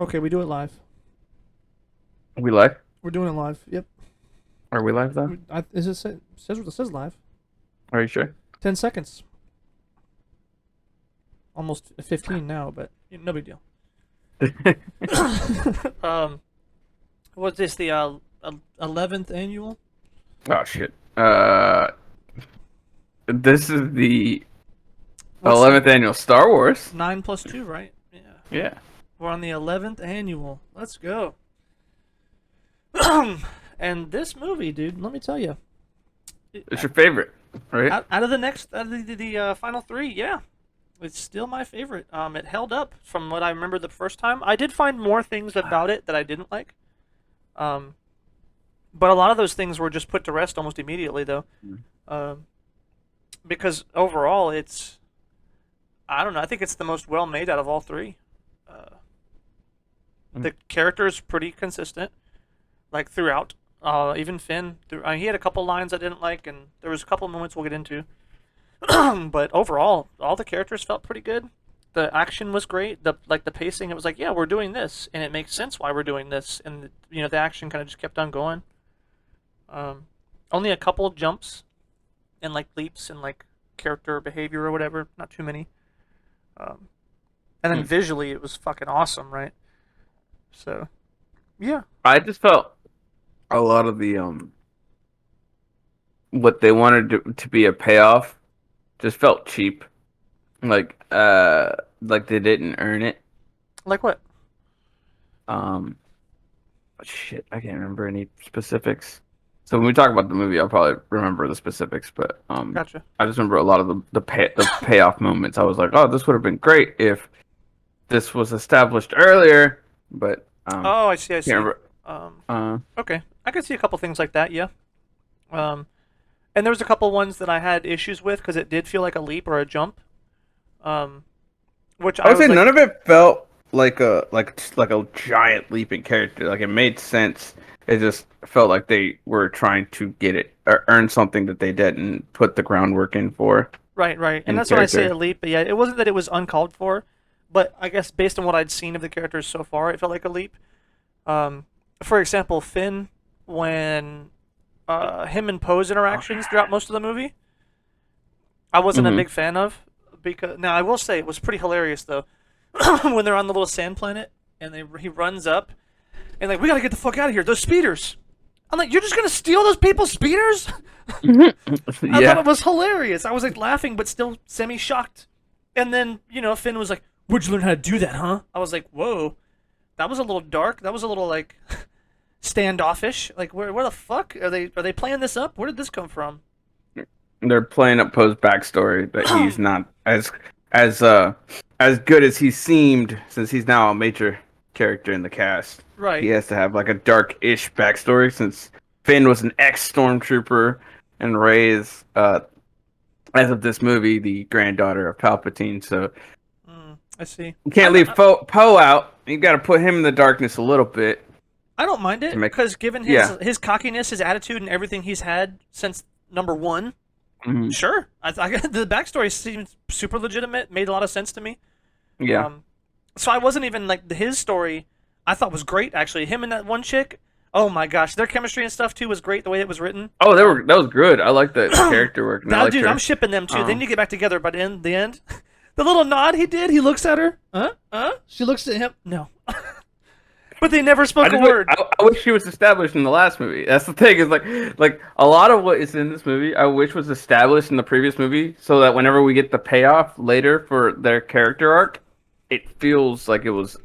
Okay, we do it live. Are we live? We're doing it live. Yep. Are we live though? Is it says what it says live? Are you sure? 10 seconds. Almost 15 now, but no big deal. um, what's this? The 11th annual? Oh shit. This is the What's 11th annual Star Wars. 9 plus 2, right? Yeah. Yeah. We're on the 11th annual. Let's go. And this movie, dude, let me tell you, It's your favorite, right? out of the final three, yeah, it's still my favorite. It held up from what I remember the first time. I did find more things about it that I didn't like. Um, but a lot of those things were just put to rest almost immediately, though. Um, because overall, I don't know. I think it's the most well made out of all three. Uh, the character is pretty consistent, like throughout. Even Finn, he had a couple lines I didn't like, and there was a couple moments we'll get into. But overall, all the characters felt pretty good. The action was great. The pacing, it was like, yeah, we're doing this, and it makes sense why we're doing this, and the action kind of just kept on going. Um, Only a couple of jumps and like leaps and like character behavior or whatever. Not too many. Um, and then visually, it was fucking awesome, right? So, yeah. I just felt a lot of the what they wanted to be a payoff just felt cheap. Like they didn't earn it. Like what? Um Shit, I can't remember any specifics. So when we talk about the movie, I'll probably remember the specifics, but Gotcha. I just remember a lot of the payoff moments. I was like, oh, this would have been great if this was established earlier, but Oh, I see. I can't see. remember. Um, Uh, okay, I could see a couple things like that. Yeah. Um, and there was a couple ones that I had issues with because it did feel like a leap or a jump. Um, which I I would say was like, none of it felt like a giant leaping character. Like it made sense. It just felt like they were trying to get it or earn something that they didn't put the groundwork in for right, right, and in that's when I say a character. leap. But yeah, it wasn't that it was uncalled for, but I guess based on what I'd seen of the characters so far, it felt like a leap. Um, for example, Finn, when him and Poe's interactions throughout most of the movie, I wasn't a Mm-hmm. big fan of. Because now I will say it was pretty hilarious though when they're on the little sand planet and he runs up and like we gotta get the fuck out of here. Those speeders. I'm like, you're just gonna steal those people's speeders? I thought Yeah. it was hilarious. I was like laughing but still semi shocked. And then Finn was like, "Where'd you learn how to do that, huh?" I was like, "Whoa, that was a little dark. That was a little like standoffish. Like where the fuck are they playing this up? Where did this come from?" They're playing up Poe's backstory that he's not as as good as he seemed since he's now a major character in the cast. He Right. has to have like a dark-ish backstory since Finn was an ex-stormtrooper and Rey is as of this movie the granddaughter of Palpatine. So I see. you can't I'm, leave Poe out. You got to put him in the darkness a little bit I don't mind to it make. because given his Yeah. his cockiness, his attitude, and everything he's had since number one, Mhm. sure. The backstory seems super legitimate. Made a lot of sense to me. Yeah. Um, so I wasn't even like his story. I thought was great actually. Him and that one chick. Oh my gosh, their chemistry and stuff too was great. The way it was written. Oh, that was good. I like the character work and I Now, liked dude, I'm her. shipping them too. Then Um, you get back together. By the end, the little nod he did. He looks at her. Huh? Huh? She looks at him. No. But they never spoke a word. I wish she was established in the last movie. That's the thing is like a lot of what is in this movie, I wish was established in the previous movie, so that whenever we get the payoff later for their character arc, it feels like it was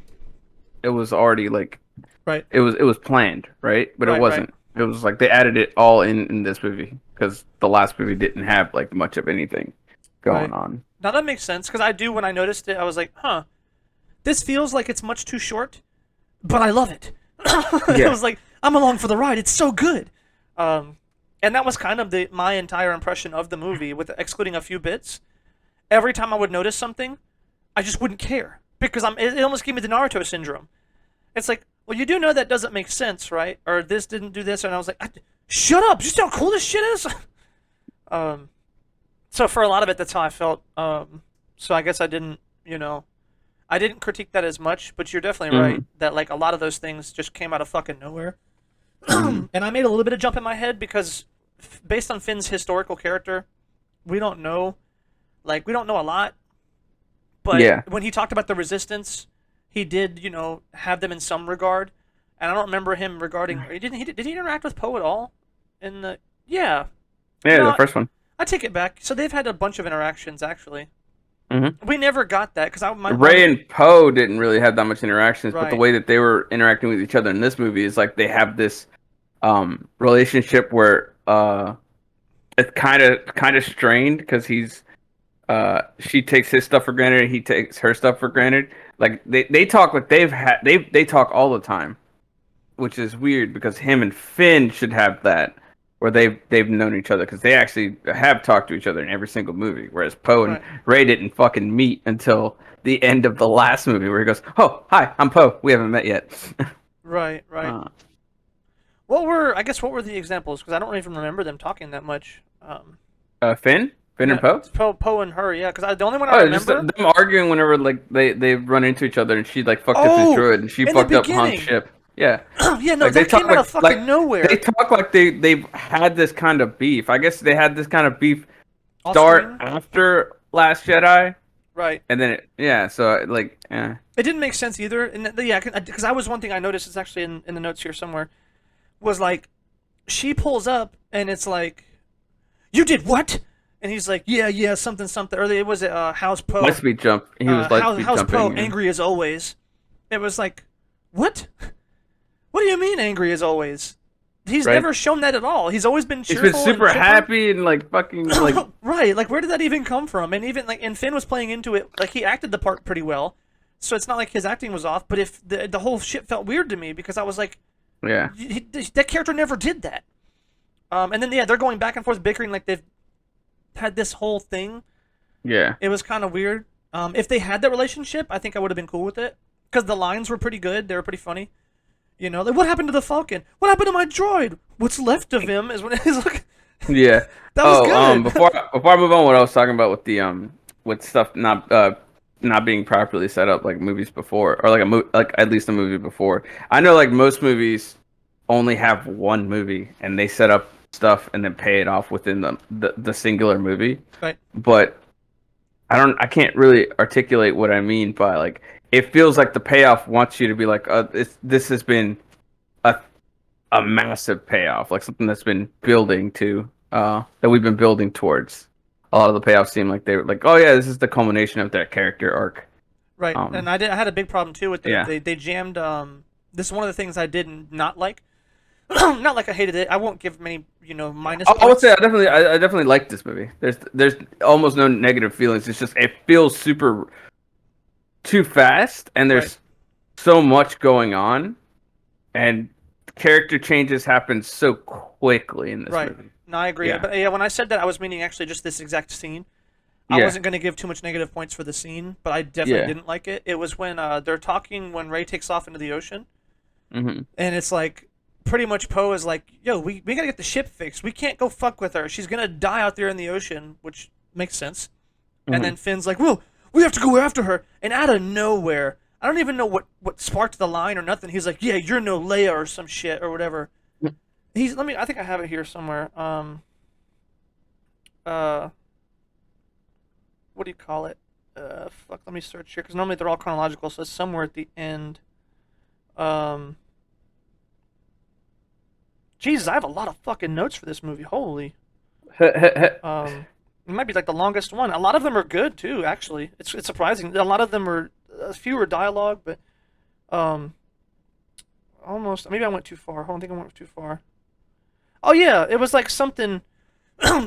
already like Right. it was planned, right? But it Right. Right. wasn't. It was like they added it all in this movie because the last movie didn't have like much of anything going Right. on. Now that makes sense because I do when I noticed it, I was like, huh, this feels like it's much too short, but I love it. It Yeah. was like I'm along for the ride. It's so good. Um, and that was kind of my entire impression of the movie, with excluding a few bits. Every time I would notice something, I just wouldn't care because it almost gave me the Naruto syndrome. It's like, well, you do know that doesn't make sense, right? Or this didn't do this, and I was like, shut up! Just how cool this shit is. um, so for a lot of it, that's how I felt. So I guess I didn't, I didn't critique that as much, but you're definitely right Hmm. that like a lot of those things just came out of fucking nowhere. Hmm. And I made a little bit of jump in my head because based on Finn's historical character, we don't know we don't know a lot, but Yeah. when he talked about the resistance, he did, have them in some regard. And I don't remember him regarding did he interact with Poe at all in the yeah. Yeah, the first one. I take it back. So they've had a bunch of interactions actually. Hmm. We never got that because I my Ray and Poe didn't really have that much interactions, but the right, way that they were interacting with each other in this movie is like they have this relationship where it's kind of strained because he's she takes his stuff for granted and he takes her stuff for granted. Like they talk like they talk all the time, which is weird because him and Finn should have that where they've known each other because they actually have talked to each other in every single movie, whereas Poe and right, Ray didn't fucking meet until the end of the last movie where he goes, "Oh, hi, I'm Poe. We haven't met yet." right. uh, What were the examples? Because I don't even remember them talking that much. Finn and Yeah, Poe. Poe and her. Yeah, because the only one I Oh, just remember. them arguing whenever like they run into each other and she like fucked up his Oh, droid and she in the fucked up Han's beginning. ship. Yeah. Yeah, no, Like they that talk came out of like fucking they nowhere. talk like they've had this kind of beef. I guess they had this kind of beef Off start screen. after Last Jedi, Right. and then yeah. So like, It didn't make sense either. And yeah, because I was one thing I noticed is actually in the notes here somewhere was like she pulls up and it's like, "You did what?" And he's like, "Yeah, something, something." Or it was how's Poe? Lightspeed jump. He was Lightspeed How's Poe? jumping. Angry as always. It was like, what? What do you mean angry as always? He's Right. never shown that at all. He's always been He's been cheerful and super chipper. happy and like fucking like Right, like where did that even come from? And even like, and Finn was playing into it, like he acted the part pretty well, so it's not like his acting was off. But if the whole shit felt weird to me because I was like, yeah that character never did that. And then yeah, they're going back and forth bickering like they've had this whole thing. yeah. It was kind of weird. If they had that relationship, I think I would have been cool with it because the lines were pretty good. They were pretty funny. Like what happened to the Falcon? What happened to my droid? What's left of him is when he's like, Yeah. that was Oh, good. before I move on, what I was talking about with the with stuff not being properly set up like movies before, or like like at least a movie before. I know like most movies only have one movie and they set up stuff and then pay it off within the singular movie. Right. But I can't really articulate what I mean by like it feels like the payoff wants you to be like this has been a a massive payoff, like something that's been building to that we've been building towards. A lot of the payoffs seem like they were like, oh yeah, this is the culmination of that character arc. Right, and I had a big problem too with Yeah. they jammed. This is one of the things I did not like. Not like I hated it. I won't give many minus I would points. say I definitely like this movie. There's almost no negative feelings. It's just it feels super too fast, and Right, there's so much going on, and character changes happen so quickly in this right. movie. No, I agree. Yeah. But yeah, when I said that, I was meaning actually just this exact scene. I Yeah. wasn't going to give too much negative points for the scene, but I definitely Yeah. didn't like it. It was when they're talking when Ray takes off into the ocean, Hmm. and it's like pretty much Poe is like, "Yo, we gotta get the ship fixed. We can't go fuck with her. She's gonna die out there in the ocean," which makes sense. And Hmm. then Finn's like, "Well, we have to go after her." And out of nowhere, I don't even know what sparked the line or nothing. He's like, "Yeah, you're no Leia or some shit or whatever." I think I have it here somewhere. Uh, what do you call it? Fuck. Let me search here because normally they're all chronological, so it's somewhere at the end. Um, Jesus, I have a lot of fucking notes for this movie. Holy. It might be like the longest one. A lot of them are good too. Actually, it's surprising. A lot of them are fewer dialogue, but um, almost. Maybe I went too far. I don't think I went too far. Oh yeah, it was like something.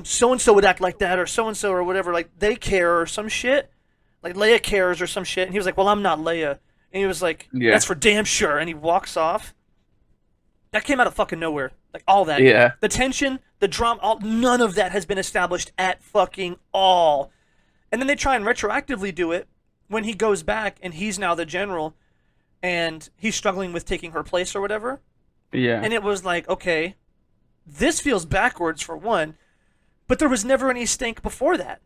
So and so would act like that, or so and so, or whatever. Like they care or some shit. Like Leia cares or some shit. And he was like, "Well, I'm not Leia." And he was like, Yeah. "That's for damn sure." And he walks off. That came out of fucking nowhere. Like all that. Yeah. The tension, the drama, none of that has been established at fucking all. And then they try and retroactively do it when he goes back and he's now the general and he's struggling with taking her place or whatever. Yeah. And it was like, okay, this feels backwards for one, but there was never any stink before that.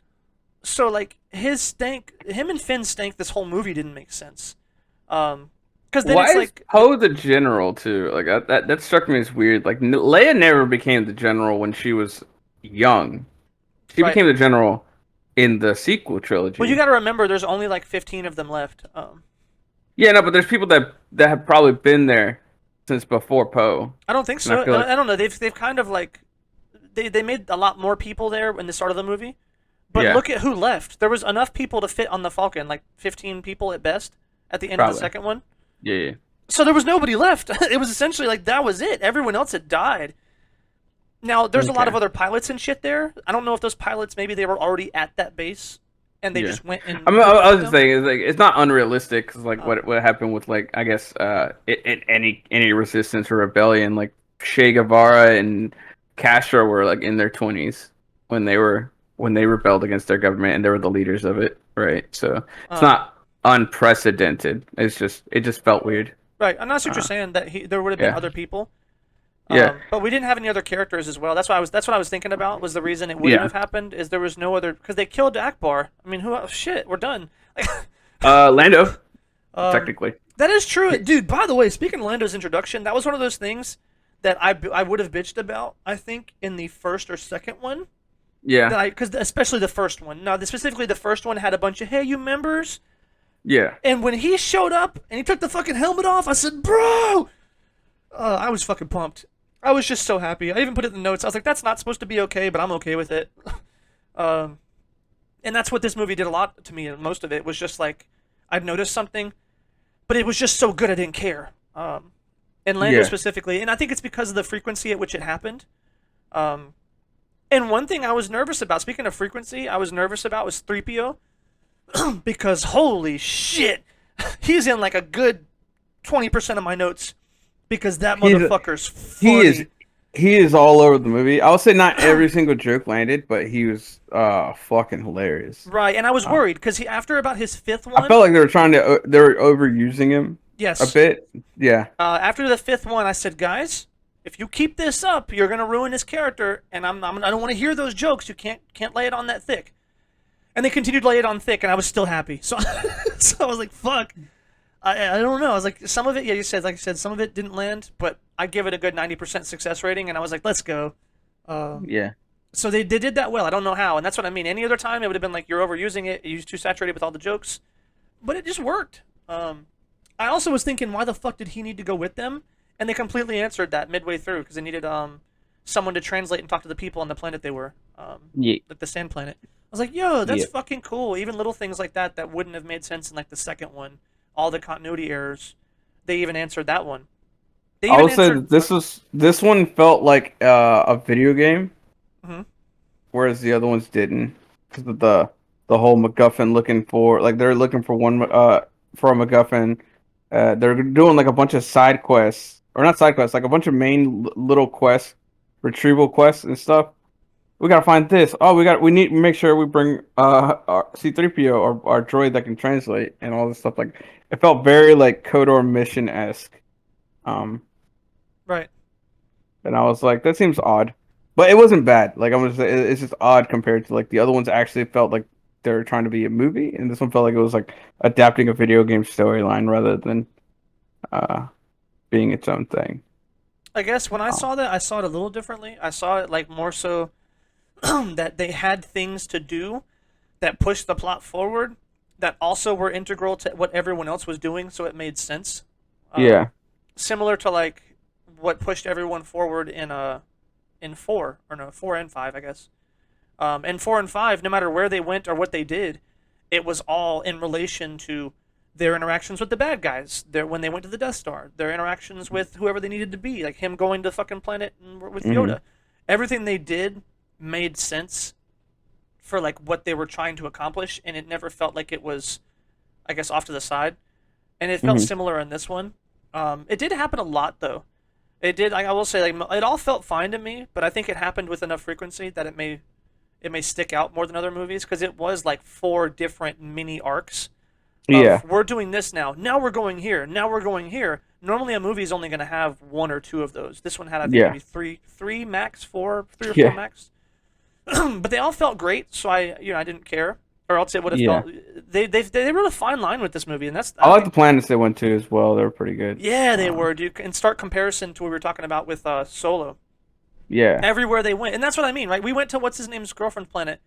So like him and Finn stank. This whole movie didn't make sense. Because then Why it's is like, Poe the general too? Like that struck me as weird. Like Leia never became the general when she was young. She right. became the general in the sequel Well, you trilogy. got to remember, there's only like 15 of them left. Yeah, no, but there's people that have probably been there since before Poe, I don't think and I so. feel like I don't know. They've kind of like they made a lot more people there in the start of the movie. But yeah, look at who left. There was enough people to fit on the Falcon, like 15 people at best at the end of the probably. second one. Yeah, yeah. So there was nobody left. It was essentially like that was it. Everyone else had died. Now there's a lot of Okay. other pilots and shit there. I don't know if those pilots maybe they were already at that base and they Yeah. just went I and mean, I recruited was just them. saying, it's like it's not unrealistic because like Um, what happened with like I guess any resistance or rebellion like Che Guevara and Castro were like in their 20s when they rebelled against their government and they were the leaders of it, right? So it's um, not unprecedented. It just felt weird. right. I'm not sure what you're Uh, saying that there would have been yeah, other people. yeah, But we didn't have any other characters as well. That's what I was thinking about. Was the reason it wouldn't yeah. have happened is there was no other because they killed Akbar. I mean, who else? Shit, we're done. Lando um, technically. that is true, dude. By the way, speaking of Lando's introduction, that was one of those things that I would have bitched about. I think in the first or second one Yeah, that I because especially the first one. Now, specifically the first one had a bunch of hey you members, yeah. and when he showed up and he took the fucking helmet off, I said, bro, I was fucking pumped. I was just so happy. I even put it in the notes. I was like, that's not supposed to be okay, but I'm okay with it. Um, and that's what this movie did a lot to me. Most of it was just like I'd noticed something, but it was just so good I didn't care. And Lando Yeah. specifically, and I think it's because of the frequency at which it happened. Um, and one thing I was nervous about, speaking of frequency, I was nervous about was 3PO because holy shit, he's in like a good 20% of my notes because that He's motherfucker's he is funny. he is all over the movie. I would say not every single joke landed, but he was fucking hilarious. Right, and I was Uh, worried because he after about his fifth I felt one, like they were overusing him a yes, bit. Yeah, after the fifth one, I said, guys, if you keep this up, you're gonna ruin his character, and I don't want to hear those jokes. You can't lay it on that thick. And they continued to lay it on thick, and I was still happy. So, so I was like, fuck. I don't know. I was like, some of it, yeah, like you said, some of it didn't land, but I give it a good 90% success rating, and I was like, let's go. Um, yeah, so they did that well. I don't know how, and that's what I mean. Any other time, it would have been like you're overusing it. You're too saturated with all the jokes, but it just worked. I also was thinking, why the fuck did he need to go with them? And they completely answered that midway through because they needed someone to translate and talk to the people on the planet they were, yeah, like the sand planet. I was like, yo, that's yeah. fucking cool. Even little things like that that wouldn't have made sense in like the second one, all the continuity errors, they even answered that one. They I even would say answered. that this one felt like a video game, Mhm. whereas the other ones didn't. Because of the whole MacGuffin looking for like they're looking for one for a MacGuffin. They're doing like a bunch of side quests or not side quests, like a bunch of main little quests, retrieval quests and stuff. We gotta find this. Oh, we need to make sure we bring our C3PO or our droid that can translate and all this stuff. Like it felt very like KOTOR mission esque. Um, Right. and I was like, that seems odd, but it wasn't bad. Like I'm just it's just odd compared to like the other ones actually felt like they're trying to be a movie, and this one felt like it was like adapting a video game storyline rather than uh being its own thing. I guess when I Um, saw that, I saw it a little differently. I saw it like more so that they had things to do that pushed the plot forward that also were integral to what everyone else was doing, so it made sense. yeah. Similar to like what pushed everyone forward in four or no 4 and 5, I guess. In 4 and 5, no matter where they went or what they did, it was all in relation to their interactions with the bad guys. Their when they went to the Death Star, their interactions with whoever they needed to be, like him going to fucking planet with Hmm. Yoda. Everything they did made sense for like what they were trying to accomplish, and it never felt like it was, I guess, off to the side. And it felt Hmm. similar in this one. It did happen a lot though. It did. I will say, like, it all felt fine to me, but I think it happened with enough frequency that it may stick out more than other movies because it was like 4 different mini arcs Yeah. of we're doing this now. Now we're going here. Now we're going here. Normally, a movie is only going to have 1 or 2 of those. This one had, I think, Yeah. maybe three max, four, 3 or 4 Yeah. max. But they all felt great, so I didn't care. or else it would have Yeah. felt. They wrote a fine line with this movie, and that's I I like the think. planets they went to as well. They were pretty good. Yeah, they Um, were, dude. In stark comparison to what we were talking about with Solo, yeah. everywhere they went, and that's what I mean, right? We went to what's his name's girlfriend's planet.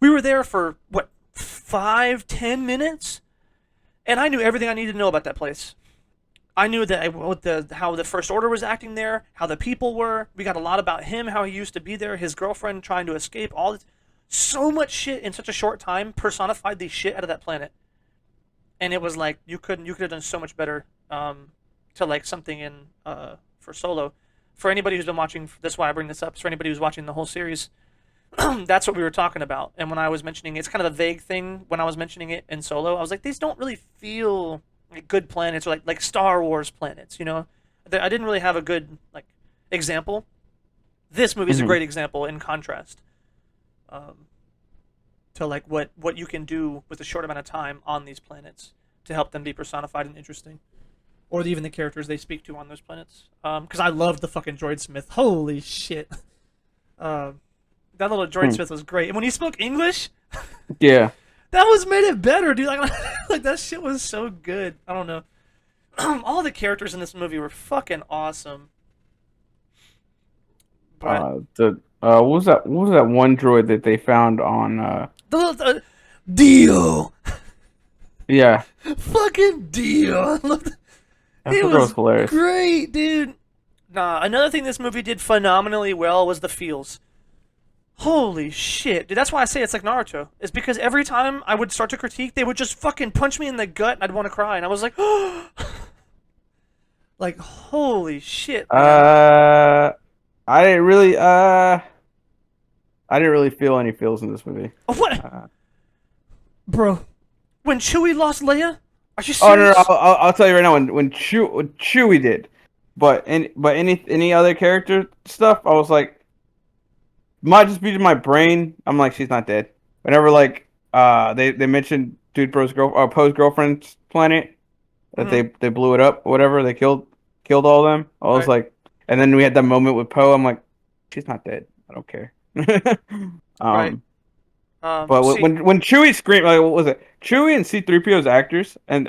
We were there for what 5-10 minutes, and I knew everything I needed to know about that place. I knew that what the how the First Order was acting there, how the people were. We got a lot about him, how he used to be there, his girlfriend trying to escape. All this, so much shit in such a short time personified the shit out of that planet, and it was like you could have done so much better to like something in for Solo. For anybody who's been watching, that's why I bring this up. For anybody who's watching the whole series, that's what we were talking about. And when I was mentioning it's kind of a vague thing when I was mentioning it in Solo, I was like, these don't really feel like good planets or like Star Wars planets, you know? I didn't really have a good like example. This movie is a Hmm. great example in contrast um, to like what you can do with a short amount of time on these planets to help them be personified and interesting, or even the characters they speak to on those planets. Because I love the fucking droid Smith. Holy shit. Um, that little droid Hmm. Smith was great. And when he spoke English, Yeah. that was made it better, dude. Like, like that shit was so good. I don't know. All the characters in this movie were fucking awesome. But The what was that? What was that one droid that they found on? the Dio, Yeah. fucking Dio. I He forgot it was was hilarious. great, dude. Nah, another thing this movie did phenomenally well was the feels. Holy shit, dude! That's why I say it's like Naruto. It's because every time I would start to critique, they would just fucking punch me in the gut, and I'd want to cry. And I was like, like holy shit, man! Uh, I didn't really. I didn't really feel any feels in this movie. What, Uh, bro? When Chewie lost Leia, are you oh no, no, serious? I'll tell you right now. When Chewie did, but any other character stuff, I was like, might just be in my brain. I'm like, she's not dead. Whenever like they mentioned Dude Bro's Poe's girlfriend's planet that Mm-hmm. they blew it up or whatever, they killed all of them. I was Right, like, and then we had that moment with Poe. I'm like, she's not dead. I don't care. right. um, but See, when Chewie screamed, like what was it? Chewie and C-3PO's actors, and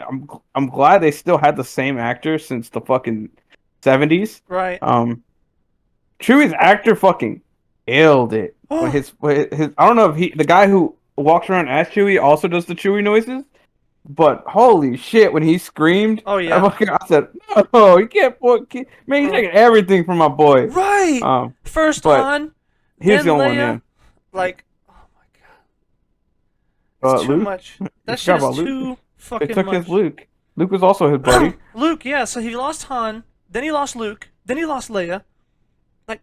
I'm glad they still had the same actor since the fucking 70s. right. Um, Chewie's actor fucking killed it. When his I don't know if the guy who walks around as Chewie also does the Chewie noises, but holy shit, when he screamed, Oh yeah. I said, no, you can't, man, he's Uh, taking everything from my boy. right. First But Han, he was then the only one, Leia. yeah. Like, oh my god, it's too Luke, much. you That shit forgot is about Luke. too They fucking took his much. Luke. Luke was also his buddy. Luke, yeah. So he lost Han, then he lost Luke, then he lost Leia. Like,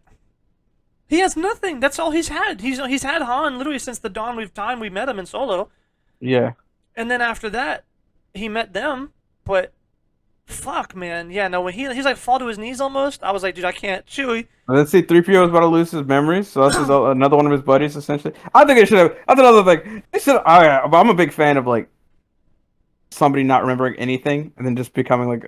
he has nothing. That's all he's had. He's had Han literally since the dawn of time we met him in Solo, Yeah. and then after that, he met them. But fuck, man, yeah. No, when he's like fall to his knees almost, I was like, dude, I can't. Chewie. And then see, 3PO is about to lose his memories, so that's another one of his buddies, essentially. I think it should have. That's another thing. They should. I'm a big fan of like somebody not remembering anything and then just becoming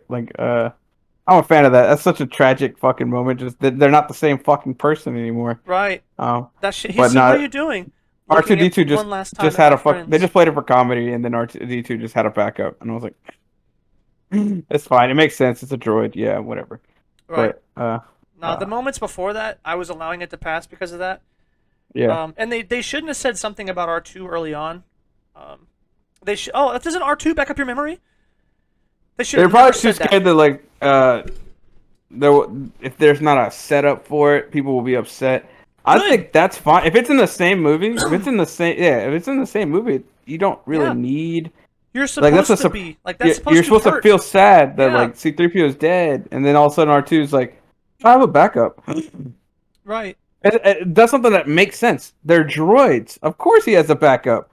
I'm a fan of that. That's such a tragic fucking moment. Just that they're not the same fucking person anymore. Right. Um, That shit. He but said, "What are not you doing?" Looking at R2D2 one last time just at had my a fuck. They friends. just played it for comedy, and then R2D2 just had a backup, and I was like, it's fine. It makes sense. It's a droid. Yeah, whatever. Right. But Now the moments before that, I was allowing it to pass because of that. yeah. And they shouldn't have said something about R2 early on. They should. Oh, doesn't R2 back up your memory? They should They're have never probably too said that. scared that if there's not a setup for it, people will be upset. I Good. think that's fine. If it's in the same movie, if it's in the same if it's in the same movie, you don't really Yeah. need You're like that's supposed to be like that's you're supposed to supposed to hurt. feel sad that Yeah. like C-3PO is dead, and then all of a sudden R2 is like, I have a backup. Right. That's something that makes sense. They're droids. Of course he has a backup.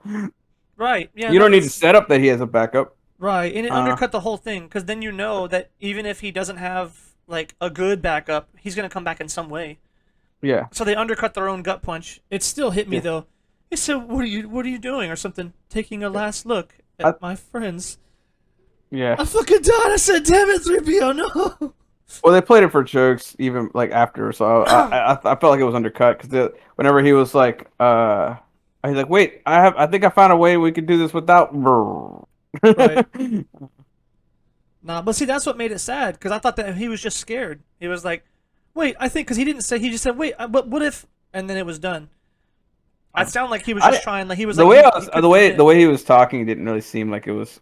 Right. Yeah. You No. don't need to That's set up that he has a backup. right. And it Uh, undercut the whole thing because then you know that even if he doesn't have like a good backup, he's gonna come back in some way. yeah. So they undercut their own gut punch. It still hit me Yeah. though. He said, what are you doing?" or something, taking a last look I, at my friends. yeah. I fucking died. I said, "Damn it, 3PO, no." Well, they played it for jokes, even like after. So I felt like it was undercut because whenever he was like, He's like, wait, I think I found a way we could do this without. Right. Nah, but see, that's what made it sad because I thought that he was just scared. He was like, "Wait, I think," because he didn't say. He just said, "Wait, but what if?" And then it was done. It sounded like he was just I trying. Like he was the like, way he couldn't the commit. way he was talking didn't really seem like it was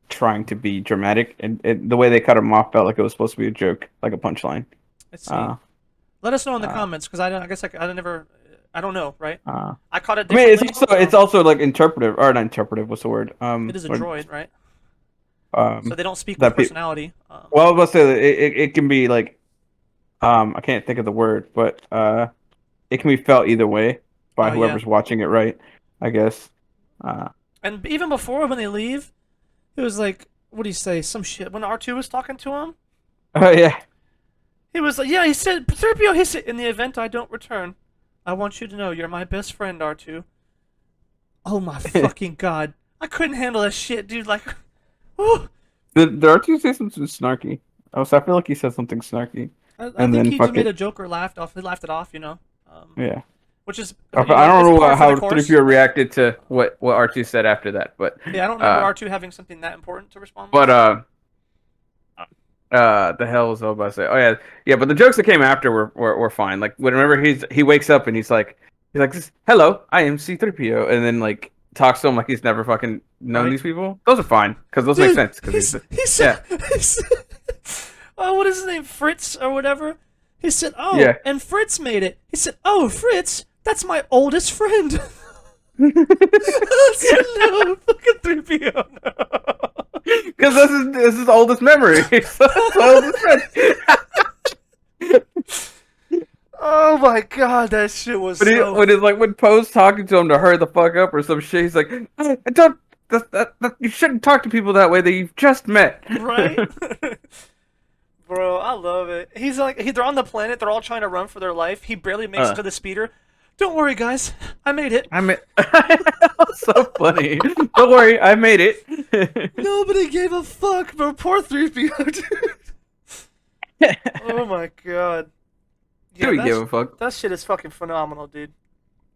trying to be dramatic, and the way they cut him off felt like it was supposed to be a joke, like a punchline. Let's see. Uh, Let us know in the uh, comments because I don't. I guess I never. I don't know. Right? uh. I caught it I mean, differently. it's So also like interpretive or not interpretive. What's the word? it is a droid, right? So Um, they don't speak with that pe personality. well, I was about to say that it can be like I can't think of the word, but it can be felt either way by Oh yeah. whoever's watching it, right? I guess. Uh, And even before when they leave, it was like, what do you say? Some shit. When R2 was talking to him, oh yeah. he was like, yeah, he said, Serpio, he said, in the event I don't return, I want you to know you're my best friend, R2. Oh my fucking god. I couldn't handle that shit, dude. Like, whew. Did R2 say something snarky? Oh, so I feel like he said something snarky, I and think then he just fuck made it. a joke or laughed off. He laughed it off, you know. Yeah. Which is, I you know, don't it's know par for the how course. 3PO reacted to what R2 said after that, Yeah, I don't remember uh, R2 having something that important to respond with. but the hell was I about to say? Oh yeah, yeah. But the jokes that came after were fine. Like whenever he wakes up and he's like, "Hello, I am C3PO," and then like talks to him like he's never fucking known Right? these people. Those are fine because those make Dude, sense. Because he's he said, yeah, he said, oh, what is his name? Fritz or whatever? He said, oh, yeah. and Fritz made it. He said, oh, Fritz, that's my oldest friend. I said, no, fucking 3PO, no. Because this is oldest memory. So that's oldest friend. Oh my god, that shit was But so when Poe's talking to him to hurry the fuck up or some shit, he's like, I don't. You shouldn't talk to people that way that you've just met. right. Bro, I love it. He's like, they're on the planet. They're all trying to run for their life. He barely makes it to the speeder. Don't worry, guys. I made it. I mean, so funny. Don't worry, I made it. Nobody gave a fuck, bro. Poor 3PO, dude. Oh my god. Do Yeah, we give a fuck? that shit is fucking phenomenal, dude.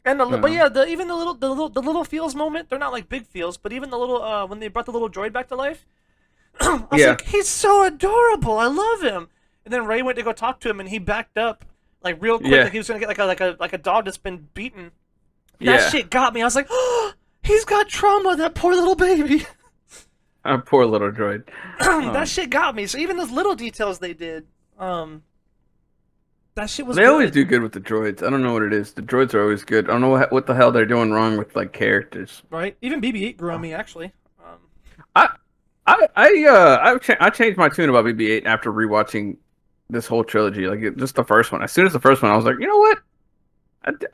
And but Uh, yeah, even the little feels moment. They're not like big feels, but even the little when they brought the little droid back to life, I was yeah, like, he's so adorable. I love him. And then Ray went to go talk to him, and he backed up like real quick, yeah, like he was gonna get like a dog that's been beaten. That yeah. shit got me. I was like, oh, he's got trauma. That poor little baby. Poor little droid. That shit got me. So even those little details they did, that shit was They always good, do good with the droids. I don't know what it is. The droids are always good. I don't know what the hell they're doing wrong with like characters. right? Even BB-8 grew on me actually. I I changed my tune about BB-8 after rewatching this whole trilogy. Like just the first one. As soon as the first one, I was like, you know what?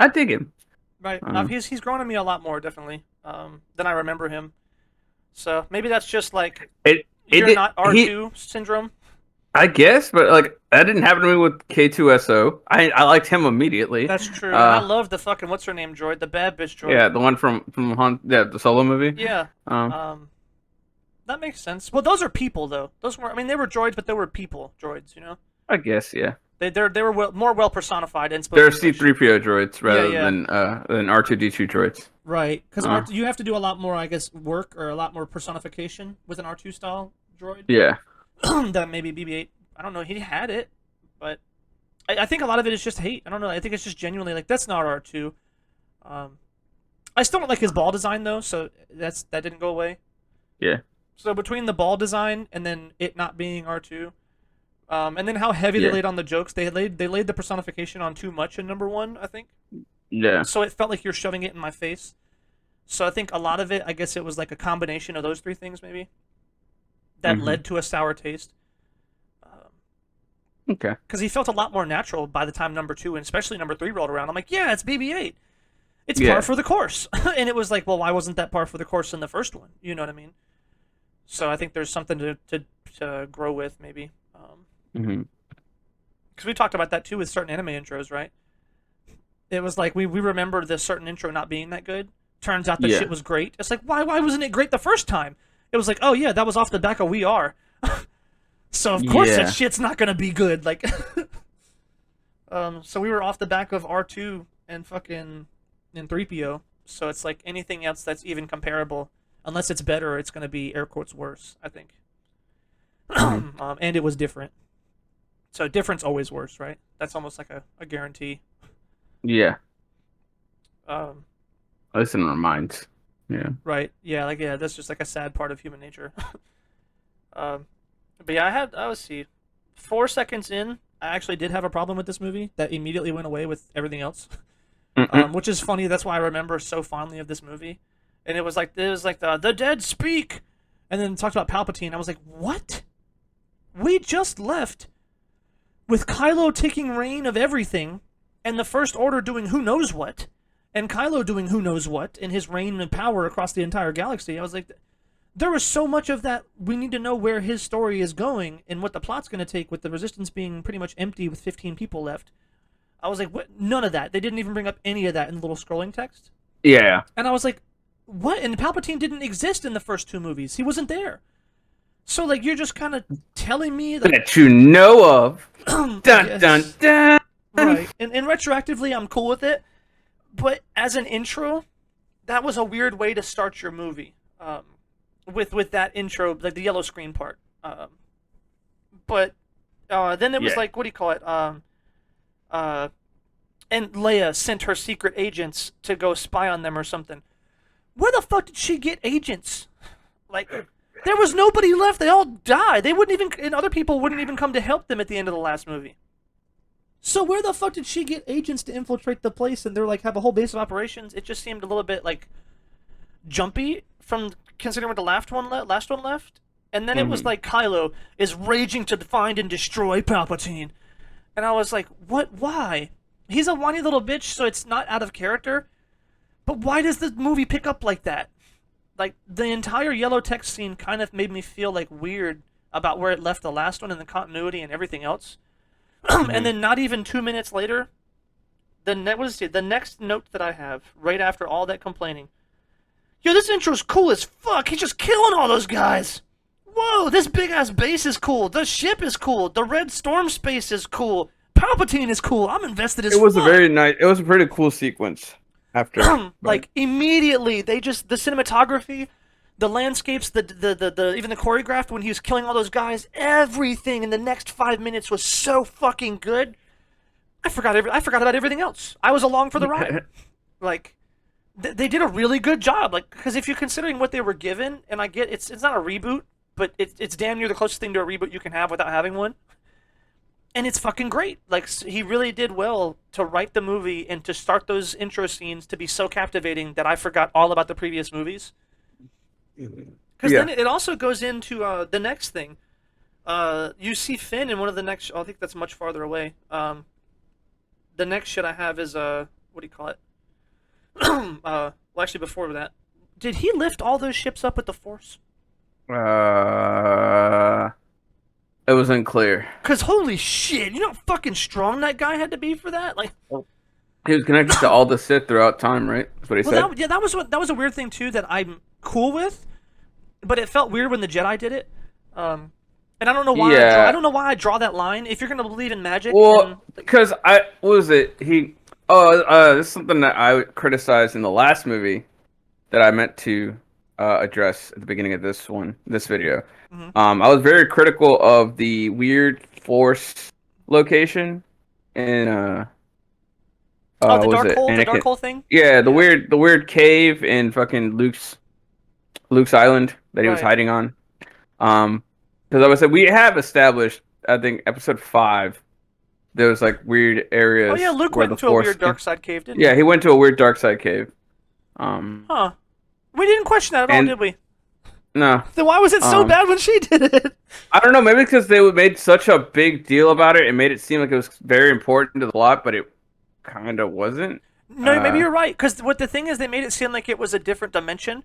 I dig him. Right. Um, He's grown on me a lot more definitely than I remember him. So maybe that's just like it it you're did not he. R2 syndrome. I guess, but like that didn't happen to me with K2SO. I liked him immediately. That's true. And I Uh, love the fucking what's her name droid, the bad bitch droid. yeah, the one from yeah, the solo movie. Yeah. Um, Um, that makes sense. Well, those are people though. Those were I mean they were droids, but they were people droids. You know, I guess yeah. they were more well personified and spoke They're English. C3PO droids Yeah, rather yeah. than R2D2 droids. Right. Because Uh, you have to do a lot more, I guess, work or a lot more personification with an R2 style droid. yeah, That maybe BB-8. I don't know. He had it, but I think a lot of it is just hate. I don't know. I think it's just genuinely like that's not R2. Um, I still don't like his ball design though, so that didn't go away. yeah, So between the ball design and then it not being R2, and then how heavy they yeah, laid on the jokes, they laid the personification on too much in number one, I think. yeah. So it felt like you're shoving it in my face. So I think a lot of it, I guess it was like a combination of those three things maybe that Hmm. led to a sour taste. Okay. Because he felt a lot more natural by the time number two and especially number three rolled around. I'm like, yeah, it's BB-8. It's par Yeah. for the course. And it was like, well, why wasn't that par for the course in the first one? You know what I mean? So I think there's something to grow with maybe. Hmm. Because we talked about that too with certain anime intros, right? It was like we remember this certain intro not being that good. Turns out the Yeah. shit was great. It's like why wasn't it great the first time? It was like, oh yeah, that was off the back of We Are. So of course that Yeah. shit's not gonna be good. Like, so we were off the back of R2 and fucking and 3PO. So it's like anything else that's even comparable, unless it's better, it's going to be air quotes worse, I think. Mhm. And it was different. So different's always worse, right? That's almost like a guarantee. Yeah, Um, listen our minds. Yeah. right? Yeah, like yeah, that's just like a sad part of human nature. um, but yeah, I was see, 4 seconds in, I actually did have a problem with this movie that immediately went away with everything else. Mm-mm. Which is funny. That's why I remember so fondly of this movie. And it was like the dead speak, and then it talked about Palpatine. I was like, what? We just left with Kylo taking reign of everything, and the First Order doing who knows what, and Kylo doing who knows what in his reign and power across the entire galaxy. I was like, there was so much of that. We need to know where his story is going and what the plot's going to take, with the Resistance being pretty much empty with 15 people left. I was like, what? None of that. They didn't even bring up any of that in the little scrolling text. Yeah. And I was like, what? And Palpatine didn't exist in the first two movies. He wasn't there. So, like, you're just kind of telling me that. That you know of. Dun dun Yes. dun. Right. And retroactively, I'm cool with it. But as an intro, that was a weird way to start your movie. With that intro, like the yellow screen part. But then it was Yeah. like, what do you call it? Uh, and Leia sent her secret agents to go spy on them or something. Where the fuck did she get agents? Like, there was nobody left. They all died. They wouldn't even, and other people wouldn't even come to help them at the end of the last movie. So where the fuck did she get agents to infiltrate the place and they're like have a whole base of operations? It just seemed a little bit like jumpy from considering what the last one left. And then it was Mhm. like Kylo is raging to find and destroy Palpatine. And I was like, what? Why? He's a whiny little bitch, so it's not out of character. But why does the movie pick up like that? Like, the entire yellow text scene kind of made me feel like weird about where it left the last one and the continuity and everything else. And then not even 2 minutes later, the next note that I have right after all that complaining. Yo, this intro's cool as fuck. He's just killing all those guys. Whoa, this big ass base is cool. The ship is cool. The red storm space is cool. Palpatine is cool. I'm invested as It was a fuck. very nice. It was a pretty cool sequence. After, Like immediately, they just the cinematography, the landscapes, the even the choreographed when he was killing all those guys. Everything in the next 5 minutes was so fucking good. I forgot about everything else. I was along for the ride. Like they did a really good job. Like because if you're considering what they were given, and I get it's not a reboot, but it's damn near the closest thing to a reboot you can have without having one. And it's fucking great. Like he really did well to write the movie and to start those intro scenes to be so captivating that I forgot all about the previous movies. Because Yeah. then it also goes into the next thing. You see Finn in one of the next. Oh, I think that's much farther away. The next shit I have is what do you call it? Well, actually, before that, did he lift all those ships up with the Force? uh, it was unclear. Cause holy shit, you know how fucking strong that guy had to be for that. Like, He was connected to all the Sith throughout time, right? That's what he said. yeah, that was a weird thing too that I'm cool with, but it felt weird when the Jedi did it. And I don't know why. Yeah. I don't know why I draw that line. If you're gonna believe in magic, Well, because what was it? This is something that I criticized in the last movie that I meant to address at the beginning of this video. Mhm. I was very critical of the weird Force location in the what was dark it? hole, the Anakin. dark hole thing. Yeah, the weird cave in fucking Luke's island that he was Right. hiding on. Because I was like, we have established, I think, episode 5. There was like weird areas. Oh yeah, Luke where went the into a Force. weird dark side cave, didn't Yeah, he? he went to a weird dark side cave. Um, Huh. We didn't question that at all, And- did we? no, Then why was it so bad when she did it? I don't know. Maybe because they made such a big deal about it and made it seem like it was very important to the plot, but it kind of wasn't. No, maybe you're right. Because what the thing is, they made it seem like it was a different dimension,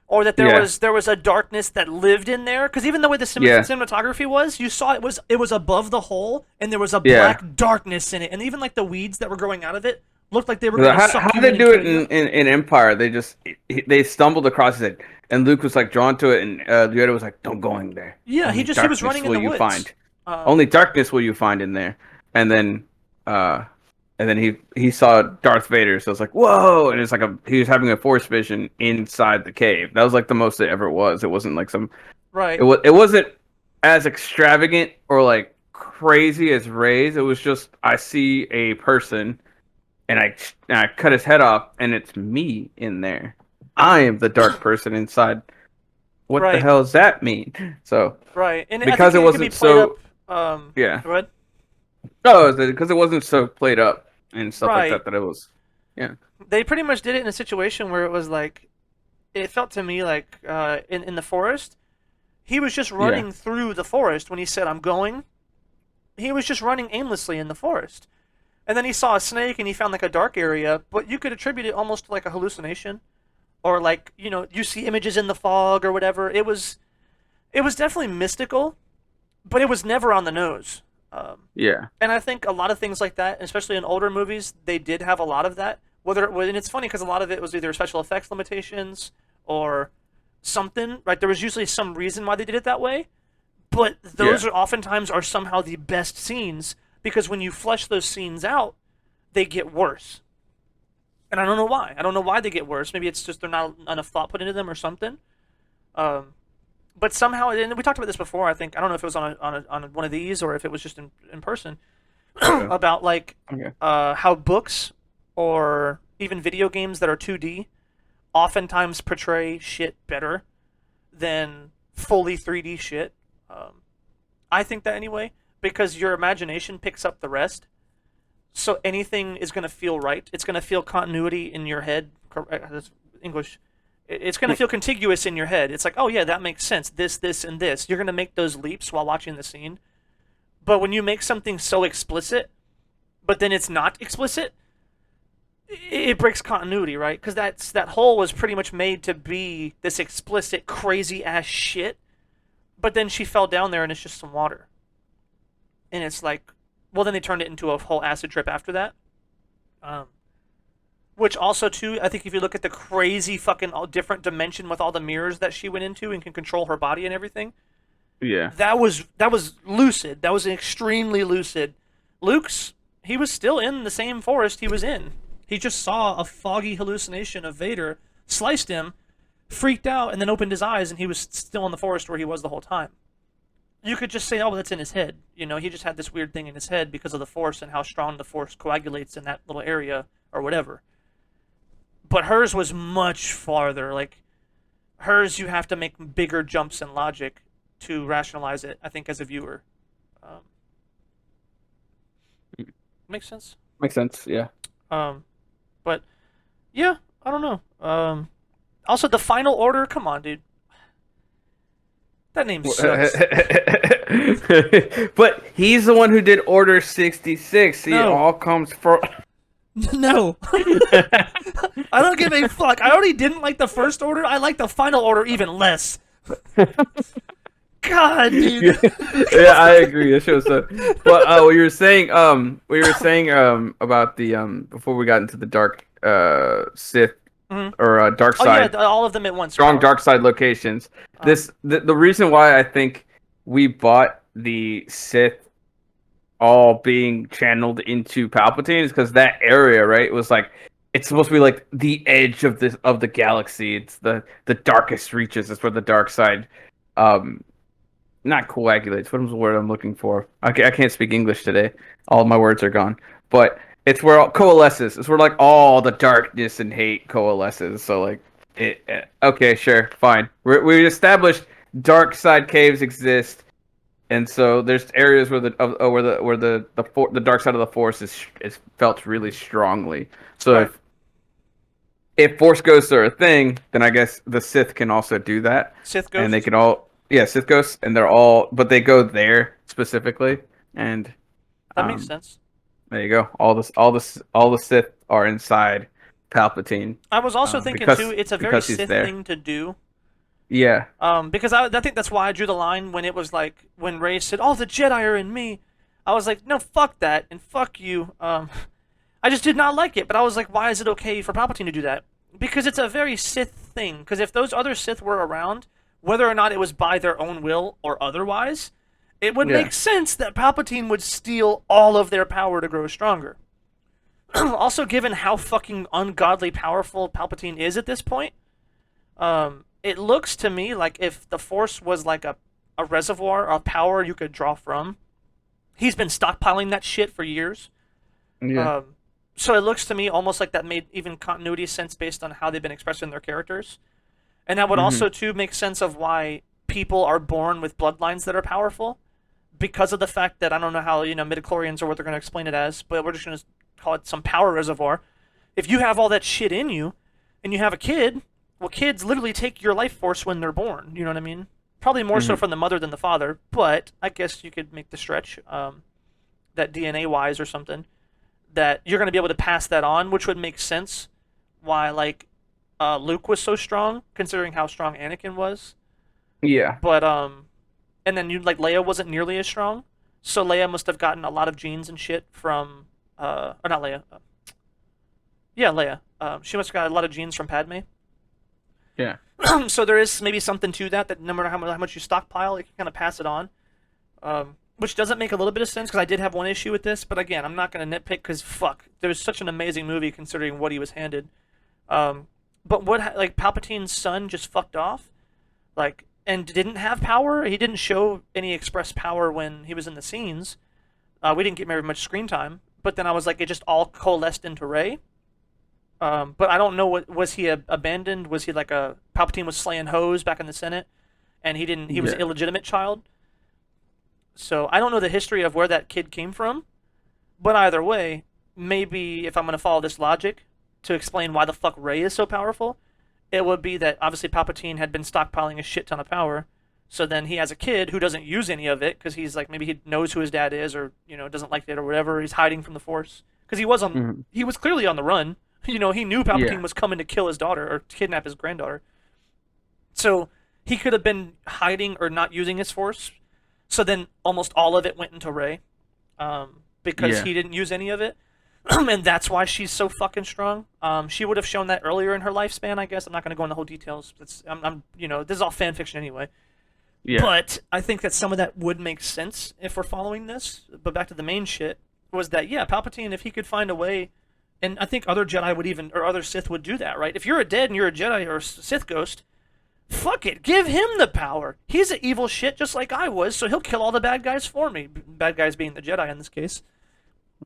or that Yeah. there was a darkness that lived in there. Because even the way the Yeah. cinematography was, you saw it was above the hole, and there was a Yeah. black darkness in it, and even like the weeds that were growing out of it looked like they were going to How suck you did in they and do it kill you. in Empire? They stumbled across it, and Luke was like drawn to it, and Yoda was like, "Don't go in there." Yeah, Only he was darkness running in will the you woods. find. Um, Only darkness will you find in there. And then and then he saw Darth Vader, so it's like whoa, and it's like he was having a force vision inside the cave. That was like the most it ever was. It wasn't like some Right. it wasn't as extravagant or like crazy as Ray's. It was just I see a person and I cut his head off, and it's me in there. I am the dark person inside. What the Right. hell does that mean? So Right. And I because think it it could be wasn't played up. so yeah. Go ahead. Oh, because it wasn't so played up and stuff like Right. that. That it was yeah. They pretty much did it in a situation where it was like, it felt to me like in the forest, he was just Yeah. running through the forest when he said, "I'm going." He was just running aimlessly in the forest. And then he saw a snake and he found like a dark area, but you could attribute it almost to like a hallucination. Or like, you see images in the fog or whatever. It was definitely mystical, but it was never on the nose. Yeah. And I think a lot of things like that, especially in older movies, they did have a lot of that. And it's funny because a lot of it was either special effects limitations or something. Right, there was usually some reason why they did it that way. But those Yeah. are oftentimes are somehow the best scenes because when you flesh those scenes out, they get worse. And I don't know why. I don't know why they get worse. Maybe it's just they're not enough thought put into them or something. Um, but somehow, and we talked about this before. I think I don't know if it was on one of these or if it was just in person Okay. about like Okay. how books or even video games that are 2D oftentimes portray shit better than fully 3D shit. Um, I think that anyway because your imagination picks up the rest. So anything is going to feel right. It's going to feel continuity in your head. That's English. It's going to feel contiguous in your head. It's like, oh yeah, that makes sense. This, and this. You're going to make those leaps while watching the scene. But when you make something so explicit, but then it's not explicit, it breaks continuity, right? Because that hole was pretty much made to be this explicit, crazy ass shit. But then she fell down there and it's just some water. And it's like, well, then they turned it into a whole acid trip after that. Um, which also too, I think if you look at the crazy fucking all different dimension with all the mirrors that she went into and can control her body and everything, Yeah. that was lucid. That was extremely lucid. Luke's he was still in the same forest he was in. He just saw a foggy hallucination of Vader, sliced him, freaked out, and then opened his eyes, and he was still in the forest where he was the whole time. You could just say, oh, well, that's in his head. He just had this weird thing in his head because of the force and how strong the force coagulates in that little area or whatever. But hers was much farther. Like, hers, you have to make bigger jumps in logic to rationalize it, I think, as a viewer. Um, Makes sense. Makes sense. Yeah. Um, but, yeah, I don't know. Also, the Final Order, come on, dude. That name sucks. But he's the one who did Order 66. See, it No. all comes from. No. I don't give a fuck. I already didn't like the First Order. I like the Final Order even less. God, dude. Yeah, I agree. That shows up. But about the before we got into the dark Sith Mhm. or dark Oh yeah, side, all of them at once. strong Probably. dark side locations. The reason why I think we bought the Sith all being channeled into Palpatine is because that area, right? It was like it's supposed to be like the edge of the galaxy. It's the darkest reaches. It's where the dark side, um, not coagulates. What was the word I'm looking for? I can't speak English today. All my words are gone. But it's where all coalesces. It's where like all the darkness and hate coalesces. So like okay, sure, fine. We established dark side caves exist. And so there's areas where the dark side of the force is felt really strongly. So Right. if force ghosts are a thing, then I guess the Sith can also do that, Sith and they ghosts. can all Sith ghosts, and they're all but they go there specifically, and That makes um sense. there you go. All the Sith are inside Palpatine, I was also thinking too. It's a very because he's Sith there. thing to do. Yeah, Because I think that's why I drew the line when it was like when Rey said, "Oh, the Jedi are in me." I was like, "No, fuck that, and fuck you." I just did not like it, but I was like, "Why is it okay for Palpatine to do that?" Because it's a very Sith thing. Because if those other Sith were around, whether or not it was by their own will or otherwise, it would yeah, make sense that Palpatine would steal all of their power to grow stronger. Also, given how fucking ungodly powerful Palpatine is at this point, it looks to me like if the Force was like a reservoir of power you could draw from, he's been stockpiling that shit for years. Yeah. Um, so it looks to me almost like that made even continuity sense based on how they've been expressing their characters. And that would Hmm. also, too, make sense of why people are born with bloodlines that are powerful. Because of the fact that I don't know how, midichlorians or what they're going to explain it as, but we're just going to call it some power reservoir. If you have all that shit in you and you have a kid, well, kids literally take your life force when they're born. You know what I mean? Probably more so Hmm. from the mother than the father, but I guess you could make the stretch that DNA wise or something that you're going to be able to pass that on, which would make sense why like Luke was so strong, considering how strong Anakin was. Yeah. But and then you like Leia wasn't nearly as strong, so Leia must have gotten a lot of genes and shit from or not Leia, yeah Leia. She must have got a lot of genes from Padme. Yeah. So there is maybe something to that. That no matter how much you stockpile, it can kind of pass it on. Which doesn't make a little bit of sense because I did have one issue with this, but again, I'm not going to nitpick because fuck, there's such an amazing movie considering what he was handed. Um, but what like Palpatine's son just fucked off, like, and didn't have power. He didn't show any express power when he was in the scenes. We didn't get very much screen time, but then I was like, it just all coalesced into Rey. But I don't know what was he abandoned? Was he like a Palpatine was slaying hoes back in the Senate, and he didn't? He was an Yeah. illegitimate child. So I don't know the history of where that kid came from, but either way, maybe if I'm going to follow this logic to explain why the fuck Rey is so powerful, it would be that obviously Palpatine had been stockpiling a shit ton of power. So then he has a kid who doesn't use any of it because he's like maybe he knows who his dad is or doesn't like it or whatever. He's hiding from the Force because Hmm. he was clearly on the run. He knew Yeah. Palpatine was coming to kill his daughter or kidnap his granddaughter. So he could have been hiding or not using his Force. So then almost all of it went into Rey because Yeah. he didn't use any of it. And that's why she's so fucking strong. She would have shown that earlier in her lifespan, I guess. I'm not going to go into the whole details. This is all fan fiction anyway. Yeah. But I think that some of that would make sense if we're following this. But back to the main shit was that yeah, Palpatine, if he could find a way, and I think other Jedi would even or other Sith would do that, right? If you're a dead and you're a Jedi or a Sith ghost, fuck it, give him the power. He's an evil shit just like I was, so he'll kill all the bad guys for me. Bad guys being the Jedi in this case.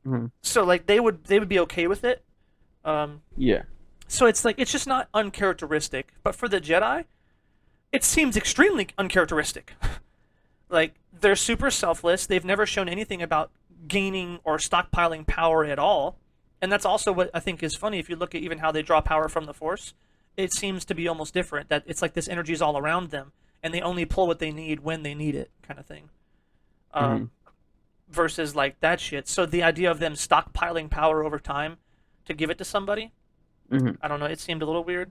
Hmm. So like they would be okay with it. Um, Yeah. so it's like it's just not uncharacteristic. But for the Jedi, it seems extremely uncharacteristic. Like they're super selfless. They've never shown anything about gaining or stockpiling power at all. And that's also what I think is funny if you look at even how they draw power from the Force. It seems to be almost different. That it's like this energy is all around them, and they only pull what they need when they need it, kind of thing. Hmm. Um, versus like that shit. So the idea of them stockpiling power over time to give it to somebody, Hmm. I don't know. It seemed a little weird.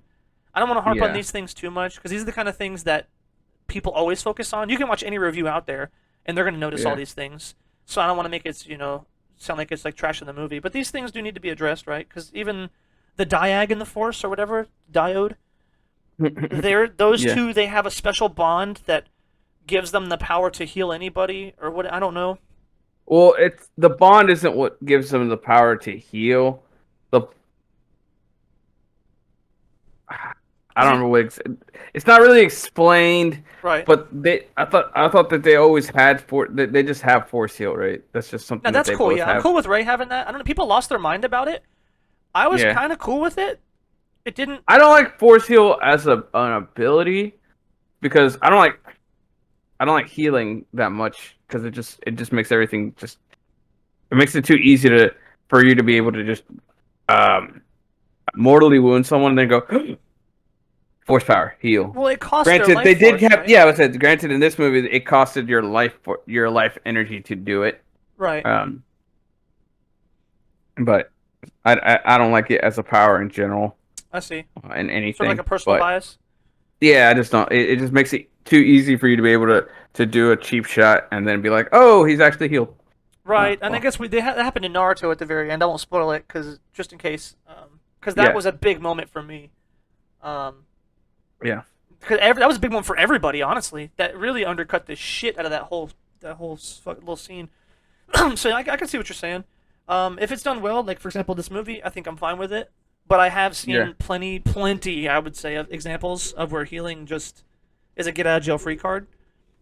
I don't want to harp on Yeah. these things too much because these are the kind of things that people always focus on. You can watch any review out there, and they're going to notice all Yeah. these things. So I don't want to make it, sound like it's like trash in the movie. But these things do need to be addressed, right? Because even the diag in the Force or whatever diode, those Yeah. two they have a special bond that gives them the power to heal anybody or what? I don't know. Well, it's the bond isn't what gives them the power to heal. The I Because don't know what it's not really explained, right but I thought that they always had they just have force heal, right? That's just now something that that's they cool. both Yeah, I'm have. cool with Ray having that. I don't know. People lost their mind about it. I was Yeah. kind of cool with it. It didn't. I don't like force heal as an ability because I don't like healing that much because it just makes everything just it makes it too easy for you to be able to just um mortally wound someone and then go force power heal. Well, it cost their Granted, they life did force, have right? yeah. I said granted in this movie it costed your life energy to do it. Right. Um, but I don't like it as a power in general I see. in Sort of like a anything. personal But bias. yeah, I just don't. It just makes it too easy for you to be able to do a cheap shot and then be like, oh, he's actually healed. Right, and I Well, guess that happened in Naruto at the very end. I won't spoil it because just in case, because that yeah, was a big moment for me. Um, yeah, because that was a big moment for everybody, honestly. That really undercut the shit out of that whole little scene. So I can see what you're saying. If it's done well, like for example this movie, I think I'm fine with it. But I have Yeah, seen plenty, I would say, of examples of where healing just is a get out of jail free card.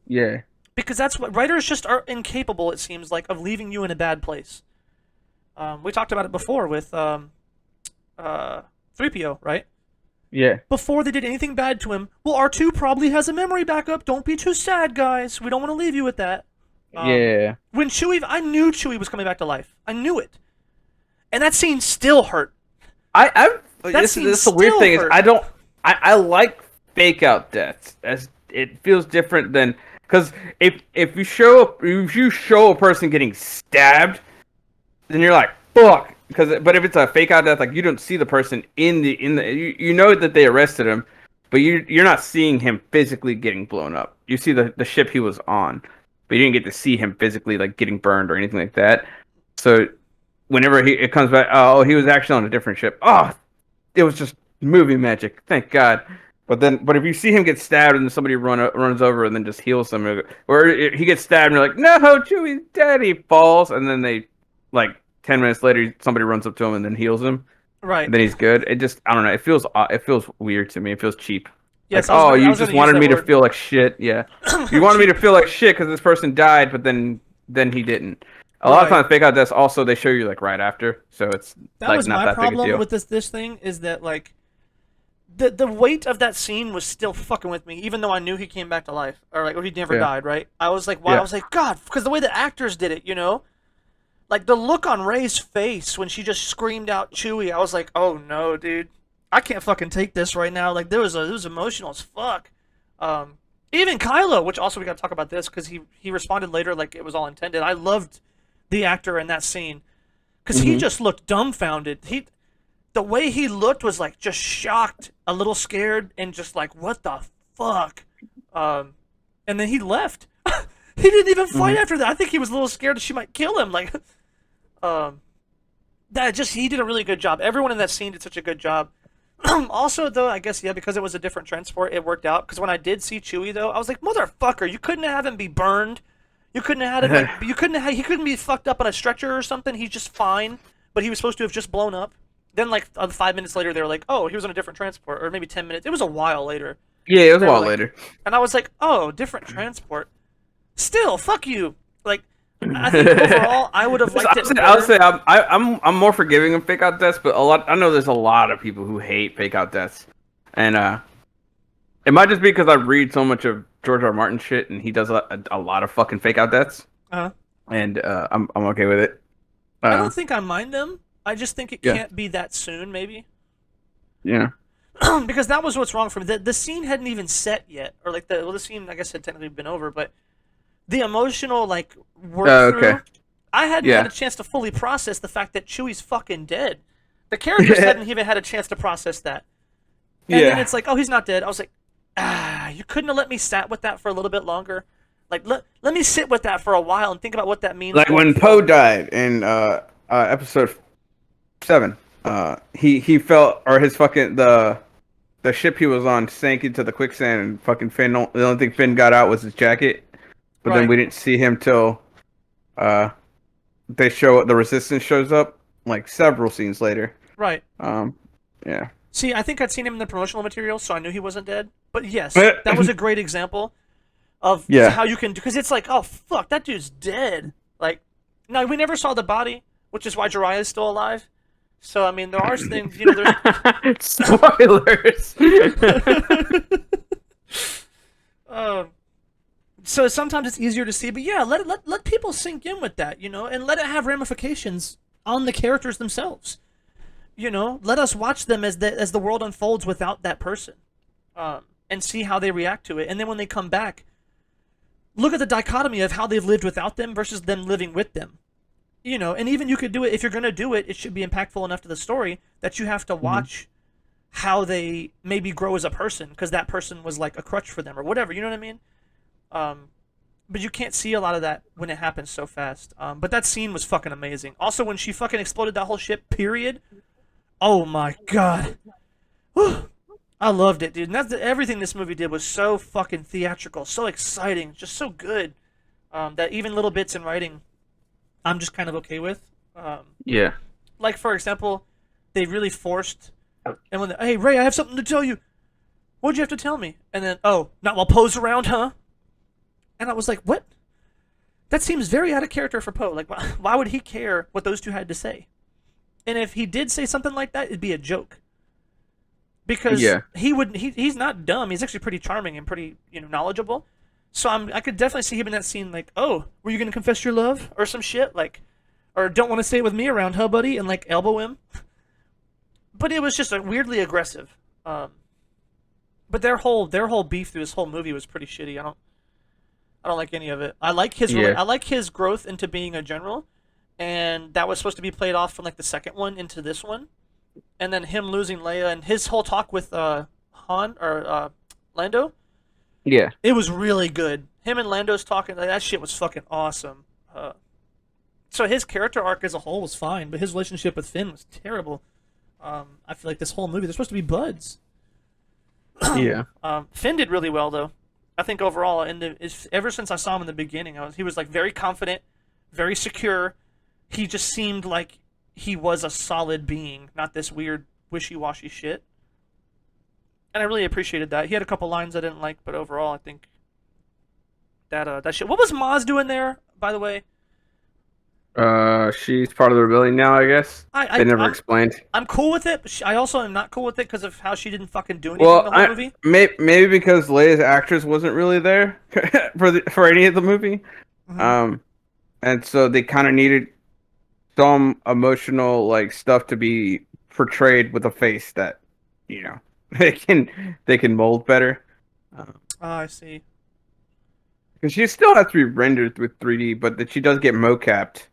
yeah, Because that's what writers just are incapable, it seems like, of leaving you in a bad place. We talked about it before with 3PO, right? yeah, Before they did anything bad to him, well, R2 probably has a memory backup. Don't be too sad, guys. We don't want to leave you with that. yeah. When Chewie, I knew Chewie was coming back to life. I knew it. And that scene still hurt. That scene This the weird still thing is hurt. I like fake out deaths as it feels different than because if you show a person getting stabbed, then you're like fuck. But if it's a fake out death, like you don't see the person you know that they arrested him, but you're not seeing him physically getting blown up. You see the ship he was on, but you didn't get to see him physically like getting burned or anything like that. So whenever it comes back, oh, he was actually on a different ship. Oh, it was just movie magic. Thank God. But if you see him get stabbed and then somebody runs over and then just heals him, or he gets stabbed and you're like, no, Chewie's dead. He falls, and then they like 10 minutes later somebody runs up to him and then heals him, Right. and then he's good. It just I don't know. It feels weird to me. It feels cheap. Like, Yes, oh, I you was going just to use wanted that me to word. feel like shit. Yeah, you wanted me to feel like shit because this person died, but then he didn't. A lot of Right. times, fake out deaths also they show you like right after, so it's That like was not my that big a problem deal. with this thing is that like the weight of that scene was still fucking with me, even though I knew he came back to life or he never Yeah, died. Right? I was like, why? I yeah. was like, God, because the way the actors did it, like the look on Rey's face when she just screamed out Chewie, I was like, oh no, dude, I can't fucking take this right now. Like it was emotional as fuck. Um, Even Kylo, which also we got to talk about this because he responded later like it was all intended. I loved the actor in that scene because he Hmm. just looked dumbfounded. The way he looked was like just shocked, a little scared, and just like what the fuck. Um, and then he left. He didn't even fight Hmm. after that. I think he was a little scared that she might kill him. Like, um, that just he did a really good job. Everyone in that scene did such a good job. Also, though, I guess yeah, because it was a different transport, it worked out. Because when I did see Chewie, though, I was like, motherfucker, you couldn't have him be burned. You couldn't have had him like you couldn't have, he couldn't be fucked up on a stretcher or something. He's just fine, but he was supposed to have just blown up. Then like 5 minutes later, they were like, oh, he was on a different transport, or maybe 10 minutes. It was a while later. Yeah, it was a They were while like, later. and I was like, oh, different transport. Still, fuck you. Like, I think overall, I would have liked it I would better. say I'm more forgiving of fake out deaths, but I know there's a lot of people who hate fake out deaths, and it might just be because I read so much of George R. R. Martin shit, and he does a lot of fucking fake out deaths, Uh, and I'm okay with it. I Uh, don't think I mind them. I just think it yeah, can't be that soon, maybe. yeah. Because that was what's wrong for me. The scene hadn't even set yet, or like the scene I guess had technically been over, but the emotional like work Okay. through, I hadn't had Yeah. a chance to fully process the fact that Chewie's fucking dead. The characters hadn't even had a chance to process that, and then Yeah. it's like, oh, he's not dead. I was like, you couldn't have let me sat with that for a little bit longer. Like let me sit with that for a while and think about what that means Like going when Poe forward. died in episode 7, he felt or his fucking the ship he was on sank into the quicksand, and fucking Finn. The only thing Finn got out was his jacket, but then Right, we didn't see him till uh they show the resistance shows up like several scenes later. right. Um, yeah. See, I think I'd seen him in the promotional materials, so I knew he wasn't dead. But yes, that was a great example of Yeah. how you can, because it's like, oh fuck, that dude's dead. Like, no, we never saw the body, which is why Jiraiya is still alive. So I mean, there are things, Spoilers. um, so sometimes it's easier to see, but yeah, let people sink in with that, and let it have ramifications on the characters themselves. Let us watch them as the world unfolds without that person, and see how they react to it. And then when they come back, look at the dichotomy of how they've lived without them versus them living with them. And even you could do it if you're going to do it. It should be impactful enough to the story that you have to Mhm. watch how they maybe grow as a person because that person was like a crutch for them or whatever. You know what I mean? Um, but you can't see a lot of that when it happens so fast. But that scene was fucking amazing. Also, when she fucking exploded that whole ship, period. Oh my god. I loved it, dude. And everything this movie did was so fucking theatrical, so exciting, just so good. That even little bits in writing, I'm just kind of okay with. Yeah. Like for example, they really forced and when hey Ray, I have something to tell you. What'd you have to tell me? And then oh, not while Poe's around, huh? And I was like, what? That seems very out of character for Poe. Like, why would he care what those two had to say? And if he did say something like that, it'd be a joke. Because Yeah. he's not dumb. He's actually pretty charming and pretty knowledgeable. So I could definitely see him in that scene. Like, oh, were you gonna confess your love or some shit? Like, or don't want to stay with me around, huh, buddy? And like elbow him. But it was just weirdly aggressive. But their whole beef through this whole movie was pretty shitty. I don't like any of it. Yeah. I like his growth into being a general, and that was supposed to be played off from like the second one into this one, and then him losing Leia and his whole talk with Han or Lando. Yeah. It was really good. Him and Lando's talking, like, that shit was fucking awesome. So his character arc as a whole was fine, but his relationship with Finn was terrible. I feel like this whole movie they're supposed to be buds. Yeah. Finn did really well though. I think overall, ever since I saw him in the beginning, he was like very confident, very secure. He just seemed like he was a solid being, not this weird wishy-washy shit. And I really appreciated that. He had a couple lines I didn't like, but overall, I think that shit. What was Maz doing there, by the way? She's part of the rebellion now, I guess. I, They I never I'm explained. I'm cool with it, but I also am not cool with it because of how she didn't fucking do anything Well, the whole movie. maybe because Leia's actress wasn't really there for any of the movie. Hmm. Um, and so they kind of needed some emotional like stuff to be portrayed with a face that you know they can mold better. Oh, I see. Because she still has to be rendered with 3D, but that she does get mocapped.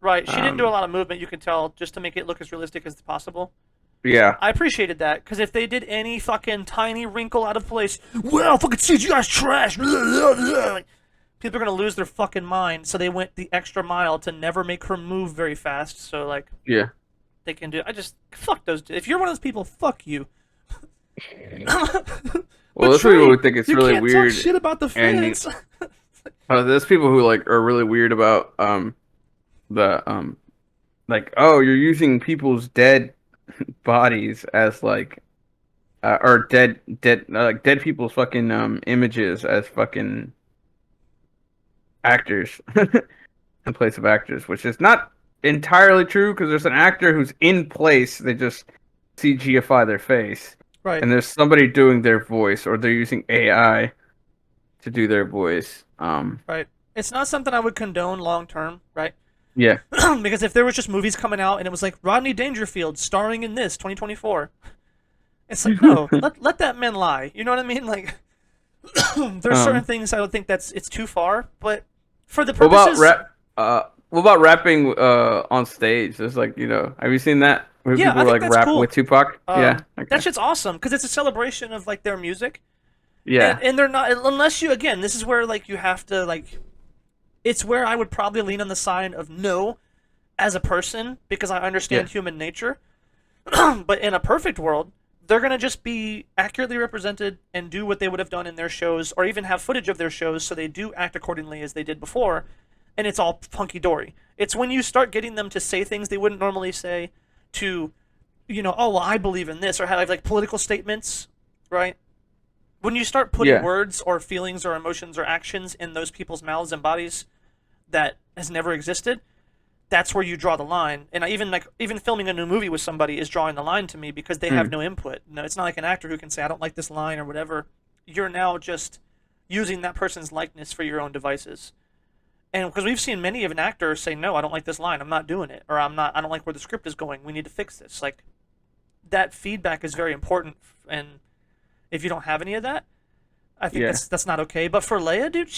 Right, she didn't do a Um, lot of movement. You can tell just to make it look as realistic as possible. yeah, I appreciated that because if they did any fucking tiny wrinkle out of place, well, fucking CGI's trash. Like, people are gonna lose their fucking mind. So they went the extra mile to never make her move very fast. So like yeah. they can do. I just fuck those. If you're one of those people, fuck you. Well, But there's people Trey, who think it's you really can't talk weird, shit about the and fans. there's people who like are really weird about the like, oh, you're using people's dead bodies as like or dead like dead people's fucking images as fucking actors in place of actors, which is not entirely true because there's an actor who's in place. They just CGify their face, Right, and there's somebody doing their voice, or they're using AI to do their voice. right. It's not something I would condone long term, right? Yeah. Because if there was just movies coming out and it was like Rodney Dangerfield starring in this 2024, it's like no, let that man lie. You know what I mean? Like there's certain um. things I would think it's too far, but for the What about purposes, rap? What about rapping on stage? There's like have you seen that where yeah, people I are think like that's rapping cool. with Tupac? Yeah. That Okay. shit's awesome because it's a celebration of like their music, Yeah. and they're not unless you again. This is where like you have to like. It's where I would probably lean on the side of no, as a person because I Yeah. understand human nature. But in a perfect world, they're gonna just be accurately represented and do what they would have done in their shows, or even have footage of their shows, so they do act accordingly as they did before, and it's all hunky dory. It's when you start getting them to say things they wouldn't normally say, to, oh well, I believe in this, or have like political statements, right? When you start putting Yeah. words or feelings or emotions or actions in those people's mouths and bodies that has never existed, that's where you draw the line. And even filming a new movie with somebody is drawing the line to me because they have Mm. no input. No, it's not like an actor who can say I don't like this line or whatever. You're now just using that person's likeness for your own devices. And because we've seen many of an actor say no, I don't like this line. I'm not doing it, or I don't like where the script is going. We need to fix this. Like that feedback is very important, and if you don't have any of that, I think Yeah. that's not okay. But for Leia, dude,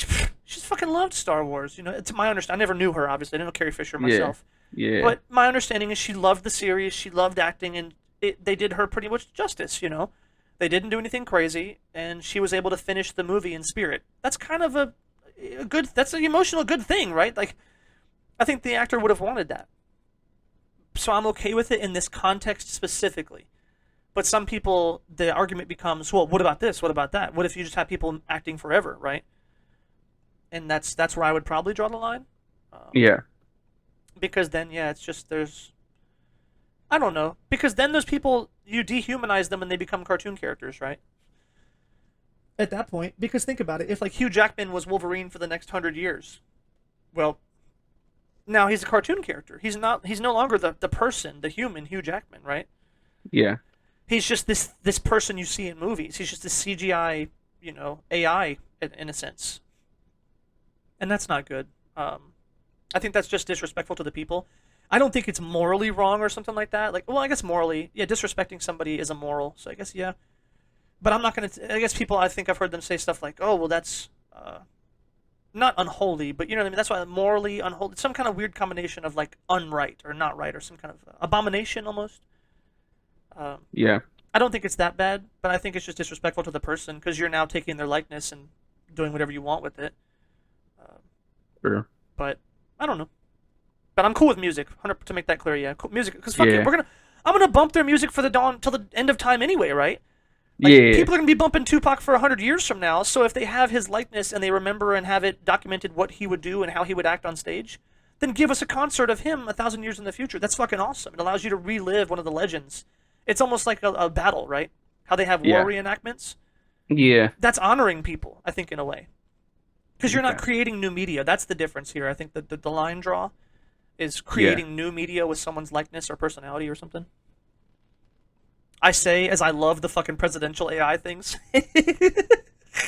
she's fucking loved Star Wars. To my understanding, I never knew her. Obviously, I didn't know Carrie Fisher Yeah. myself. Yeah. But my understanding is she loved the series. She loved acting, and they did her pretty much justice. They didn't do anything crazy, and she was able to finish the movie in spirit. That's kind of a good. That's an emotional good thing, right? Like, I think the actor would have wanted that. So I'm okay with it in this context specifically. But some people, the argument becomes, well, what about this? What about that? What if you just have people acting forever, right? And that's where I would probably draw the line. Um, Yeah. because then yeah, it's just there's I don't know because then those people you dehumanize them and they become cartoon characters, right? At that point, because think about it, if like Hugh Jackman was Wolverine for the next 100 years, well, now he's a cartoon character. He's not. He's no longer the person, the human Hugh Jackman, right? Yeah. He's just this person you see in movies. He's just this CGI, AI in a sense, and that's not good. I think that's just disrespectful to the people. I don't think it's morally wrong or something like that. Like, well, I guess morally, yeah, disrespecting somebody is immoral. So I guess yeah, but I'm not gonna. I guess people. I think I've heard them say stuff like, "Oh, well, that's not unholy," but you know what I mean. That's why morally unholy. Some kind of weird combination of like unright or not right or some kind of abomination almost. Um, Yeah. I don't think it's that bad, but I think it's just disrespectful to the person because you're now taking their likeness and doing whatever you want with it. Uh, Sure. but I don't know. But I'm cool with music. 100 to make that clear. Yeah, cool, music. Because fuck it, Yeah. I'm gonna bump their music for the dawn till the end of time anyway, right? Like Yeah. people are gonna be bumping Tupac for 100 years from now. So if they have his likeness and they remember and have it documented what he would do and how he would act on stage, then give us a concert of him 1,000 years in the future. That's fucking awesome. It allows you to relive one of the legends. It's almost like a battle, right? How they have war Yeah. reenactments. Yeah. That's honoring people, I think, in a way. Because you're not Okay. creating new media. That's the difference here. I think that the line draw is Yeah. creating new media with someone's likeness or personality or something. I say as I love the fucking presidential AI things.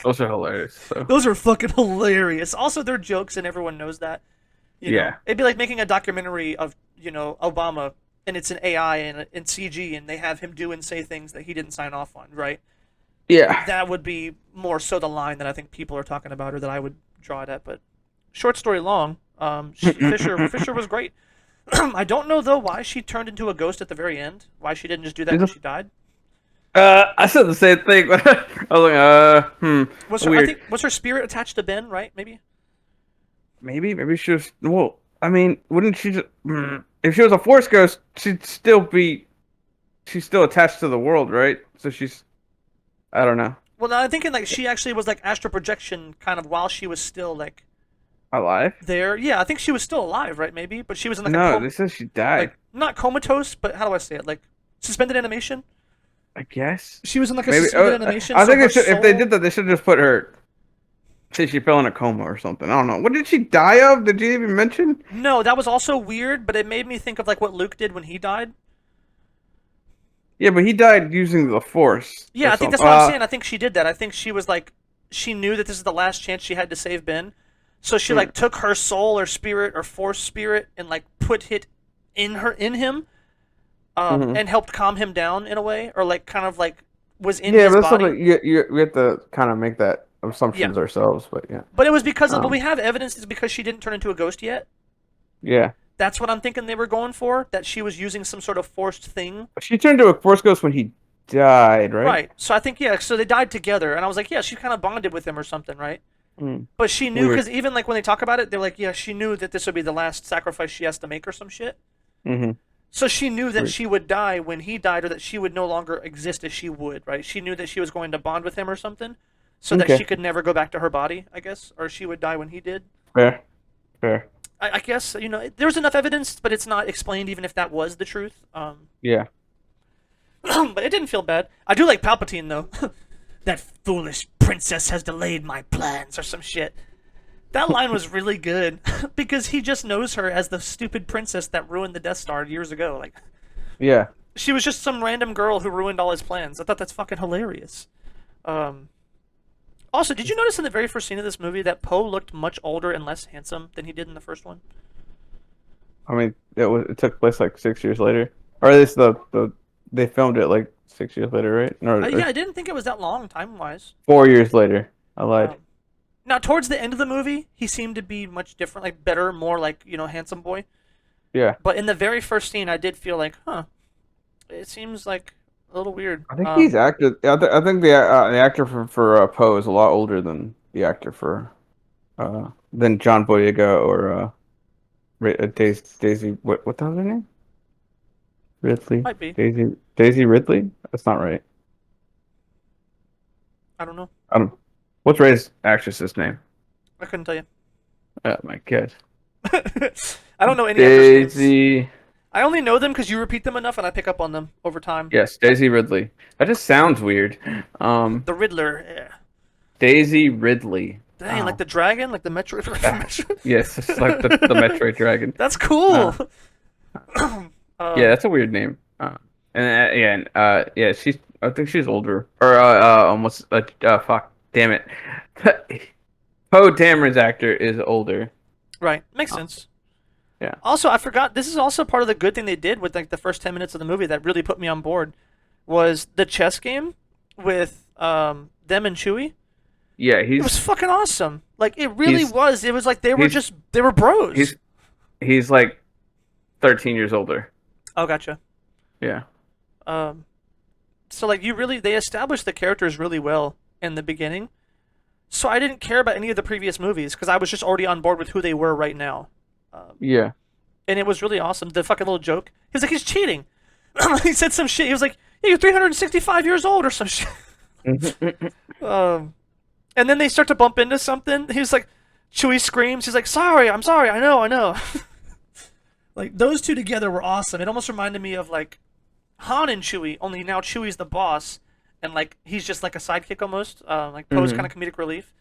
Those are hilarious. So. Those are fucking hilarious. Also, they're jokes and everyone knows that. Yeah. It'd be like making a documentary of, Obama and it's an AI and CG and they have him do and say things that he didn't sign off on, right? Yeah. That would be more so the line that I think people are talking about or that I would draw it at. But short story long, Fisher was great. I don't know though why she turned into a ghost at the very end. Why she didn't just do that when she died. I said the same thing, but I was like, I weird. think was her spirit attached to Ben, right? Maybe. Maybe she was. Well, I mean, wouldn't she just? If she was a Force ghost, she'd still be. She's still attached to the world, right? So she's. I don't know. Well, now I'm thinking like she actually was like astral projection kind of while she was still like Alive? there. Yeah, I think she was still alive, right? Maybe, but she was in like a No, they said she died. like not comatose, but how do I say it? Like suspended animation. I guess. She was in like a Maybe. suspended animation. I So think her it should, if they soul. did that, they should just put her. Say she fell in a coma or something. I don't know. What did she die of? Did you even mention? No, that was also weird, but it made me think of like what Luke did when he died. Yeah, but he died using the Force or Yeah, I think that's something. what I'm saying. I think she did that. I think she was like, she knew that this is the last chance she had to save Ben, so she Hmm. like took her soul or spirit or force spirit and like put it in him, Mhm. and helped calm him down in a way, or like kind of like was in Yeah, his but that's body. something we have to kind of make that Yeah, assumptions ourselves. But yeah, but it was because of, but we um, have evidence is because she didn't turn into a ghost yet. yeah. That's what I'm thinking they were going for. That she was using some sort of forced thing. She turned to a Force ghost when he died, right? Right. So I think yeah. So they died together, and I was like, yeah, she kind of bonded with him or something, right? Hmm. But she knew Weird. because even like when they talk about it, they're like, yeah, she knew that this would be the last sacrifice she has to make or some shit. Mm-hmm. So she knew that Weird. she would die when he died, or that she would no longer exist as she would, right? She knew that she was going to bond with him or something, so that she Okay. could never go back to her body, I guess, or she would die when he did. Fair. Fair. I guess there was enough evidence, but it's not explained even if that was the truth. Yeah. But it didn't feel bad. I do like Palpatine though. That foolish princess has delayed my plans or some shit. That line was really good because he just knows her as the stupid princess that ruined the Death Star years ago. Like Yeah. she was just some random girl who ruined all his plans. I thought that's fucking hilarious. Um, Also, did you notice in the very first scene of this movie that Poe looked much older and less handsome than he did in the first one? I mean, it took place like 6 years later, or at least they filmed it like 6 years later, right? Yeah, Or I didn't think it was that long time wise. 4 years later. I lied. Now, towards the end of the movie, he seemed to be much different, like better, more like handsome boy. Yeah. But in the very first scene, I did feel like, huh, it seems like a little weird. I think he's acted. I think the actor for Poe is a lot older than the actor for than John Boyega or Daisy. What the hell's her name? Ridley. Might be. Daisy Ridley. That's not right. I don't know. I don't. What's Ray's actress's name? I couldn't tell you. Oh my god. I don't know any actors' names. Daisy. I only know them because you repeat them enough, and I pick up on them over time. Yes, Daisy Ridley. That just sounds weird. The Riddler. Yeah. Daisy Ridley. Dang, like Oh, the dragon, like the Metro. ah, yes, it's like the Metroid Dragon. That's cool. Uh, yeah, um, that's a weird name. Yeah, she's. I think she's older, or almost. Fuck, damn it. Poe Dameron's actor is older. right, makes Uh, sense. yeah. Also, I forgot. This is also part of the good thing they did with like the first 10 minutes of the movie that really put me on board. Was the chess game with them and Chewie. Yeah, It was he's fucking awesome. Like it really he's was. It was like he's they were bros. he's he's like 13 years older. Oh, gotcha. Yeah. Um, so like they established the characters really well in the beginning. So I didn't care about any of the previous movies because I was just already on board with who they were right now. Yeah. And it was really awesome. The fucking little joke. He was like, he's cheating. He said some shit. He was like, yeah, you're 365 years old or some shit. Um, and then they start to bump into something. He was like, Chewie screams. He's like, sorry, I'm sorry. I know, I know. Like those two together were awesome. It almost reminded me of like Han and Chewie, only now Chewie's the boss, and like he's just like a sidekick almost, like Poe's kind hmm of comedic relief.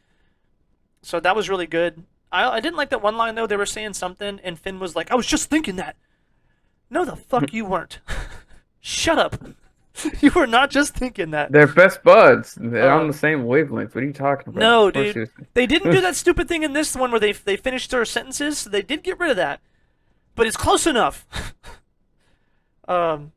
So that was really good. I didn't like that one line though. They were saying something, and Finn was like, "I was just thinking that." No, the fuck you weren't. Shut up. You were not just thinking that. They're best buds. They're on the Um, same wavelength. What are you talking about? no, Of course he dude. They didn't do that stupid thing in this one where they finished their sentences. So they did get rid of that, but it's close enough. um,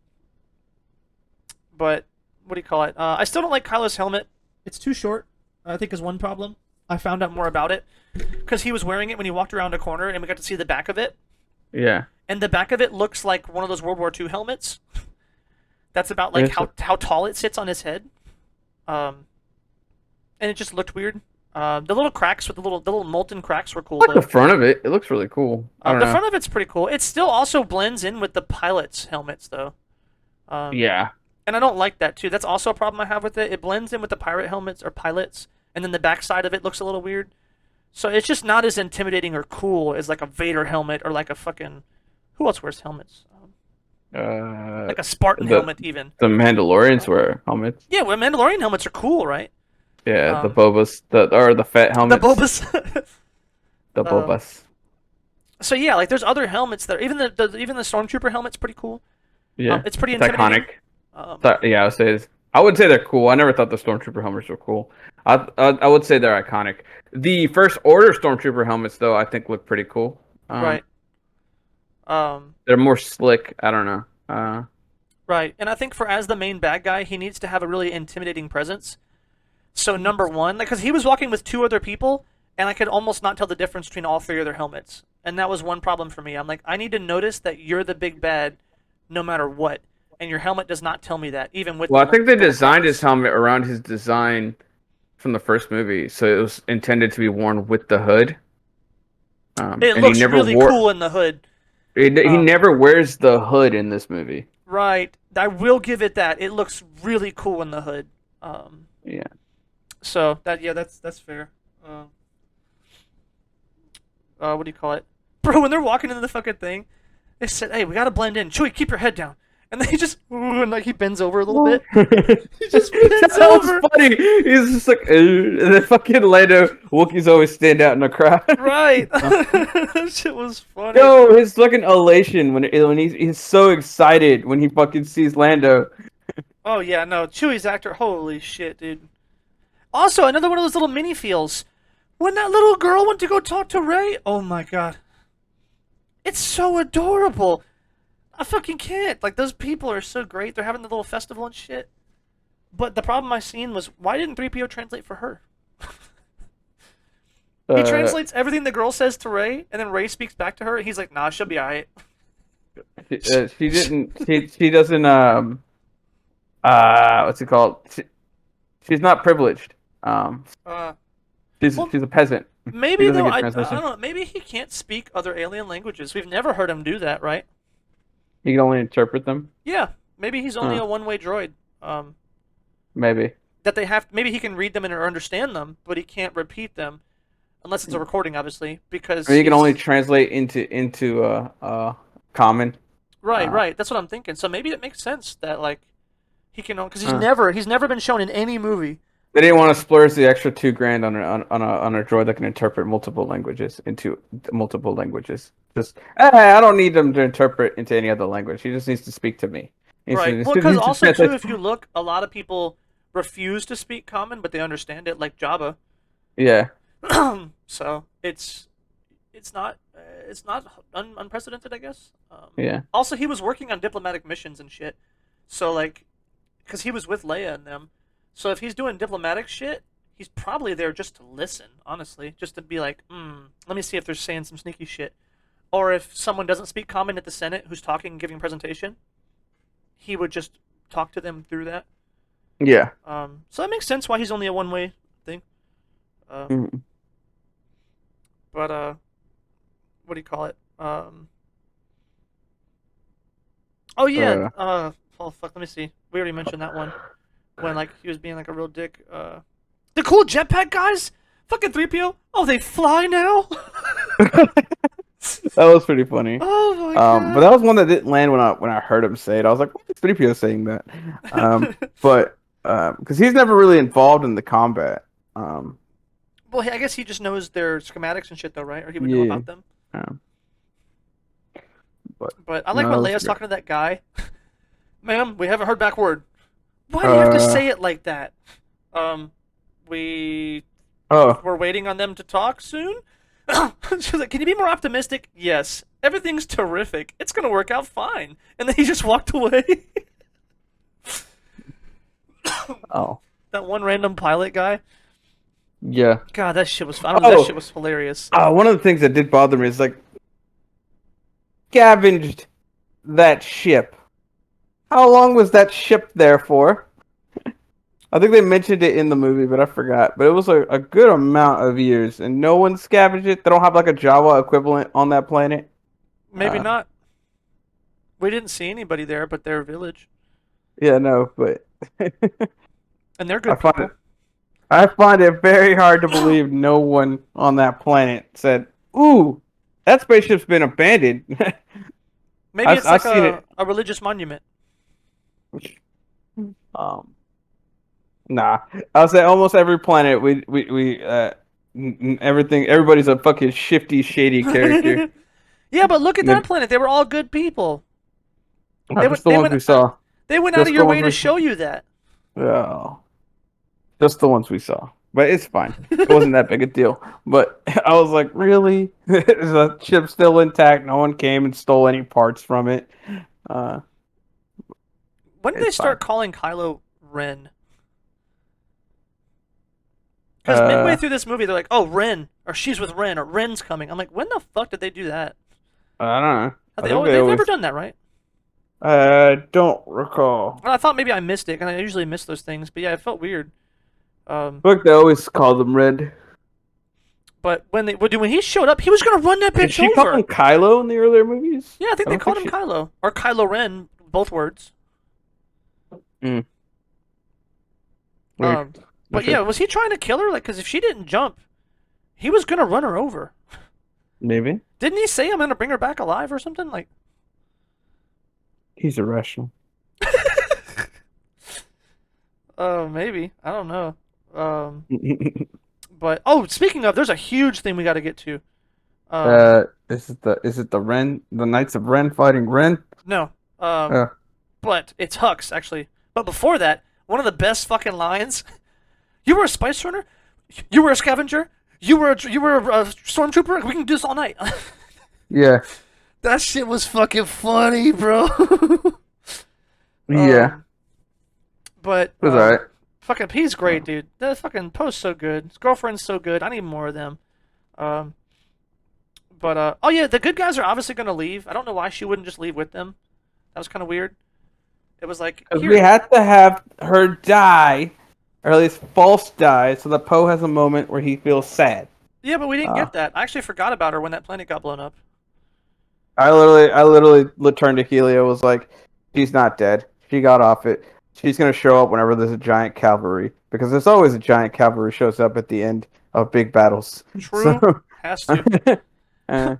but what do you call it? I still don't like Kylo's helmet. It's too short. I think is one problem. I found out more about it because he was wearing it when he walked around a corner, and we got to see the back of it. Yeah. And the back of it looks like one of those World War II helmets. That's about like It's how tall it sits on his head. Um, and it just looked weird. The little cracks with the little molten cracks were cool like the though. front of it. It looks really cool. I don't The know. front of it's pretty cool. It still also blends in with the pilots' helmets though. Um, Yeah. and I don't like that too. That's also a problem I have with it. It blends in with the pirate helmets or pilots, and then the backside of it looks a little weird. So it's just not as intimidating or cool as like a Vader helmet or like a fucking who else wears helmets? Uh, Like a Spartan the helmet even. the Mandalorians wear helmets. Yeah, well, Mandalorian helmets are cool, right? Yeah, the Um, Bobas, the fat the helmets, Bobas. the um, Bobas. so yeah, like there's other helmets that are, even the Stormtrooper helmet's pretty cool. Yeah, It's pretty it's intimidating. iconic. Um, Yeah, I would say they're cool. I never thought the Stormtrooper helmets were cool. I would say they're iconic. The First Order Stormtrooper helmets, though, I think look pretty cool. right. Um, They're more slick. I don't know. right. And I think for as the main bad guy, he needs to have a really intimidating presence. So number one, like, because he was walking with two other people, and I could almost not tell the difference between all three of their helmets, and that was one problem for me. I'm like, I need to notice that you're the big bad, no matter what, and your helmet does not tell me that, even with Well, I the think they little designed his cracks. helmet around his design from the first movie, so it was intended to be worn with the hood. It And he looks never really wore. cool in the hood. He Um, never wears the hood in this movie. right. I will give it that. It looks really cool in the hood. Um, Yeah. so that yeah, that's fair. Uh, what do you call it, bro? When they're walking into the fucking thing, they said, "Hey, we gotta blend in. Chewie, keep your head down." And then he just and like he bends over a little bit. He just bends That was over. funny. He's just like, and then fucking Lando Wookiees always stand out in the crowd. Right. That shit was funny. Yo, his fucking elation when he's so excited when he fucking sees Lando. Oh yeah, no, Chewie's actor. Holy shit, dude. Also, another one of those little mini feels. When that little girl went to go talk to Ray, oh my god. It's so adorable. I fucking can't. Like, those people are so great. They're having the little festival and shit. But the problem I seen was, why didn't 3PO translate for her? He Uh, translates everything the girl says to Ray, and then Ray speaks back to her, and he's like, nah, she'll be alright. she didn't. She doesn't. What's it called? She's not privileged. Uh, well, She's a peasant. She maybe doesn't though, get I don't translation. know, maybe he can't speak other alien languages. We've never heard him do that, right? He can only interpret them. Yeah, maybe he's only Huh. a one-way droid. Maybe. Maybe he can read them and or understand them, but he can't repeat them. unless it's a recording, obviously, I because mean, you can only he's translate into common. right, Uh, right. That's what I'm thinking. So maybe it makes sense that like he can because uh. he's never been shown in any movie. They didn't want to splurge the extra 2 grand on a droid that can interpret multiple languages into multiple languages. Just I don't need them to interpret into any other language. He just needs to speak to me. Right. Well, He because needs to also too, translate. if you look, a lot of people refuse to speak Common, but they understand it, like Jabba. Yeah, So it's not unprecedented, I guess. yeah, Also, he was working on diplomatic missions and shit. So like, because he was with Leia and them. So if he's doing diplomatic shit, he's probably there just to listen. Honestly, just to be like, let me see if they're saying some sneaky shit. Or if someone doesn't speak Common at the Senate, who's talking and giving a presentation, he would just talk to them through that. yeah. So that makes sense why he's only a one way thing. Uh, Mm. but what do you call it? Oh yeah. Uh, Oh fuck. Let me see. We already mentioned that one when like he was being like a real dick. The cool jetpack guys. Fucking 3PO. Oh, they fly now. that was pretty funny. Oh my But that was one that didn't land when I heard him say it. I was like, "What is 3PO saying that?" god. But because he's never really involved in the combat. Well, I guess he just knows their schematics and shit, though, right? Or he would know Yeah. about them. Um, but But I like no, when that was Leia's great. talking to that guy. Ma'am, we haven't heard back word. Why do you have to Uh say it like that? Um, we oh. we're waiting on them to talk soon. She's like, "Can you be more optimistic?" Yes, everything's terrific. It's gonna work out fine. And then he just walked away. Oh. That one random pilot guy. Yeah. God, that shit was. I don't know. That shit Oh. was hilarious. One of the things that did bother me is like scavenged that ship. How long was that ship there for? I think they mentioned it in the movie, but I forgot. But it was a good amount of years, and no one scavenged it. They don't have like a Java equivalent on that planet. Maybe Uh, not. We didn't see anybody there, but their village, yeah, no, but and they're I good find it people. I find it very hard to believe no one on that planet said, "Ooh, that spaceship's been abandoned." Maybe it's I've like seen it. a religious monument. Um, nah, I'll say almost every planet everybody's a fucking shifty, shady character. Yeah, but look at And that then planet. They were all good people. They just went. the They ones went. we saw. They went out of Just your the way ones to we saw. show you that. Oh, just the ones we saw. But it's fine. It wasn't that big a deal. But I was like, really? Is the ship still intact? No one came and stole any parts from it. Uh, When did they it's fine. start calling Kylo Ren? Because midway Uh, through this movie, they're like, "Oh, Ren," or "She's with Ren," or "Ren's coming." I'm like, when the fuck did they do that? I don't know. Have I they think always? they They've never always. done that, right? I don't recall. And I thought maybe I missed it, and I usually miss those things. But yeah, it felt weird. Um, Look, they always call them Red. but when he showed up, he was gonna run that Did bitch she call him over. Kylo in the earlier movies? Yeah, I think I they don't called think him she. Kylo or Kylo Ren, both words. Mm, weird. Um, Not but yeah, sure. was he trying to kill her? Like, because if she didn't jump, he was gonna run her over. Maybe Didn't he say I'm gonna bring her back alive or something? Like, he's irrational. oh, maybe I don't know. Um, but oh, speaking of, there's a huge thing we got to get to. Um, Is it the Ren? The Knights of Ren fighting Ren? no. Um, Uh, but it's Hux actually. But before that, one of the best fucking lines. You were a spice runner. You were a scavenger. You were a stormtrooper. We can do this all night. yeah, That shit was fucking funny, bro. yeah. um, but It was alright. fucking P's great, dude. That fucking Poe's so good. His girlfriend's so good. I need more of them. Um, but oh yeah, the good guys are obviously gonna leave. I don't know why she wouldn't just leave with them. That was kind of weird. It was like Because we here. had to have her die, or at least false die, so that Poe has a moment where he feels sad. Yeah, but we didn't Uh, get that. I actually forgot about her when that planet got blown up. I literally turned to Helio. Was like, she's not dead. She got off it. She's gonna show up whenever there's a giant cavalry, because there's always a giant cavalry shows up at the end of big battles. So, True. Has to. uh,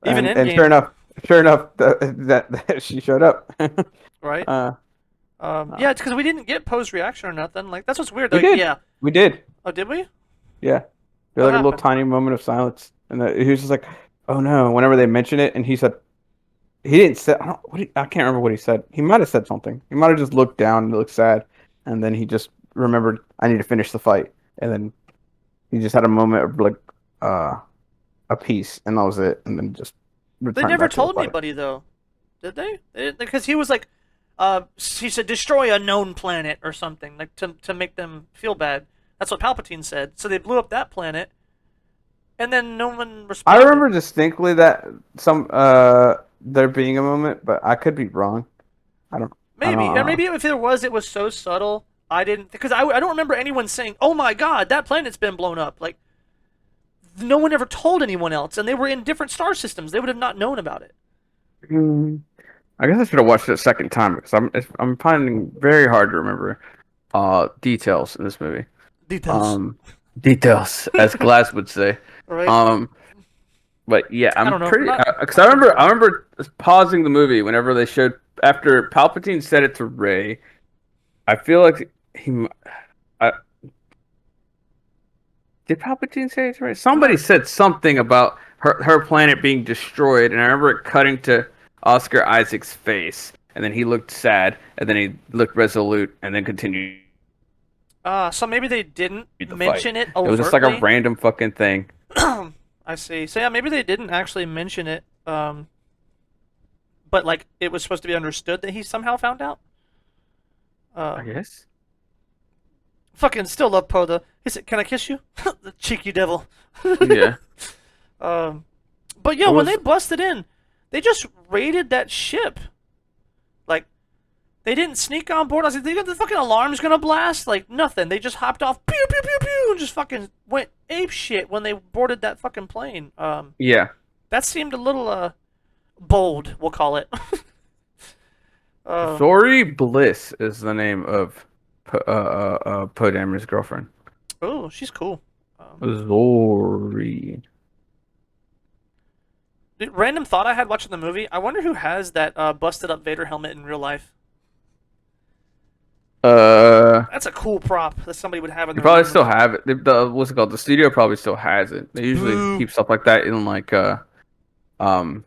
Even and sure Endgame, enough, that she showed up. right? uh, uh, Yeah, it's because we didn't get post reaction or nothing. Like that's what's weird. we Like, did, yeah. we did, Oh, did we? yeah. Feel What like a little happened? tiny moment of silence, and he was just like, "Oh no!" Whenever they mention it, and he said, he didn't say, I can't remember what he said. He might have said something. He might have just looked down and looked sad, and then he just remembered, I need to finish the fight, and then he just had a moment of like uh a peace, and that was it, and then just They returned never back to the told fight. anybody though, did they? Because he was like, he said destroy a known planet or something, like to make them feel bad. That's what Palpatine said. So they blew up that planet, and then no one I responded. remember distinctly that some there being a moment, but I could be wrong. I Maybe, and don't maybe if there was, it was so subtle. I didn't because I don't remember anyone saying, "Oh my God, that planet's been blown up." Like no one ever told anyone else, and they were in different star systems. They would have not known about it. know. I guess I should have watched it a second time because I'm finding very hard to remember details in this movie. Details, Um, details, as Glass would say. right? Um, but yeah, I I'm don't know. pretty Not because not too I sure. remember pausing the movie whenever they showed after Palpatine said it to Rey. I feel like I, did Palpatine say it to Rey? I'm not. Somebody said something about her planet being destroyed, and I remember it cutting to Oscar Isaac's face, and then he looked sad, and then he looked resolute, and then continued So maybe they didn't the fight. mention it It was just like a overtly. random fucking thing. I see. So yeah, maybe they didn't actually mention it. But like it was supposed to be understood that he somehow found out. I Um, guess. fucking still love Poe though. He said, "Can I kiss you?" The cheeky devil. Yeah. um, but yeah, It when they was. busted in, they just raided that ship. Like they didn't sneak on board. I was like, "The fucking alarm's gonna blast." Like nothing. They just hopped off, pew pew pew pew, and just fucking went ape shit when they boarded that fucking plane. Yeah. That seemed a little bold. We'll call it. um, Zori Bliss is the name of Poe Dameron's girlfriend. oh, she's cool. Um, Zori. Random thought I had watching the movie. I wonder who has that busted up Vader helmet in real life. Uh, That's a cool prop that somebody would have in they their probably living still room. have it. What's it called? The studio probably still has it. They usually Boo. keep stuff like that in like um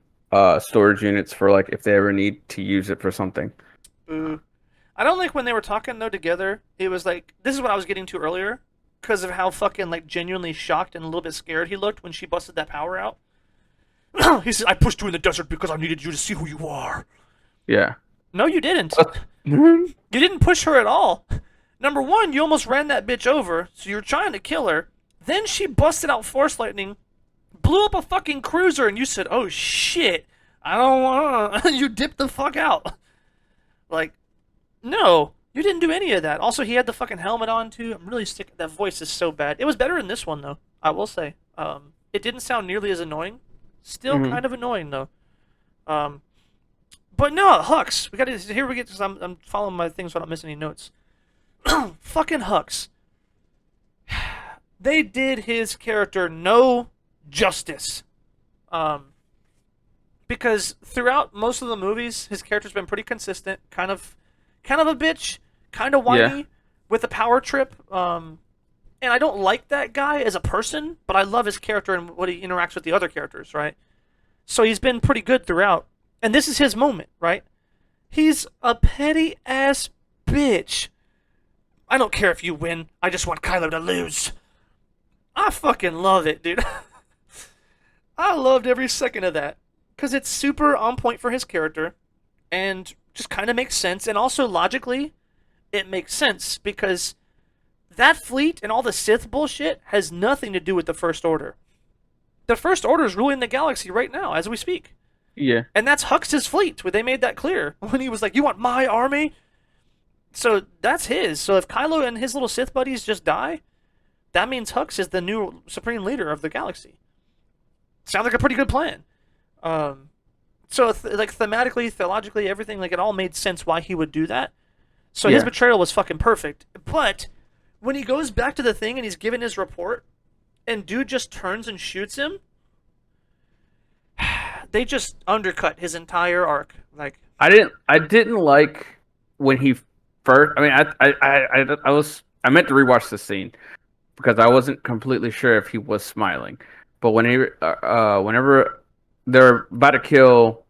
storage units for like if they ever need to use it for something. Boo. I don't like when they were talking though together. It was like this is what I was getting to earlier, because of how fucking like genuinely shocked and a little bit scared he looked when she busted that power out. He said, "I pushed you in the desert because I needed you to see who you are." Yeah. No, you didn't. You didn't push her at all. Number one, you almost ran that bitch over, so you were trying to kill her. Then she busted out Force Lightning, blew up a fucking cruiser, and you said, "Oh shit, I don't want." You dipped the fuck out. Like, no, you didn't do any of that. Also, he had the fucking helmet on too. I'm really sick. That voice is so bad. It was better in this one though. I will say. It didn't sound nearly as annoying. Still hmm kind of annoying though. Um, but no, Hux. We got to here we get because I'm following my things so I don't miss any notes. Fucking Hux. They did his character no justice. Um, because throughout most of the movies, his character's been pretty consistent, kind of a bitch, kind of Yeah. whiny, with a power trip. And I don't like that guy as a person, but I love his character and what he interacts with the other characters, right? So he's been pretty good throughout. And this is his moment, right? He's a petty ass bitch. I don't care if you win. I just want Kylo to lose. I fucking love it, dude. I loved every second of that because it's super on point for his character and just kind of makes sense. And also logically, it makes sense because that fleet and all the Sith bullshit has nothing to do with the First Order. The First Order is ruling the galaxy right now as we speak. Yeah. And that's Hux's fleet, where they made that clear when he was like, "You want my army?" So that's his. So if Kylo and his little Sith buddies just die, that means Hux is the new supreme leader of the galaxy. Sounds like a pretty good plan. Um, so like thematically, theologically, everything like it all made sense why he would do that. So his Yeah. betrayal was fucking perfect. But when he goes back to the thing and he's given his report, and dude just turns and shoots him. They just undercut his entire arc. Like, I didn't like when he first. I mean, I meant to rewatch the scene because I wasn't completely sure if he was smiling. But whenever they're about to kill,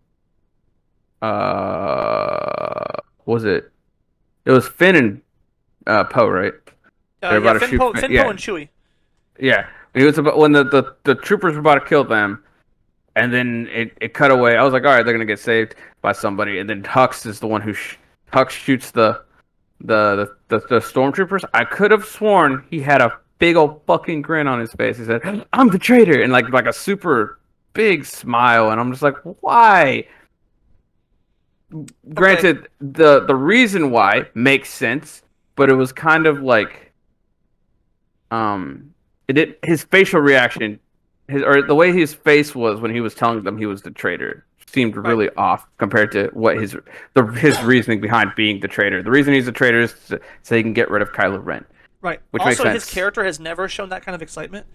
was it? It was Finn and Poe, right? They're yeah, about to shoot Finn. Finpo Yeah, and Chewie. yeah. It was about when the troopers were about to kill them, and then it cut away. I was like, all right, they're gonna get saved by somebody, and then Hux is the one who Hux shoots the stormtroopers. I could have sworn he had a big old fucking grin on his face. He said, "I'm the traitor," and like a super big smile, and I'm just like, why? Okay, Granted, the reason why makes sense, but it was kind of like it did his facial reaction, the way his face was when he was telling them he was the traitor seemed right, really off compared to what his reasoning behind being the traitor. The reason he's the traitor is so he can get rid of Kylo Ren, right. which makes Also, his sense. character has never shown that kind of excitement.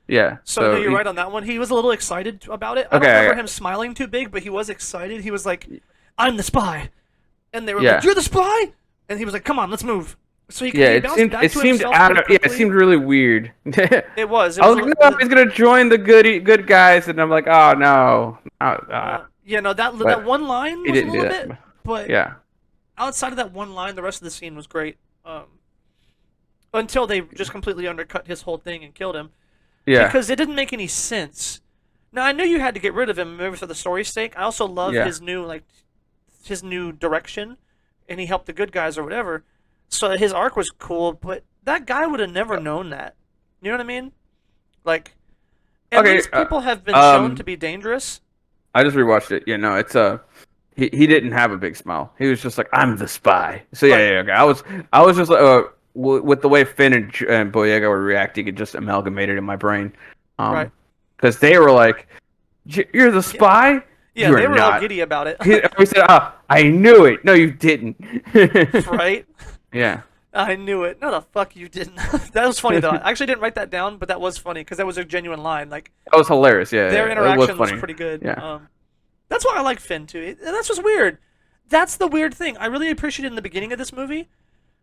Yeah. So no, So you're right on that one. He was a little excited about it. I don't okay. remember him smiling too big, but he was excited. He was like, "I'm the spy," and they were like, Yeah. "You're the spy," and he was like, "Come on, let's move." So Yeah. he It bounced seemed back it to seemed himself out pretty of yeah. It quickly. seemed really weird. It was. It I was was like, no, he's gonna join the good guys, and I'm like, oh no. yeah, no, that But one line he was a didn't do little bit, that. but Yeah. outside of that one line, the rest of the scene was great. Until they just completely undercut his whole thing and killed him Yeah. because it didn't make any sense. Now I knew you had to get rid of him, maybe for the story's sake. I also love Yeah. his new direction, and he helped the good guys or whatever. So his arc was cool, but that guy would have never known that. You know what I mean? Like, at Okay. least people have been shown to be dangerous. I just rewatched it. Yeah, no, it's he didn't have a big smile. He was just like, I'm the spy. So yeah, Right, yeah, okay. I was just with the way Finn and Boyega were reacting, it just amalgamated in my brain. right. Because they were like, "You're the Yeah, spy? yeah, You are they were all not." giddy about it. We said, "Ah, I knew it." No, you didn't. Right? Yeah. I knew it. No, the fuck you didn't. That was funny though. I actually didn't write that down, but that was funny because that was a genuine line. Like That was hilarious. Yeah, their yeah, it was interaction was funny. pretty good. Yeah. That's why I like Finn too. And that's what's weird. That's the weird thing. I really appreciated in the beginning of this movie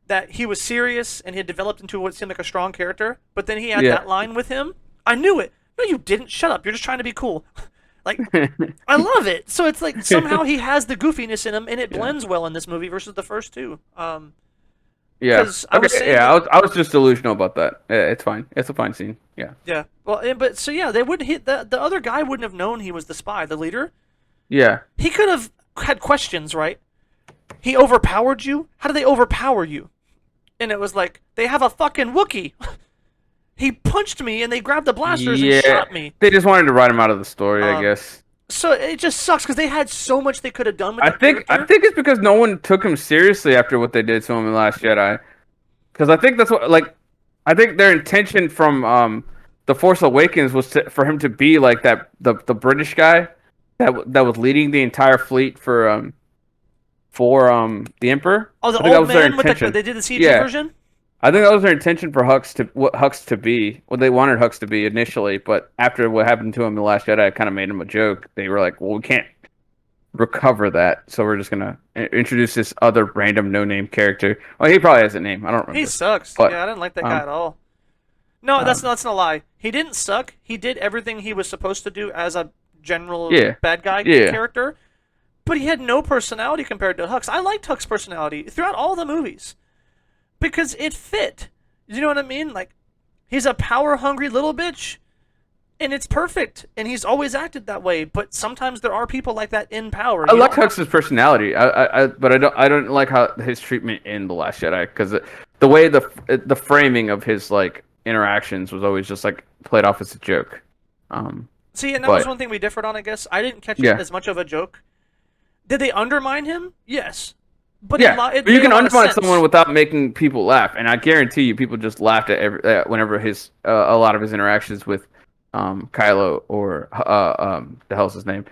that he was serious and he had developed into what seemed like a strong character. But then he had Yeah. that line with him. I knew it. No, you didn't. Shut up. You're just trying to be cool. Like I love it. So it's like somehow he has the goofiness in him, and it Yeah. blends well in this movie versus the first two. Yeah. 'Cause I was Okay. saying Yeah. that, I was just delusional about that. Yeah, it's fine. It's a fine scene. Yeah. yeah. Well, but so yeah, they wouldn't hit the other guy wouldn't have known he was the spy, the leader. Yeah. He could have had questions, right? He overpowered you? How did they overpower you? And it was like, they have a fucking Wookiee. He punched me and they grabbed the blasters and Yeah. shot me. They just wanted to write him out of the story, I Um, guess. so it just sucks because they had so much they could have done with the I character. think it's because no one took him seriously after what they did to him in Last Jedi. Because I think that's what I think their intention from the Force Awakens was for him to be like that the British guy that was leading the entire fleet for the Emperor. Oh, the I think that old was their man with the intention. they did the CG Yeah, version. I think that was their intention for Hux to be what they wanted Hux to be initially, but after what happened to him in the Last Jedi, it kind of made him a joke. They were like, well, we can't recover that, so we're just gonna introduce this other random no-name character. Well, he probably has a name. I don't remember. He sucks. But Yeah, I didn't like that guy at all. No, that's not a lie. He didn't suck. He did everything he was supposed to do as a general yeah, bad guy yeah, character, but he had no personality compared to Hux. I liked Hux's personality throughout all the movies because it fit. You know what I mean? Like he's a power-hungry little bitch, and it's perfect. And he's always acted that way. But sometimes there are people like that in power. I You like don't have- Hux's personality. But I don't like how his treatment in the Last Jedi because the way the framing of his like interactions was always just like played off as a joke. See, and that But was one thing we differed on. I guess I didn't catch it yeah, as much of a joke. Did they undermine him? Yes, but yeah. it But you made can a lot of undermine sense. someone without making people laugh, and I guarantee you, people just laughed at whenever his a lot of his interactions with Kylo or the hell's his name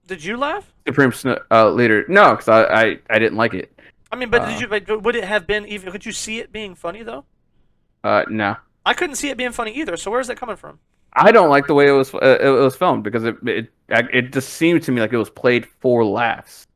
Did you laugh? Supreme Leader. No, because I didn't like it. I mean, but did you? But would it have been even? Could you see it being funny though? No. I couldn't see it being funny either. So where's that coming from? I don't like the way it was filmed because it just seemed to me like it was played for laughs.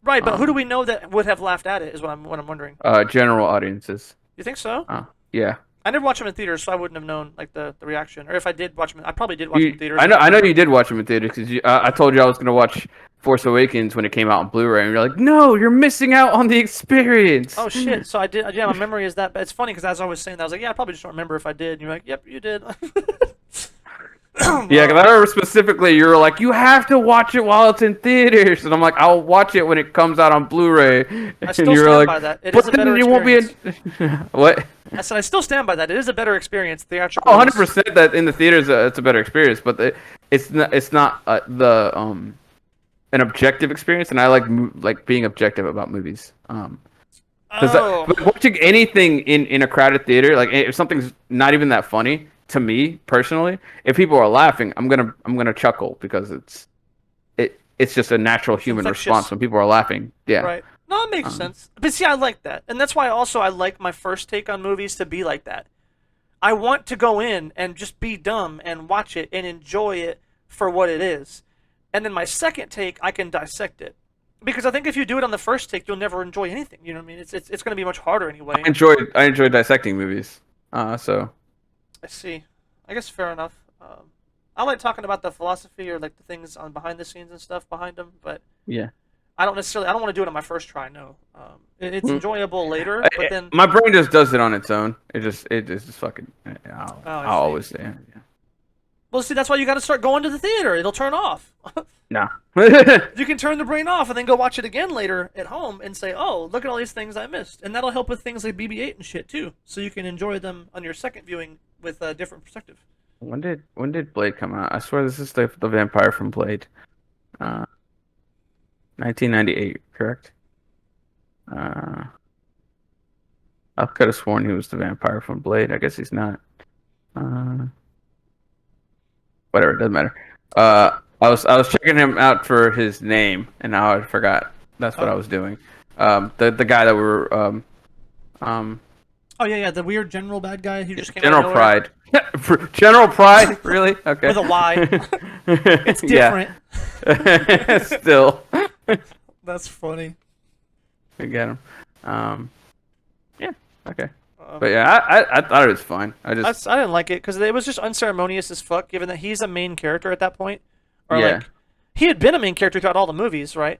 Right, but who do Um, we know that would have laughed at it? Is what I'm wondering. General audiences. You think so? Yeah. I never watched them in theaters, so I wouldn't have known like the reaction. Or if I did watch them, I probably did watch them in theaters. I I know. don't I know you remember. did watch them in theaters because I told you I was gonna watch Force Awakens when it came out on Blu-ray, and you're like, "No, you're missing out on the experience." Oh shit! So I did. Yeah, my memory is that. But it's funny because as I was saying that, I was like, yeah, I probably just don't remember if I did. And you're like, yep, you did. Yeah, because I remember specifically you were like, "You have to watch it while it's in theaters," and I'm like, "I'll watch it when it comes out on Blu-ray," I and still you were stand like, by that. It is "But a then better it won't be in." experience. What? I said I still stand by that. It is a better experience. Oh, Theatrical is 100% that in the theaters it's a better experience, but it's not the an objective experience, and I like like being objective about movies. Because oh, watching anything in a crowded theater, like if something's not even that funny to me personally, if people are laughing, I'm gonna chuckle because it's just a natural it's human response infectious. when people are laughing. Yeah. Right. No, it makes Um, sense. But see, I like that, and that's why also I like my first take on movies to be like that. I want to go in and just be dumb and watch it and enjoy it for what it is. And then my second take, I can dissect it. Because I think if you do it on the first take, you'll never enjoy anything. You know what I mean? It's going to be much harder anyway. I enjoy dissecting movies. So I see. I guess fair enough. I like talking about the philosophy or like the things on behind the scenes and stuff behind them, but yeah. I don't want to do it on my first try. No, it's enjoyable later, but then My brain just does it on its own. It just fucking. I'll, oh, I I'll see. always say, yeah. Well, see, that's why you got to start going to the theater. It'll turn off. No. You can turn the brain off and then go watch it again later at home and say, "Oh, look at all these things I missed," and that'll help with things like BB-8 and shit too. So you can enjoy them on your second viewing with a different perspective. When did Blade come out? I swear this is the vampire from Blade. Uh, 1998, correct? Uh, I could have sworn he was the vampire from Blade. I guess he's not. Uh, Whatever, it doesn't matter. I was checking him out for his name, and now I forgot. That's what I Oh, was doing. The guy that we were um oh yeah, yeah, the weird general bad guy who just came out of General nowhere Pride. General Pride, really? Okay. with a Y. It's Yeah. different. Still, That's funny. we get him. Um, yeah. Okay. But Um, yeah, I thought it was fine. I didn't like it because it was just unceremonious as fuck, given that he's a main character at that point, or Yeah. like he had been a main character throughout all the movies, right?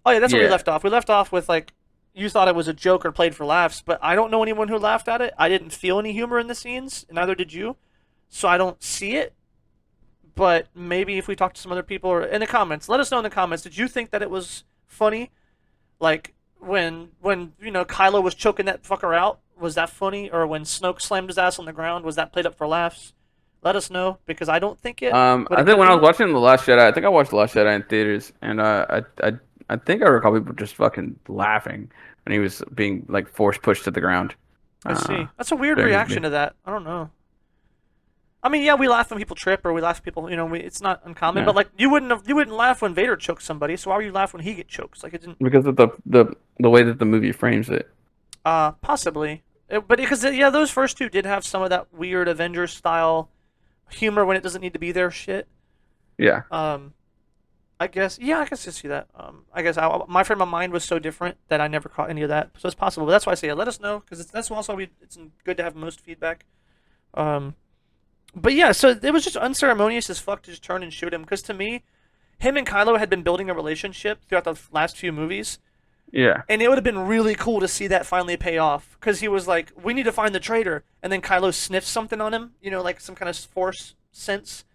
Oh yeah, that's where we Yeah. left off. We left off with like you thought it was a joke or played for laughs, but I don't know anyone who laughed at it. I didn't feel any humor in the scenes, and neither did you, so I don't see it. But maybe if we talk to some other people or in the comments, let us know in the comments. Did you think that it was funny? Like when Kylo was choking that fucker out, was that funny? Or when Snoke slammed his ass on the ground, was that played up for laughs? Let us know because I don't think it, but I it think could when I was be. watching The Last Jedi, I think I watched The Last Jedi in theaters, and I think I recall people just fucking laughing when he was being like force pushed to the ground. I Uh, see. That's a weird during reaction to that. I don't know. I mean, yeah, we laugh when people trip, or we laugh when people, it's not uncommon. But yeah, like, you wouldn't laugh when Vader chokes somebody. So why would you laugh when he get choked? Like it didn't. because of the way that the movie frames it. Possibly. But because yeah, those first two did have some of that weird Avengers style humor when it doesn't need to be there. Shit. Yeah. Um, I guess yeah, I guess I see that. I guess my frame of mind was so different that I never caught any of that. So it's possible. But that's why I say let us know because that's also it's good to have most feedback. Um, but yeah, so it was just unceremonious as fuck to just turn and shoot him. Because to me, him and Kylo had been building a relationship throughout the last few movies, Yeah. and it would have been really cool to see that finally pay off. Because he was like, "We need to find the traitor," and then Kylo sniffs something on him, like some kind of force sense,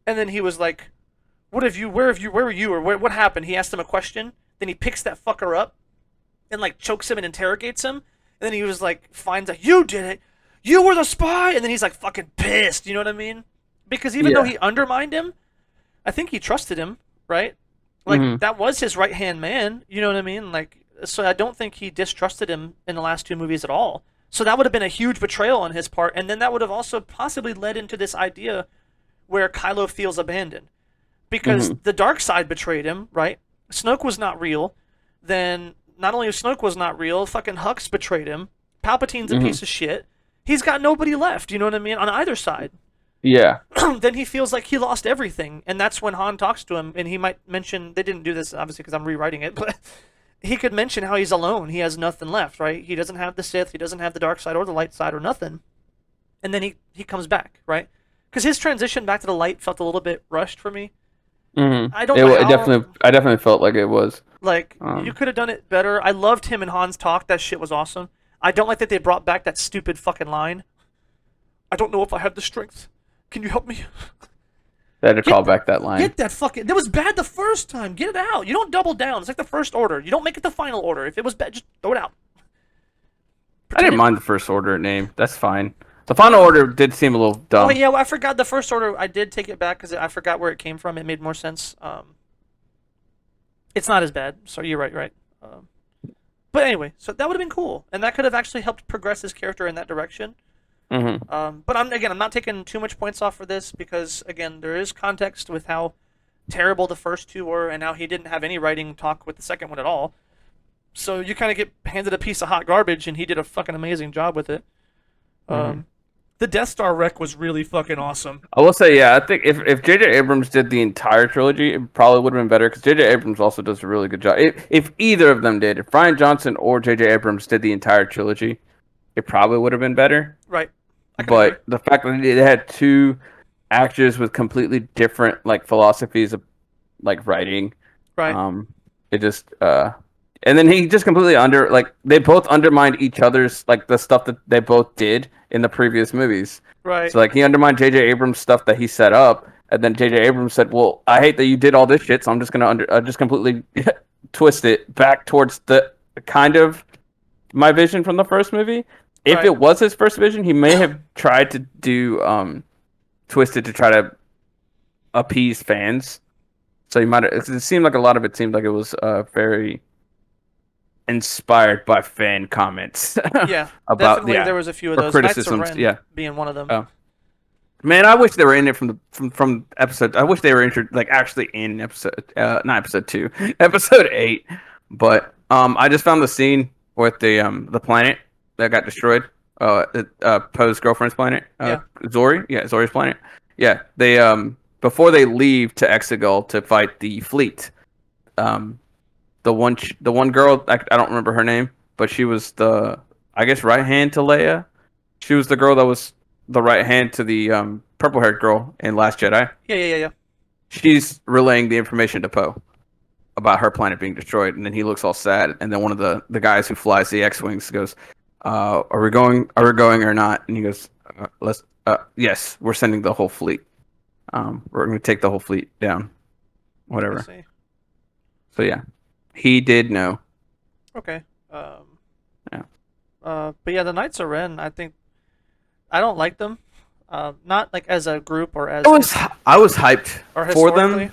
and then he was like, "What have you? Where have you? Where were you? Or what happened?" He asked him a question. Then he picks that fucker up and like chokes him and interrogates him. And then he was like, finds out you did it. You were the spy. And then he's like fucking pissed. You know what I mean? Because even though Yeah. he undermined him, I think he trusted him, right? Like Hmm. that was his right hand man. You know what I mean? Like, so I don't think he distrusted him in the last two movies at all. So that would have been a huge betrayal on his part, and then that would have also possibly led into this idea where Kylo feels abandoned because Hmm. the dark side betrayed him, right? Snoke was not real. Then not only Snoke was not real, fucking Hux betrayed him. Palpatine's a Hmm. piece of shit. he's got nobody left. You know what I mean? On either side. Yeah. Then he feels like he lost everything, and that's when Han talks to him, and he might mention they didn't do this obviously because I'm rewriting it, but he could mention how he's alone. He has nothing left, right? He doesn't have the Sith, he doesn't have the dark side or the light side or nothing, and then he comes back, right? Because his transition back to the light felt a little bit rushed for me. I don't know It how. definitely, I definitely felt like it was. Like you Um, could have done it better. I loved him and Han's talk. That shit was awesome. I don't like that they brought back that stupid fucking line. I don't know if I have the strength. Can you help me? they had to Get call back that line. Get that fucking. That was bad the first time. Get it out. You don't double down. It's like the first order. You don't make it the final order. If it was bad, just throw it out. I didn't mind the First Order name. That's fine. The Final Order did seem a little Oh dumb. yeah, well, I forgot the first order. I did take it back because I forgot where it came from. It made more sense. It's not as bad. So you're right, right. But anyway, so that would have been cool, and that could have actually helped progress his character in that direction. Hmm. But I'm not taking too much points off for this because again, there is context with how terrible the first two were, and how he didn't have any writing talk with the second one at all. So you kind of get handed a piece of hot garbage, and he did a fucking amazing job with it. Hmm. The Death Star wreck was really fucking awesome. I will say, yeah, I think if J.J. Abrams did the entire trilogy, it probably would have been better because J.J. Abrams also does a really good job. If either of them did, if Ryan Johnson or J.J. Abrams did the entire trilogy, it probably would have been better. Right. I can agree. But the fact that it had two actors with completely different like philosophies of like writing, Right. um, it just and then he just completely they both undermined each other's like the stuff that they both did in the previous movies. Right. So like he undermined J.J. Abrams stuff that he set up, and then J.J. Abrams said, "Well, I hate that you did all this shit, so I'm just gonna just completely twist it back towards the kind of my vision from the first movie." If Right. it was his first vision, he may have tried to do twist it to try to appease fans. So he might have, it seemed like a lot of it seemed like it was very inspired by fan comments Yeah. about Definitely, there was a few of or those. Knights of criticisms. Ren Yeah. being one of them. Oh. Man, I wish they were in it from episode. I wish they were like actually in episode, not episode 2, episode 8. But I just found the scene with the planet that got destroyed. Poe's girlfriend's planet. Yeah. Zori. Yeah, Zori's planet. Yeah, they before they leave to Exegol to fight the fleet. The one girl, I don't remember her name, but she was I guess right hand to Leia. She was the girl that was the right hand to the purple haired girl in Last Jedi. Yeah. She's relaying the information to Poe about her planet being destroyed, and then he looks all sad. And then one of the guys who flies the X-wings goes, "Are we going? Are we going or not?" And he goes, "Let's. Yes, we're sending the whole fleet. We're going to take the whole fleet down. Whatever." I see. So yeah, he did know. Okay. Yeah. But yeah, the Knights of Ren. I don't like them. Not like as a group or as I was hyped or for historically.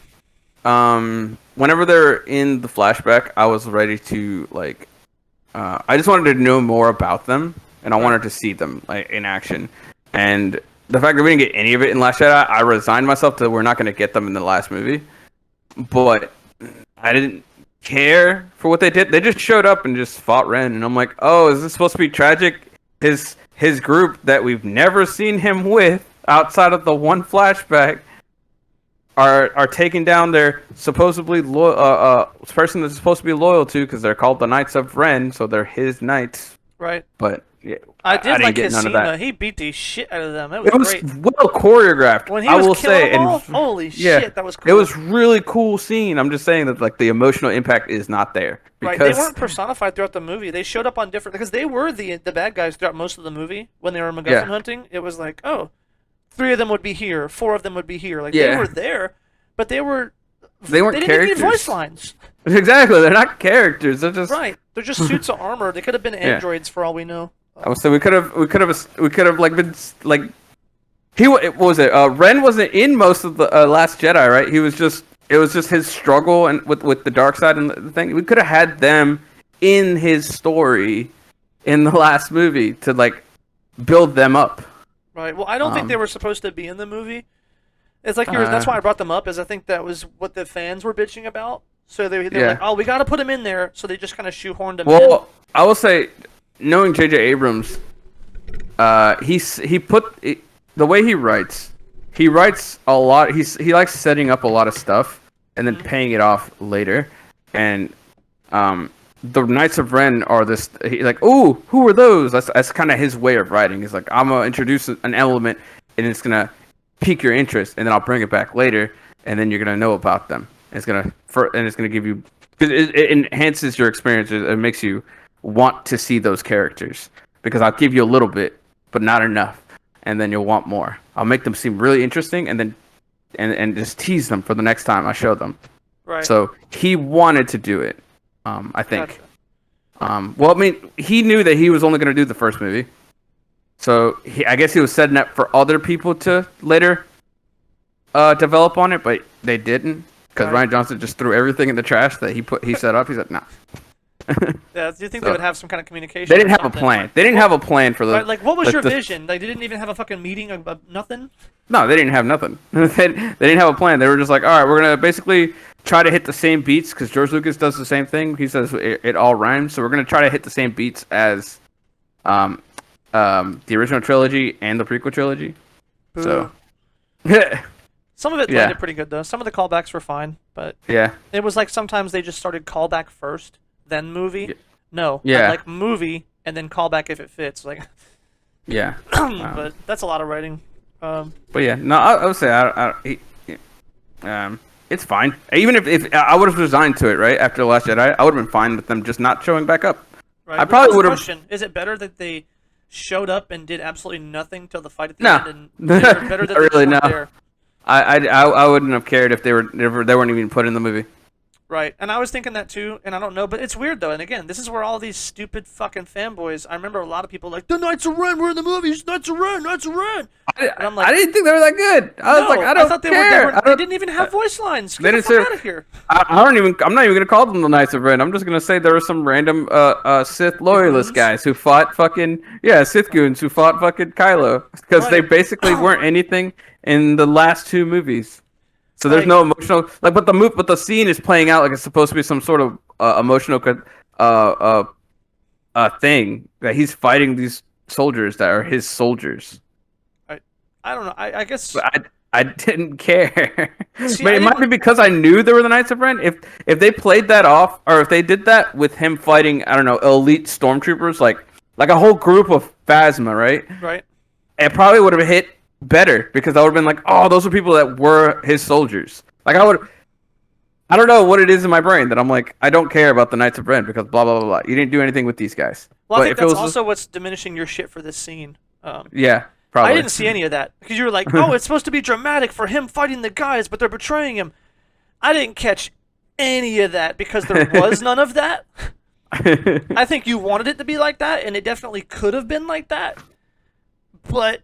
them. Whenever they're in the flashback, I was ready to like. I just wanted to know more about them, and I wanted to see them like in action. And the fact that we didn't get any of it in Last Jedi, I resigned myself to we're not going to get them in the last movie. But I didn't care for what they did. They just showed up and just fought Ren, and I'm like, oh, is this supposed to be tragic? His group that we've never seen him with outside of the one flashback are taking down their supposedly person that's supposed to be loyal to because they're called the Knights of Ren, so they're his knights. Right. But yeah, I did didn't like get his none scene. of that. He beat the shit out of them. It It was great. well choreographed. When he I was will killing say, them all, and holy yeah, shit, that was cool. it was really cool scene. I'm just saying that like the emotional impact is not there Right, because they weren't personified throughout the movie. They showed up on different because they were the bad guys throughout most of the movie. When they were MacGuffin hunting, it was like, oh, 3 of them would be here, 4 of them would be here. Like they were there, but they weren't they didn't characters. need voice lines. Exactly, they're not characters. They're just Right, they're just suits of armor. They could have been androids for all we know. I would say we could have like been like what was it? Ren wasn't in most of the Last Jedi, right? It was just his struggle and with the dark side and the thing. We could have had them in his story in the last movie to like build them up. Right. Well, I don't think they were supposed to be in the movie. It's like that's why I brought them up. Is I think that was what the fans were bitching about. So they're like, oh, we got to put him in there. So they just kind of shoehorned him in. Well, I will say, knowing J.J. Abrams, he put the way he writes a lot. He likes setting up a lot of stuff and then paying it off later. And the Knights of Ren are this. He's like, "Ooh, who are those?" That's kind of his way of writing. He's like, "I'm gonna introduce an element, and it's gonna pique your interest, and then I'll bring it back later, and then you're gonna know about them. It's gonna give you, because it enhances your experience. It makes you want to see those characters, because I'll give you a little bit, but not enough, and then you'll want more. I'll make them seem really interesting, and then and just tease them for the next time I show them." Right. So he wanted to do it. I think. Gotcha. Well, I mean, he knew that he was only going to do the first movie, so I guess he was setting up for other people to later develop on it, but they didn't, because Rian Johnson just threw everything in the trash that he set up. He said, "Nah." Yeah, do you think they would have some kind of communication? They didn't have a plan. They didn't have a plan for the. Right, like, what was your vision? Like, they didn't even have a fucking meeting about nothing. No, they didn't have nothing. they didn't have a plan. They were just like, all right, we're gonna basically try to hit the same beats, because George Lucas does the same thing. He says it all rhymes, so we're gonna try to hit the same beats as the original trilogy and the prequel trilogy. Boo. So some of it landed pretty good though. Some of the callbacks were fine, but it was like sometimes they just started callback first, then movie. No, I like movie and then callback if it fits. Like, but that's a lot of writing. But yeah, no, I would say it's fine. Even if I would have resigned to it right after The Last Jedi, I would have been fine with them just not showing back up. Right. I probably would have. Is it better that they showed up and did absolutely nothing till the fight at the end? And better that really they no. There? I wouldn't have cared if they weren't even put in the movie. Right, and I was thinking that too, and I don't know, but it's weird though. And again, this is where all these stupid fucking fanboys. I remember a lot of people like, the Knights of Ren were in the movies. Knights of Ren, Knights of Ren. And I'm like, I didn't think they were that good. I was like, I don't thought care. They didn't even have voice lines. Get the fuck out of here. I'm not even gonna call them the Knights of Ren. I'm just gonna say there were some random Sith loyalist guys who fought fucking Sith goons who fought fucking Kylo, because they basically weren't anything in the last two movies. So there's no emotional but the scene is playing out like it's supposed to be some sort of emotional thing that he's fighting these soldiers that are his soldiers. I don't know. I guess I didn't care. See, but it might be because I knew they were the Knights of Ren. If they played that off, or if they did that with him fighting, I don't know, elite stormtroopers, like a whole group of Phasma, right? Right. It probably would have hit better, because I would have been like, oh, those are people that were his soldiers. Like I don't know what it is in my brain that I'm like, I don't care about the Knights of Ren because blah blah blah blah. You didn't do anything with these guys. Well, I think that's also what's diminishing your shit for this scene. Yeah, probably. I didn't see any of that, because you were like, oh, it's supposed to be dramatic for him fighting the guys, but they're betraying him. I didn't catch any of that because there was none of that. I think you wanted it to be like that, and it definitely could have been like that, but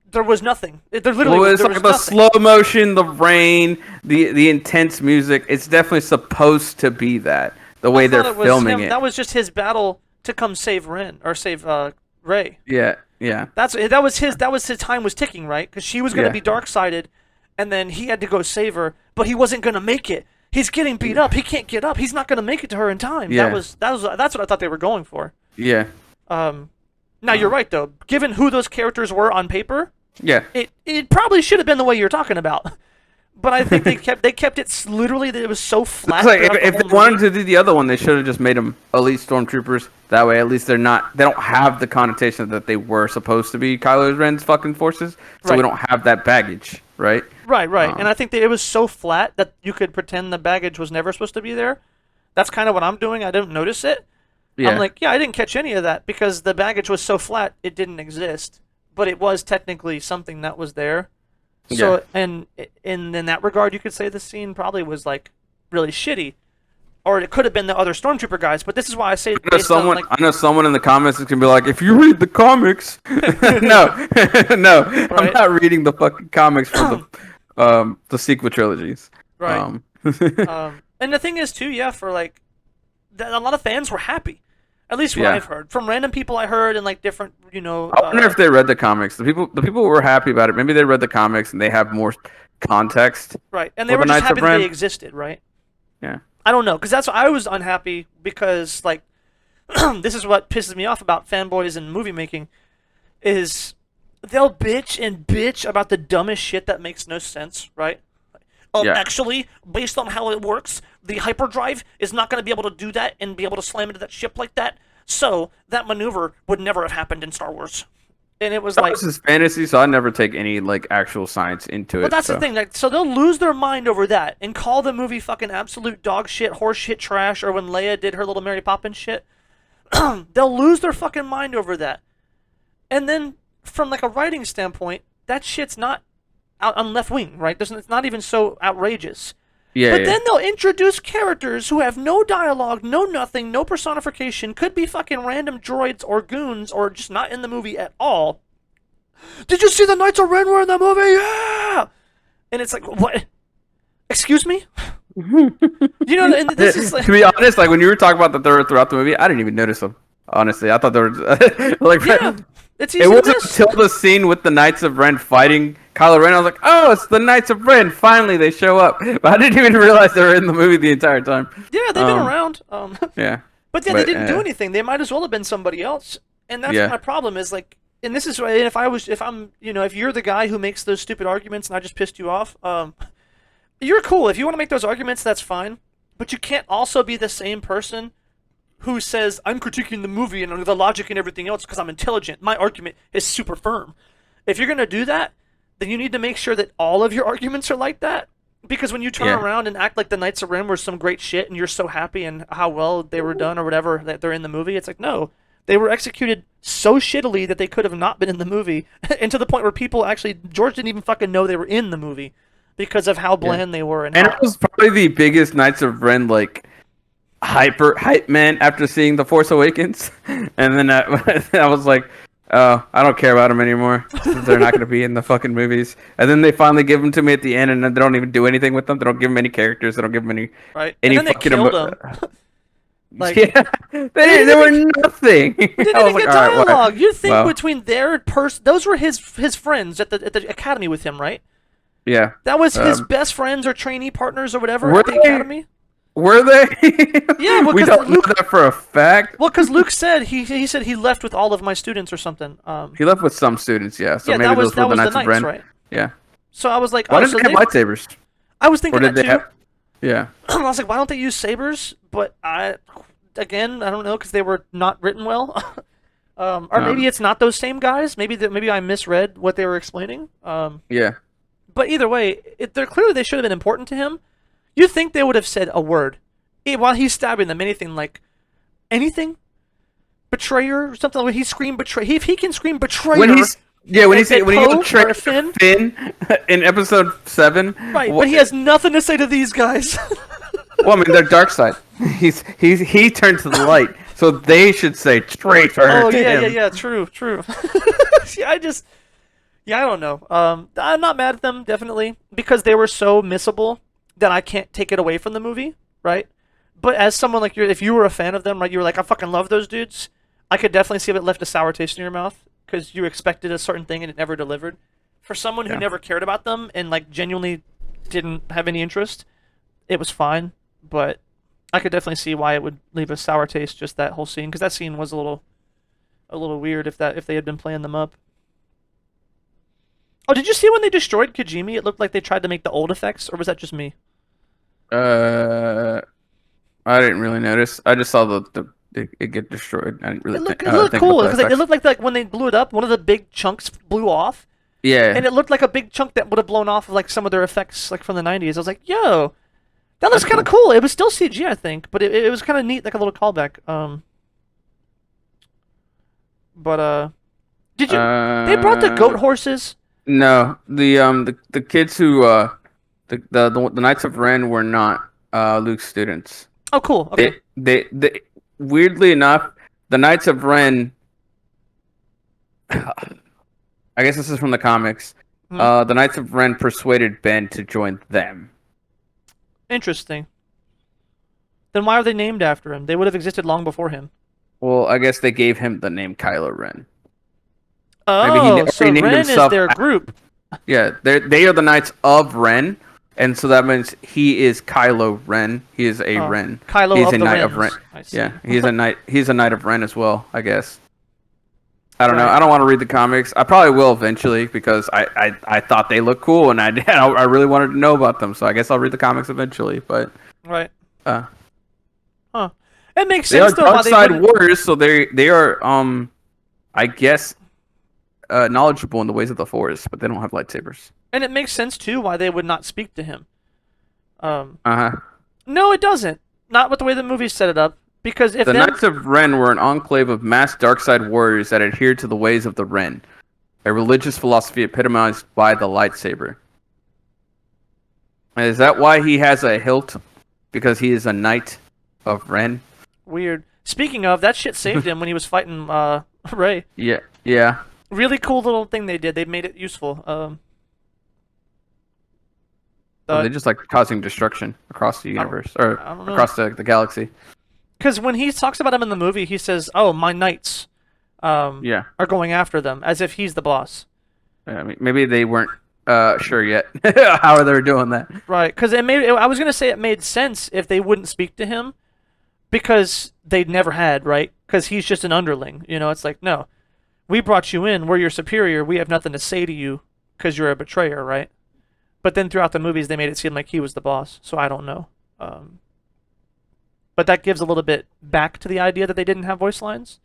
there was nothing. There literally was like the nothing. Slow motion, the rain, the intense music. It's definitely supposed to be that, the way they're filming it. That was just his battle to come save Ren, or save Rey. Yeah. That was his time was ticking, right? Because she was going to be dark-sided, and then he had to go save her, but he wasn't going to make it. He's getting beat up. He can't get up. He's not going to make it to her in time. Yeah. That's what I thought they were going for. Yeah. Now you're right though. Given who those characters were on paper, it probably should have been the way you're talking about. But I think they kept it literally that it was so flat. Like if they wanted to do the other one, they should have just made them elite stormtroopers. That way, at least they don't have the connotation that they were supposed to be Kylo Ren's fucking forces. So we don't have that baggage, right? Right. And I think that it was so flat that you could pretend the baggage was never supposed to be there. That's kind of what I'm doing. I didn't notice it. Yeah. I'm like, I didn't catch any of that because the baggage was so flat it didn't exist. But it was technically something that was there. So, and in that regard, you could say the scene probably was like really shitty, or it could have been the other stormtrooper guys. But this is why I say I know someone in the comments is gonna be like, if you read the comics, no, right? I'm not reading the fucking comics for the sequel trilogies. Right. And the thing is too, for like, a lot of fans were happy. At least what I've heard from random people, I heard, and like different, I wonder if they read the comics. The people who were happy about it, maybe they read the comics and they have more context. Right, and they were just happy that they existed, right? Yeah. I don't know, because that's I was unhappy because like, this is what pisses me off about fanboys and movie making, is they'll bitch and bitch about the dumbest shit that makes no sense, right? Yeah. Actually, based on how it works, the hyperdrive is not going to be able to do that and be able to slam into that ship like that. So that maneuver would never have happened in Star Wars. And it was That like, was his fantasy, so I never take any like actual science into but it. that's the So thing. Like, so they'll lose their mind over that and call the movie fucking absolute dog shit, horse shit, trash. Or when Leia did her little Mary Poppins shit, they'll lose their fucking mind over that. And then from like a writing standpoint, that shit's not out on left wing, right? It's not even so outrageous. yeah, But yeah. then they'll introduce characters who have no dialogue, no nothing, no personification, could be fucking random droids or goons or just not in the movie at all. Did you see the Knights of Ren were in the movie? Yeah! And it's like, what? Excuse me? You know, and this is like, To be honest, like when you were talking about that they were throughout the movie, I didn't even notice them. Honestly, I thought they were like yeah, it's easy it to wasn't miss. until the scene with the Knights of Ren fighting Kylo Ren. I was like, oh, it's the Knights of Ren. Finally, they show up. But I didn't even realize they were in the movie the entire time. Yeah, they've been around. Yeah, But yeah, they but didn't do anything. They might as well have been somebody else. And that's yeah, my problem is like, and this is if I'm, if you're the guy who makes those stupid arguments and I just pissed you off, you're cool. If you want to make those arguments, that's fine. But you can't also be the same person who says I'm critiquing the movie and the logic and everything else because I'm intelligent. My argument is super firm. If you're gonna do that, then you need to make sure that all of your arguments are like that. Because when you turn yeah. around and act like the Knights of Ren were some great shit and you're so happy and how well they were done or whatever that they're in the movie, it's like no, they were executed so shittily that they could have not been in the movie, and to the point where people actually George didn't even fucking know they were in the movie because of how bland they were And it was probably the biggest Knights of Ren like hype man after seeing The Force Awakens, and then I was like, oh, I don't care about them anymore since they're not going to be in the fucking movies. And then they finally give them to me at the end, and then they don't even do anything with them. They don't give them any characters. They don't give them any and then they fucking killed them. Like yeah, they were nothing. they didn't I was even like, get all right, dialogue. You think well, between their those were his friends at the academy with him, right? yeah. That was his best friends or trainee partners or whatever Were at the they? academy. Were they? Yeah, well, we 'cause don't Luke- know that for a fact. Well, because Luke said he said he left with all of my students or something. He left with some students, yeah. So Yeah, maybe those were the Knights of Ren. right? Yeah. So I was like, Why oh, did so they have lightsabers? I was Or thinking did that they too. have? Yeah. I was like, why don't they use sabers? But I don't know, because they were not written well. Or maybe it's not those same guys. Maybe I misread what they were explaining. Yeah. But either way, they're clearly they should have been important to him. You think they would have said a word while he's stabbing them? Anything? Betrayer or something? When he screamed betray, if he can scream betrayer, When he's when at he Poe betrayed or Finn? Finn in episode 7. Right, but he has nothing to say to these guys. Well, I mean, they're dark side. He turned to the light, so they should say traitor. Oh to him. yeah. True. Yeah, I don't know. I'm not mad at them, definitely, because they were so missable that I can't take it away from the movie, right? But as someone like if you were a fan of them, right, you were like, I fucking love those dudes. I could definitely see if it left a sour taste in your mouth because you expected a certain thing and it never delivered. For someone who never cared about them and like genuinely didn't have any interest, it was fine. But I could definitely see why it would leave a sour taste, just that whole scene, because that scene was a little weird if they had been playing them up. Oh, did you see when they destroyed Kajimi? It looked like they tried to make the old effects, or was that just me? I didn't really notice. I just saw it get destroyed. I didn't really It looked, think, it looked think cool about the because it effects. looked like when they blew it up, one of the big chunks blew off, Yeah. and it looked like a big chunk that would have blown off of like some of their effects like from the '90s. I was like, yo, that looks That's kind of cool. It was still CG, I think, but it was kind of neat, like a little callback. But did you? They brought the goat horses. No, the kids who the Knights of Ren were not Luke's students. Oh, cool. Okay. They weirdly enough, the Knights of Ren. I guess this is from the comics. The Knights of Ren persuaded Ben to join them. Interesting. Then why are they named after him? They would have existed long before him. Well, I guess they gave him the name Kylo Ren. Oh, so renamed Ren is himself their group. Yeah, they are the Knights of Ren, and so that means he is Kylo Ren. He is a Ren. Kylo He's of a the Knight Rens. of Ren. I see. Yeah, he's a knight. He's a Knight of Ren as well, I guess. I don't know. Right. I don't want to read the comics. I probably will eventually because I thought they looked cool and I really wanted to know about them. So I guess I'll read the comics eventually. But Right. uh, Huh. It makes they are sense though why dark they side wouldn't. warriors, so they are I guess knowledgeable in the ways of the forest, but they don't have lightsabers. And it makes sense too why they would not speak to him. Um, Uh huh. no, it doesn't. Not with the way the movie set it up. Because if The them, Knights of Ren were an enclave of masked dark side warriors that adhered to the ways of the Ren, a religious philosophy epitomized by the lightsaber. Is that why he has a hilt? Because he is a knight of Ren? weird. Speaking of, that shit saved him when he was fighting Ray. Yeah, yeah. Really cool little thing they did. They made it useful. So they just like causing destruction across the universe or I don't know. across the galaxy. Because when he talks about him in the movie, he says, "Oh, my knights, Yeah. are going after them," as if he's the boss. I mean, maybe they weren't sure yet how they were doing that. Right? Because it made. I was gonna say it made sense if they wouldn't speak to him, because they never had, right? Because he's just an underling. You know, it's like, no, we brought you in. We're your superior. We have nothing to say to you because you're a betrayer, right? But then throughout the movies, they made it seem like he was the boss. So I don't know. But that gives a little bit back to the idea that they didn't have voice lines.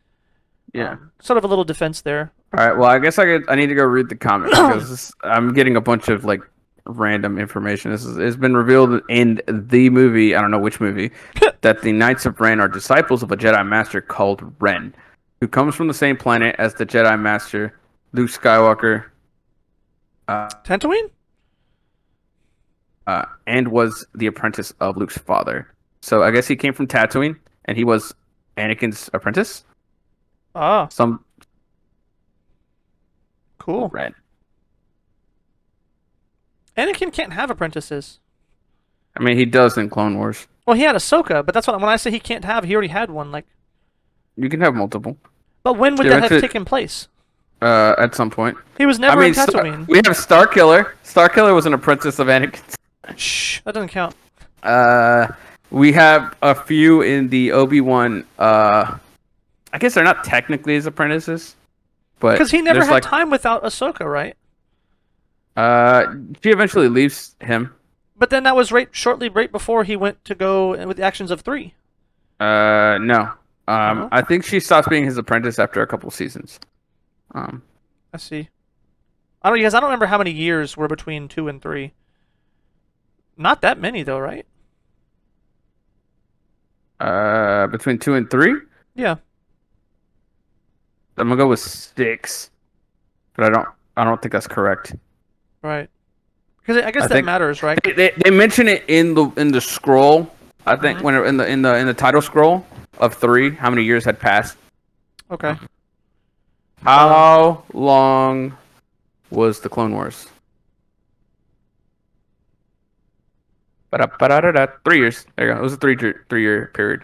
Yeah. Sort of a little defense there. All right. Well, I guess I need to go read the comic because I'm getting a bunch of like random information. It's been revealed in the movie. I don't know which movie that the Knights of Ren are disciples of a Jedi Master called Ren, who comes from the same planet as the Jedi Master Luke Skywalker, Tatooine? and was the apprentice of Luke's father. So I guess he came from Tatooine, and he was Anakin's apprentice. Ah, Some cool. Ren. Anakin can't have apprentices. I mean, he does in Clone Wars. Well, he had Ahsoka, but that's what when I say he can't have, he already had one. Like, You can have multiple. but when would Yeah, that have that's taken place? At some point. He was I never mean, in Tatooine. we have Starkiller. Starkiller was an apprentice of Anakin. Shh, that doesn't count. We have a few in the Obi-Wan. I guess they're not technically his apprentices, but Because he never there's had like, time without Ahsoka, right? she eventually leaves him. But then that was right before he went to go with the actions of 3. No. No? I think she stops being his apprentice after a couple seasons. I see. I don't because I don't remember how many years were between 2 and 3. Not that many though, right? Between 2 and 3, Yeah. I'm gonna go with 6, but I don't think that's correct. Right. Because I guess I that think- matters, right? They mention it in the scroll. I think Mhm. when in the title scroll of 3, how many years had passed? Okay. How long was the Clone Wars? 3 years. There you go. It was a 3 year period.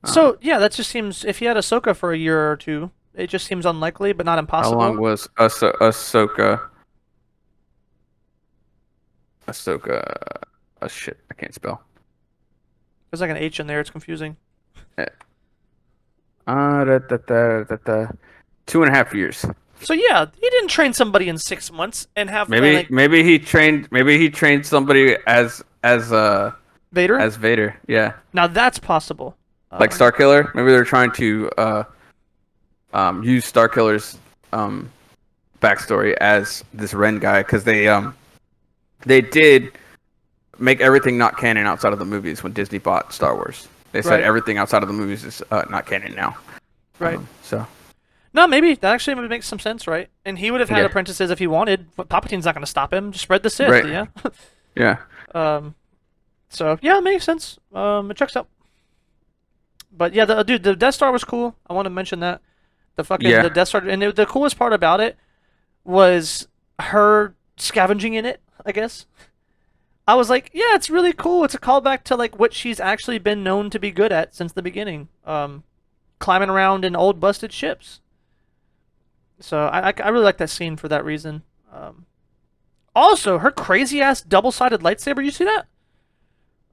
So yeah, that just seems if he had Ahsoka for a year or two, it just seems unlikely, but not impossible. How long was Ahsoka? Oh shit, I can't spell. There's like an H in there. It's confusing. 2.5 years. So yeah, he didn't train somebody in 6 months and have Maybe he trained somebody as Vader. Vader. Yeah. Now that's possible. Like Starkiller. Maybe they're trying to use Starkiller's backstory as this Ren guy because they did make everything not canon outside of the movies when Disney bought Star Wars. They said Right. everything outside of the movies is not canon now. Right. So No, maybe that actually would make some sense, right? And he would have had Yeah. apprentices if he wanted. But Palpatine's not going to stop him. Just spread the Sith, Right. yeah. yeah. So yeah, it makes sense. It checks out. But yeah, the Death Star was cool. I want to mention that the Death Star, and the coolest part about it was her scavenging in it. I guess I was like, yeah, it's really cool. It's a callback to like what she's actually been known to be good at since the beginning. Climbing around in old busted ships. So I really like that scene for that reason. Also, her crazy ass double-sided lightsaber. You see that?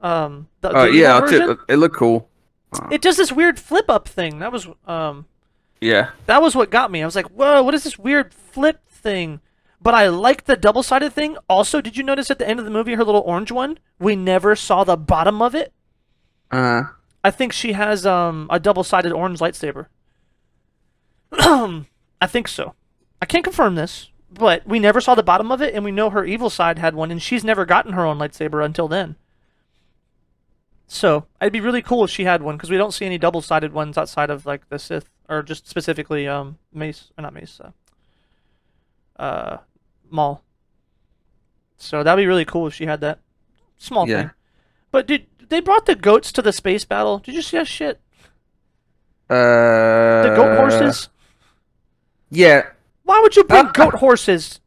The Yeah, evil version? it looked cool. It does this weird flip up thing. That was Yeah. That was what got me. I was like, whoa, what is this weird flip thing? But I liked the double-sided thing. Also, did you notice at the end of the movie, her little orange one? We never saw the bottom of it. Uh. I think she has a double-sided orange lightsaber. I think so. I can't confirm this, but we never saw the bottom of it, and we know her evil side had one, and she's never gotten her own lightsaber until then. So it'd be really cool if she had one, because we don't see any double-sided ones outside of like the Sith, or just specifically Mace, or not Mace, Maul. So that'd be really cool if she had that small Yeah. thing. But dude, they brought the goats to the space battle. Did you see that shit? The goat horses. Yeah. Why would you bring goat horses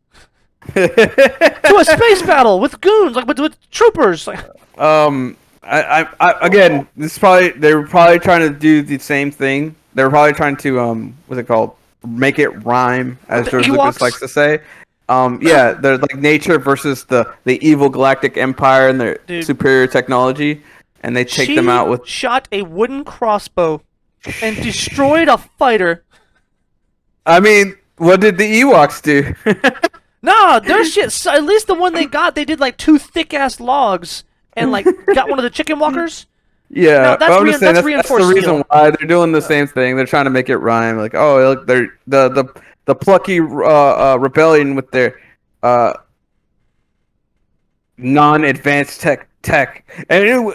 to a space battle with goons, like with troopers? Like, I again, this is probably they were probably trying to do the same thing. They were probably trying to what's it called? Make it rhyme, as the George Lucas Ewoks? likes to say. Yeah, they're like nature versus the evil galactic empire and their Dude. superior technology, and they take she them out with. shot a wooden crossbow and destroyed a fighter. I mean, what did the Ewoks do? Nah, their shit. So at least the one they got, they did like 2 thick-ass logs and like got one of the chicken walkers. Yeah, No, that's but I'm just saying that's that's reinforced the reason steel. why they're doing the same thing. They're trying to make it rhyme. Like, oh, look, they're the plucky rebellion with their non-advanced tech, and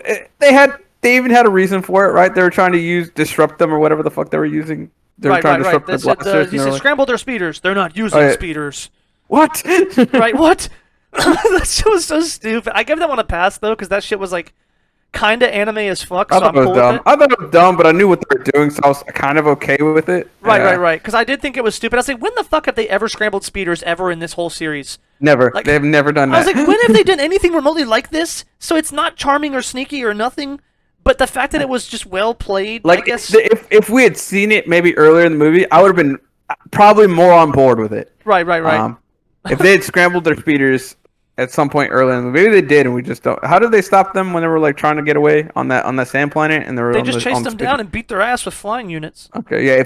they even had a reason for it, right? They were trying to disrupt them or whatever the fuck they were using. They were trying to disrupt They the said, blasters. he and they said, were like, scramble their speeders. They're not using Oh, yeah. speeders. what? Right, what? That shit was so stupid. I give that one a pass, though, because that shit was, like, kind of anime as fuck, I so I'm thought it was cool dumb. with it. I thought it was dumb, but I knew what they were doing, so I was kind of okay with it. Right. Because I did think it was stupid. I was like, when the fuck have they ever scrambled speeders ever in this whole series? Never. Like, They've never done I was that. like, when have they done anything remotely like this? So it's not charming or sneaky or nothing, but the fact that it was just well played, Like, I guess. if we had seen it maybe earlier in the movie, I would have been probably more on board with it. Right. If they had scrambled their speeders at some point earlier in the movie, maybe they did, and we just don't. How did they stop them when they were like trying to get away on that sand planet? And they were They on just the, chased on the them speeder? down and beat their ass with flying units. Okay, yeah. I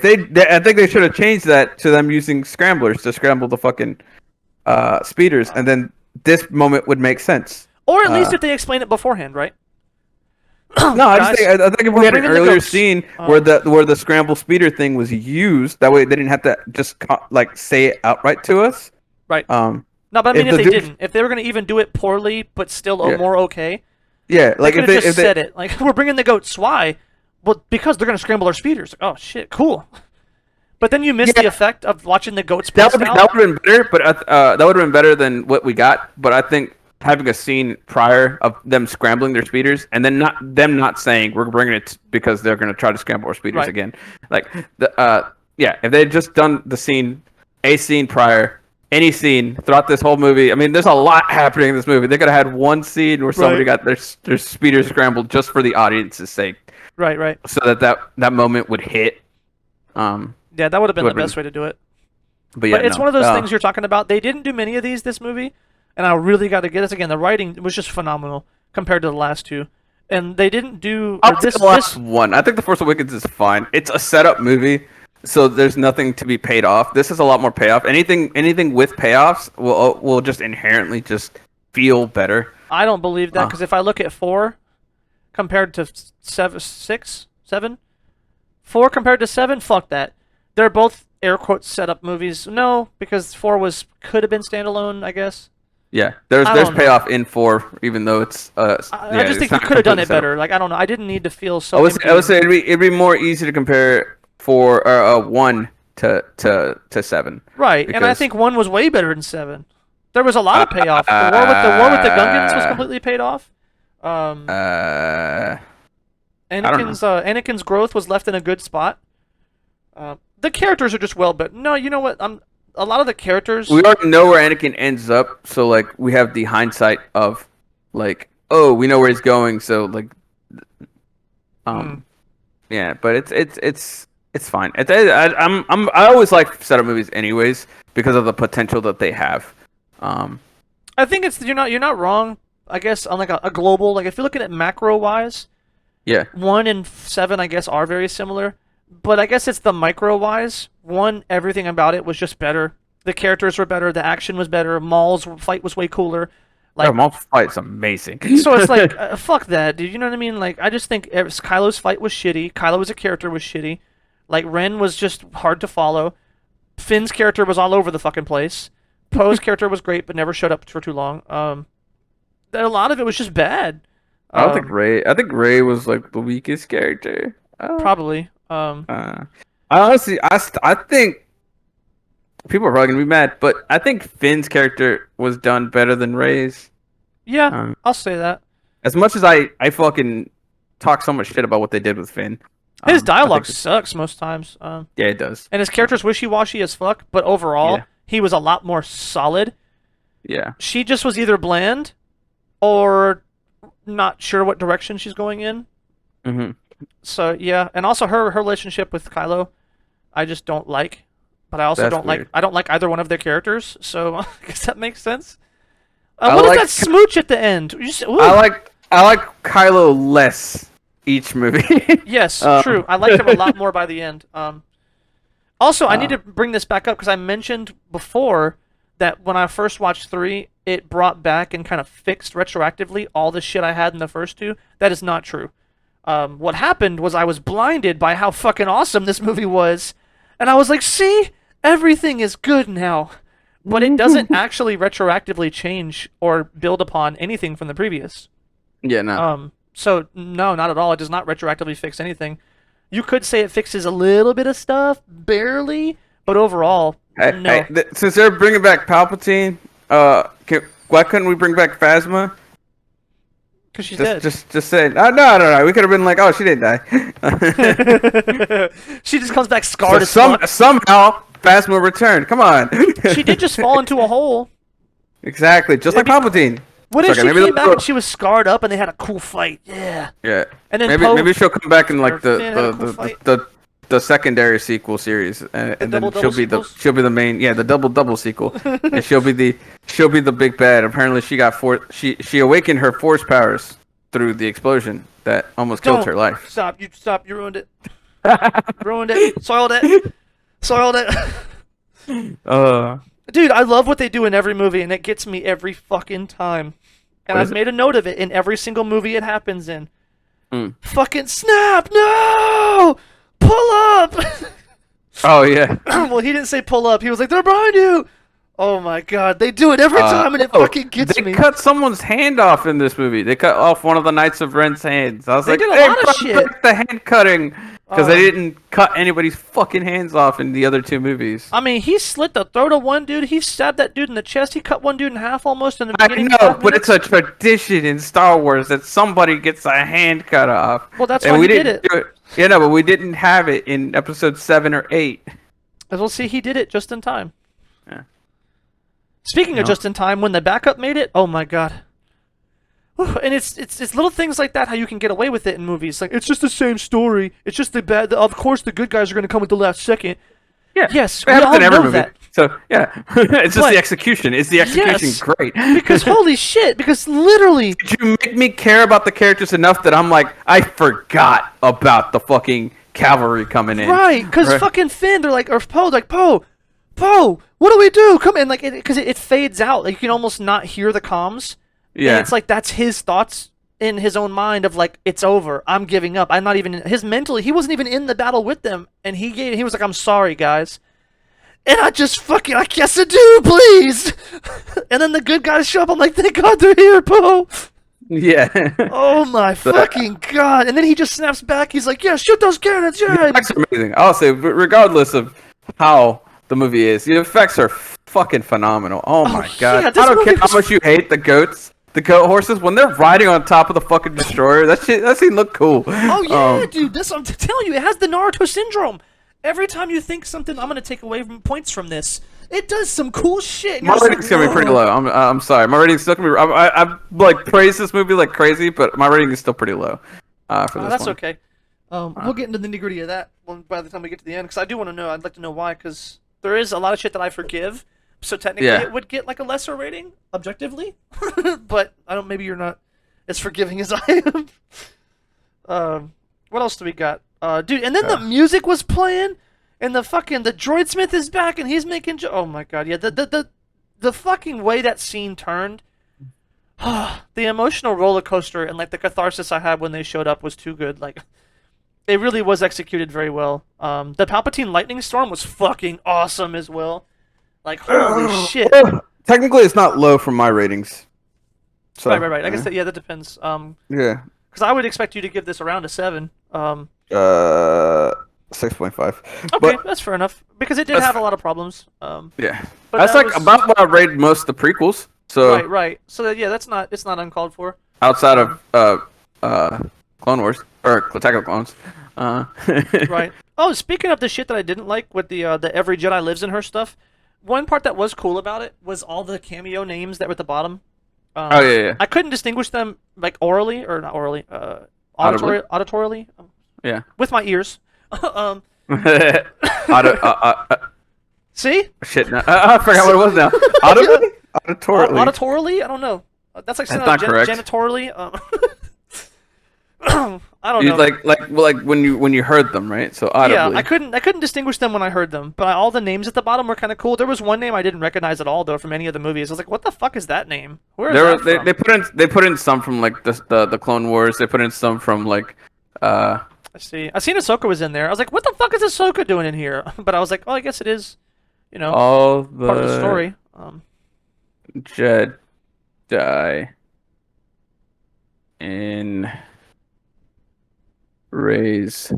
think they should have changed that to them using scramblers to scramble the fucking speeders, and then this moment would make sense. Or at least if they explain it beforehand, right? No, I just Guys, think if we we're had an bringing the earlier goats. scene where the scramble speeder thing was used, that way they didn't have to just like say it outright to us. Right. Um, No, but I mean, if if the they dude- didn't, if they were gonna even do it poorly but still Yeah. more okay, yeah, they like could if have they just said it. Like, we're bringing the goats. Why? Well, because they're gonna scramble our speeders. Oh shit, cool. But then you miss the effect of watching the goats that pissed would out. that would have been better, but that would have been better than what we got. But I think having a scene prior of them scrambling their speeders and then not saying we're bringing it because they're going to try to scramble our speeders Right. again, like if they had just done the scene, a scene prior, any scene throughout this whole movie. I mean, there's a lot happening in this movie. They could have had one scene where somebody got their speeders scrambled just for the audience's sake, Right. so that moment would hit. Yeah, that would have been the Would've been- best way to do it. But yeah, But it's no. one of those things you're talking about. They didn't do many of these this movie, and I really got to get this again. The writing was just phenomenal compared to the last two, and they didn't do I'll take the last one. I think The Force Awakens is fine. It's a setup movie, so there's nothing to be paid off. This is a lot more payoff. Anything with payoffs will just inherently just feel better. I don't believe that because if I look at 4 compared to 7, 4 compared to 7, fuck that. They're both air quotes setup movies. No, because 4 could have been standalone, I guess. Yeah, there's I don't know. payoff in 4, even though it's I just think you could have done it better. Like, I don't know. I didn't need to feel so. I would say it'd be more easy to compare 1 to 7. Right, and I because- think 1 was way better than 7. There was a lot of payoff. The war with the Gungans was completely paid off. Anakin's growth was left in a good spot. The characters are just well, but no, you know what? A lot of the characters. We already know where Anakin ends up, so like we have the hindsight of like, oh, we know where he's going, so like, yeah. But it's fine. I always like setup movies anyways because of the potential that they have. I think you're not wrong. I guess on like a global, like if you're looking at macro wise, Yeah. 1 and 7 I guess are very similar. but I guess it's the micro-wise. One, everything about it was just better. The characters were better. The action was better. Maul's fight was way cooler. Bro, Like, Maul's fight's amazing. so it's like, fuck that, dude. You know what I mean? Like, I just think Kylo's fight was shitty. Kylo as a character was shitty. Like, Ren was just hard to follow. Finn's character was all over the fucking place. Poe's character was great, but never showed up for too long. A lot of it was just bad. I don't think Ray. I think Ray was like the weakest character. Probably. I honestly, I think people are probably gonna be mad, but I think Finn's character was done better than Ray's. Yeah, I'll say that. As much as I fucking talk so much shit about what they did with Finn. His dialogue sucks most times. Yeah, it does. And his character's wishy-washy as fuck, but overall, he was a lot more solid. Yeah. She just was either bland or not sure what direction she's going in. Mm-hmm. So, yeah. And also her relationship with Kylo, I just don't like. But I also don't like either one of their characters, so I guess that makes sense. What is that smooch at the end? I like Kylo less each movie. Yes, true. I liked him a lot more by the end. Also, I need to bring this back up because I mentioned before that when I first watched 3, it brought back and kind of fixed retroactively all the shit I had in the first 2. That is not true. What happened was I was blinded by how fucking awesome this movie was, and I was like, see? Everything is good now. But it doesn't actually retroactively change or build upon anything from the previous. Yeah, no. So, no, not at all. It does not retroactively fix anything. You could say it fixes a little bit of stuff, barely, but overall, no. Since they're bringing back Palpatine, why couldn't we bring back Phasma? Because she's dead. Just say, no. We could have been like, oh, she didn't die. She just comes back scarred as fuck. Somehow, Phasma returned. Come on. She did just fall into a hole. Exactly, just like Palpatine. What if she came back and she was scarred up and they had a cool fight? Yeah. Yeah. And then maybe she'll come back in like the secondary sequel series, and then she'll be the main, the double sequel, and she'll be the big bad. Apparently, she awakened her force powers through the explosion that almost killed her life. Stop! You ruined it. Ruined it. Soiled it. Dude, I love what they do in every movie, and it gets me every fucking time. And I've made a note of it in every single movie it happens in. Fucking snap! No! Pull up! Oh, yeah. Well, he didn't say pull up. He was like, they're behind you! Oh my god, they do it every time, and it fucking gets me. They cut someone's hand off in this movie. They cut off one of the Knights of Ren's hands. I was like, did a lot of shit. The hand cutting. Because they didn't cut anybody's fucking hands off in the other 2 movies. I mean, he slit the throat of one dude. He stabbed that dude in the chest. He cut one dude in half almost in the beginning. I know, but it's a tradition in Star Wars that somebody gets a hand cut off. Well, that's why he did it. Yeah, no, but we didn't have it in episode 7 or 8. As we'll see, he did it just in time. Yeah. Speaking of just in time, when the backup made it, oh my god. And it's little things like that how you can get away with it in movies. Like, it's just the same story. It's just of course the good guys are going to come at the last second. Yeah. Yes, we all know that. So, yeah. It's just the execution. Is the execution great? Because holy shit, because literally... Did you make me care about the characters enough that I'm like, I forgot about the fucking cavalry coming in? Right, because fucking Finn, they're like, or Poe, like, Poe, what do we do? Come in, like, because it fades out. Like, you can almost not hear the comms. Yeah. And it's like, that's his thoughts in his own mind of like, it's over. I'm giving up. I'm not even he wasn't even in the battle with them. And he was like, I'm sorry, guys. And I just fucking, I guess I do, please. And then the good guys show up. I'm like, thank God they're here, Poe. Yeah. Oh my fucking god. And then he just snaps back. He's like, yeah, shoot those cannons. Yeah. That's amazing. I'll say, regardless of how the movie is, the effects are fucking phenomenal. Oh my god. Yeah, I don't care how much you hate the goats. The goat horses, when they're riding on top of the fucking destroyer, that scene look cool. Oh yeah, dude, I'm telling you, it has the Naruto syndrome. Every time you think something, I'm gonna take away points from this. It does some cool shit. My rating's gonna be pretty low. I'm sorry, my rating's still gonna be. I like praise this movie like crazy, but my rating is still pretty low. For this that's one. Okay. We'll get into the nitty gritty of that by the time we get to the end, because I do want to know. I'd like to know why, because there is a lot of shit that I forgive. So technically, it would get like a lesser rating, objectively. But I don't. Maybe you're not as forgiving as I am. What else do we got? Dude, and then the Yeah. music was playing, and the droid smith is back, and he's making. Oh my god, yeah, the fucking way that scene turned, the emotional roller coaster and like the catharsis I had when they showed up was too good. Like, it really was executed very well. The Palpatine lightning storm was fucking awesome as well. Like, holy shit. Technically, it's not low from my ratings. So, Right. I guess that depends. Yeah. Because I would expect you to give this around a 7. Uh, 6.5. Okay, But that's fair enough because it did That's have a lot of problems. yeah, But That's that like was about what I rated most of the prequels. So right. So yeah, it's not uncalled for. outside of Clone Wars or Attack of the Clones. Right. Oh, speaking of the shit that I didn't like with the every Jedi lives in her stuff, one part that was cool about it was all the cameo names that were at the bottom. Oh yeah. I couldn't distinguish them like orally or not orally, Audibly? auditorily, Yeah. with my ears. See? Shit. No. I forgot what it was now. Audibly? Auditorily. Auditorily? I don't know. That's like That's not correct. Janitorily. I don't You know. like when you heard them, right? So audibly. Yeah, I couldn't distinguish them when I heard them, but all the names at the bottom were kind of cool. There was one name I didn't recognize at all though from any of the movies. I was like, "What the fuck is that name? Where is that from?" They put in some from like the Clone Wars. They put in some from like I see. I seen Ahsoka was in there. I was like, "What the fuck is Ahsoka doing in here?" But I was like, "Oh, I guess it is, all the part of the story." Jedi in Rey's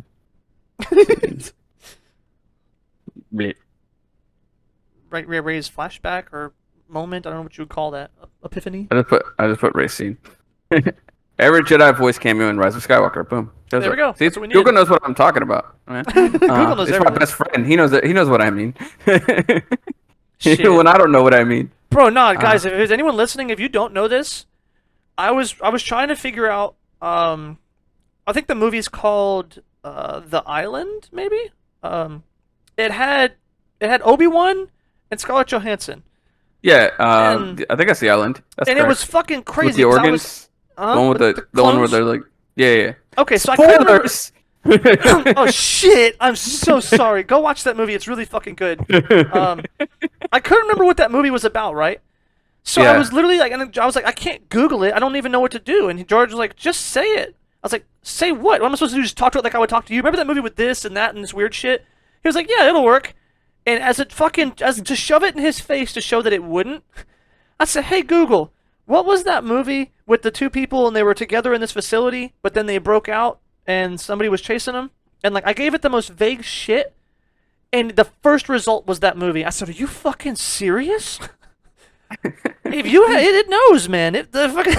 Bleh. Right, Ray's flashback or moment. I don't know what you would call that. Epiphany. I just put Rey's scene. Every Jedi voice cameo in Rise of Skywalker. Boom. There we go. See, That's what we Google needed. knows what I'm talking about. Man. Google knows He's my everything. best friend. He knows that. He knows what I mean. Shit. When I don't know what I mean. Bro, nah, guys. If there's anyone listening, if you don't know this, I was trying to figure out. I think the movie's called The Island, maybe. It had Obi-Wan and Scarlett Johansson, Yeah. And- I think that's the island. That's and it correct. was fucking crazy. With the 'cause I organs. was- The one with the one where clones? they're like, yeah. Okay, so I couldn't remember. Spoilers. Oh shit! I'm so sorry. Go watch that movie. It's really fucking good. I couldn't remember what that movie was about, right? So I Yeah. was literally like, and I was like, I can't Google it. I don't even know what to do. And George was like, just say it. I was like, say what? What am I supposed to do? Just talk to it like I would talk to you? Remember that movie with this and that and this weird shit? He was like, yeah, it'll work. And as to shove it in his face to show that it wouldn't, I said, hey Google, what was that movie with the two people and they were together in this facility, but then they broke out and somebody was chasing them? And like I gave it the most vague shit, and the first result was that movie. I said, are you fucking serious? If you it knows, man. The fucking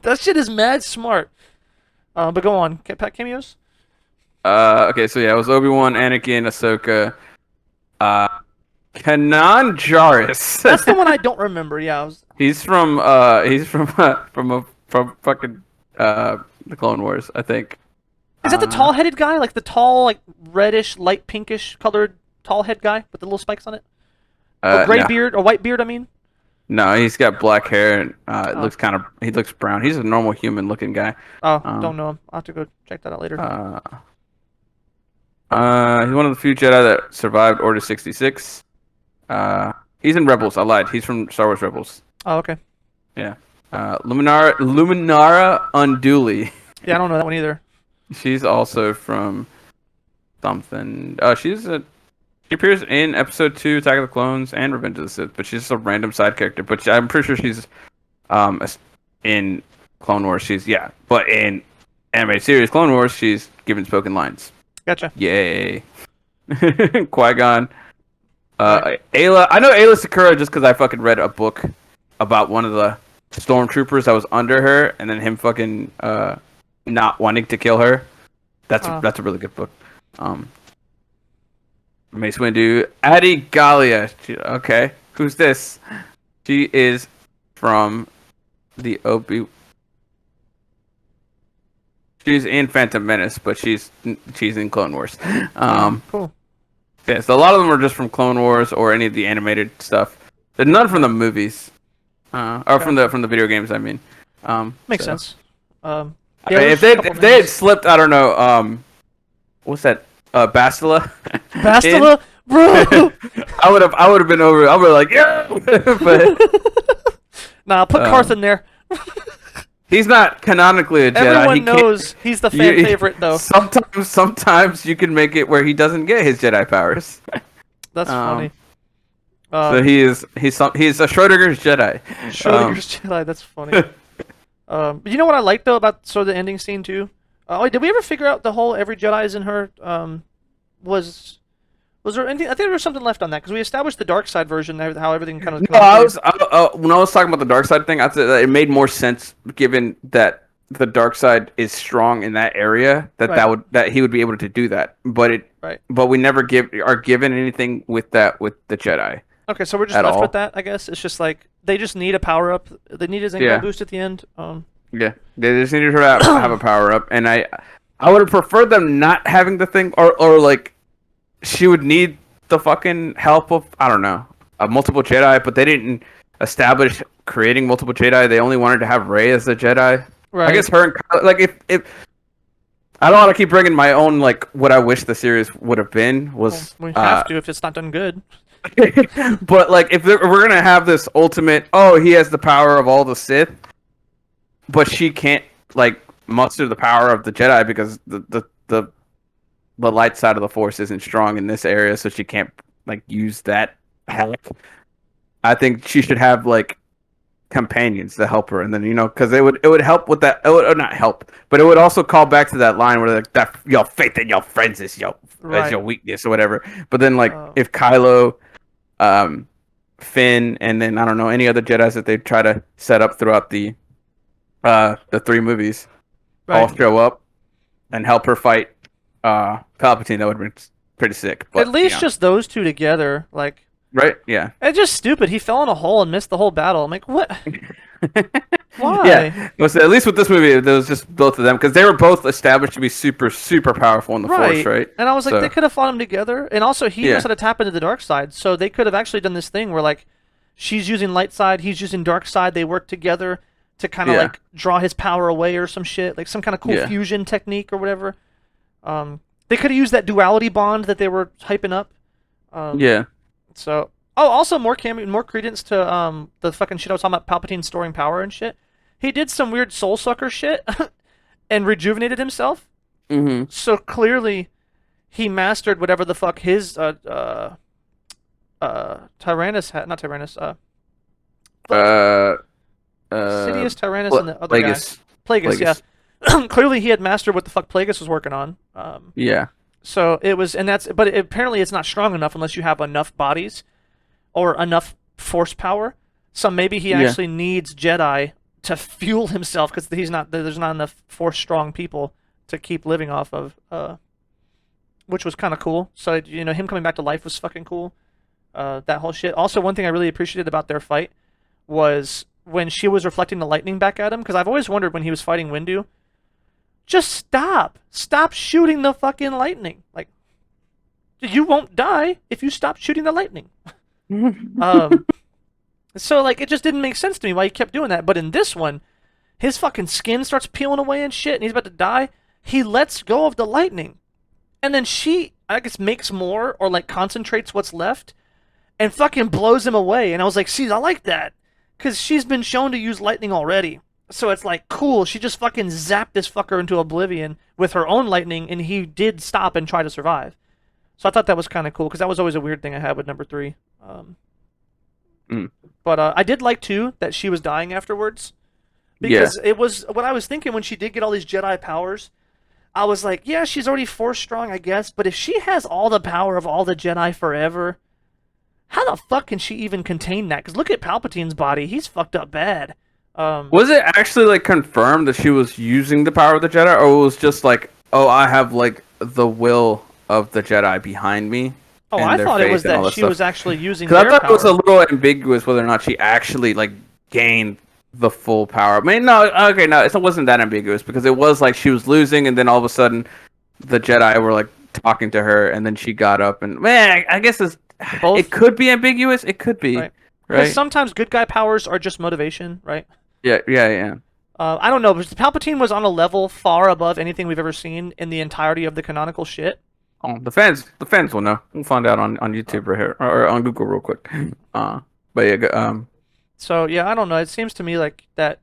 that shit is mad smart. But go on, Pat cameos. Okay, so yeah, it was Obi-Wan, Anakin, Ahsoka, Kanan Jarrus. That's the one I don't remember. Yeah, He's from fucking the Clone Wars, I think. is that the tall-headed guy, like the tall, like reddish, light pinkish colored tall head guy with the little spikes on it? Or gray no. beard, or white beard? I mean. No, he's got black hair and he looks brown. He's a normal human looking guy. Oh, don't know him. I'll have to go check that out later. He's one of the few Jedi that survived Order 66. He's in Rebels. I lied. He's from Star Wars Rebels. Oh, okay. Yeah. Luminara Unduli. Yeah, I don't know that one either. She's also from something. She appears in Episode 2, Attack of the Clones, and Revenge of the Sith, but she's just a random side character. But I'm pretty sure she's in Clone Wars. But in animated series Clone Wars, she's given spoken lines. Gotcha. Yay. Qui-Gon. Ayla. I know Ayla Sakura just because I fucking read a book about one of the stormtroopers that was under her, and then him fucking not wanting to kill her. That's a really good book. Mace Windu. Adi Gallia. Okay. Who's this? She is from the She's in Phantom Menace, but she's in Clone Wars. Cool. Yeah, so a lot of them are just from Clone Wars or any of the animated stuff. They're none from the movies, or from the video games. I mean, Makes so. sense. I mean, if they had slipped, I don't know, what's that? Bastila. Bastila, bro. I would have been over. I would have like yeah, but Nah, put Carth in there. he's not canonically a Jedi. Everyone He can't- knows he's the fan favorite though. Sometimes you can make it where he doesn't get his Jedi powers. That's funny. So he's a Schrodinger's Jedi. Schrodinger's Jedi. That's funny. But you know what I like though about sort of the ending scene too? Wait, did we ever figure out the whole every Jedi is in her? Was there anything? I think there was something left on that because we established the dark side version, how everything kind of. No, when I was talking about the dark side thing, I said that it made more sense given that the dark side is strong in that area that he would be able to do that. But we never are given anything with the Jedi. Okay, so we're just left with that, I guess. It's just like they just need a power up. They need a Zenko boost at the end. Yeah, they just needed her to have a power up, and I would have preferred them not having the thing, or like she would need the fucking help of I don't know multiple Jedi, but they didn't establish creating multiple Jedi. They only wanted to have Rey as a Jedi. Right. I guess her and Kylo, like if I don't want to keep bringing my own like what I wish the series would have been was. Well, we have to if it's not done good. But like if we're gonna have this ultimate, he has the power of all the Sith, but she can't like muster the power of the Jedi because the light side of the Force isn't strong in this area, so she can't like use that help. I think she should have like companions to help her, and then because it would help with that. It would not help, but it would also call back to that line where like that your faith in your friends is your weakness or whatever. But then like if Kylo, Finn, and then I don't know any other Jedis that they try to set up throughout the 3 movies all show up and help her fight Palpatine, that would have been pretty sick. But, at least just those two together, like. Right? Yeah. It's just stupid. He fell in a hole and missed the whole battle. I'm like, what? Why? Yeah. At least with this movie, there was just both of them because they were both established to be super, super powerful in the Force, right? And I was like, they could have fought them together. And also, he knows how to tap into the dark side, so they could have actually done this thing where, like, she's using light side, he's using dark side. They work together to kind of like draw his power away or some shit, like some kind of cool fusion technique or whatever. They could have used that duality bond that they were hyping up. So, also more credence to the fucking shit I was talking about, Palpatine storing power and shit. He did some weird soul sucker shit and rejuvenated himself. Mm-hmm. So clearly, he mastered whatever the fuck his Tyrannus had, not Tyrannus. Sidious, Tyrannus, and the other Plagueis. guy. Plagueis, yeah. Clearly, he had mastered what the fuck Plagueis was working on. So it was, but apparently it's not strong enough unless you have enough bodies or enough force power. So maybe he actually needs Jedi to fuel himself because there's not enough force strong people to keep living off of, which was kind of cool. So him coming back to life was fucking cool. That whole shit. Also, one thing I really appreciated about their fight was when she was reflecting the lightning back at him, because I've always wondered when he was fighting Windu. Just stop shooting the fucking lightning. Like, you won't die if you stop shooting the lightning. So like it just didn't make sense to me why he kept doing that. But in this one, his fucking skin starts peeling away and shit, and he's about to die. He lets go of the lightning, and then she, I guess, makes more or like concentrates what's left, and fucking blows him away. And I was like, see, I like that, because she's been shown to use lightning already. So it's like, cool, she just fucking zapped this fucker into oblivion with her own lightning, and he did stop and try to survive. So I thought that was kind of cool, because that was always a weird thing I had with number 3. But I did like, too, that she was dying afterwards. Because it was, what I was thinking when she did get all these Jedi powers, I was like, yeah, she's already Force strong, I guess, but if she has all the power of all the Jedi forever, how the fuck can she even contain that? Because look at Palpatine's body, he's fucked up bad. Was it actually like confirmed that she was using the power of the Jedi, or it was just like, oh, I have like the will of the Jedi behind me? Oh, I thought it was that she was actually using their power. Because I thought it was a little ambiguous whether or not she actually like gained the full power. I mean, no, okay, no, it wasn't that ambiguous because it was like she was losing, and then all of a sudden, the Jedi were like talking to her, and then she got up, and man, I guess it could be ambiguous. It could be, right? Because sometimes good guy powers are just motivation, right? Yeah. I don't know, but Palpatine was on a level far above anything we've ever seen in the entirety of the canonical shit. Oh, the fans will know. We'll find out on YouTube right here or on Google real quick. But yeah, So yeah, I don't know. It seems to me like that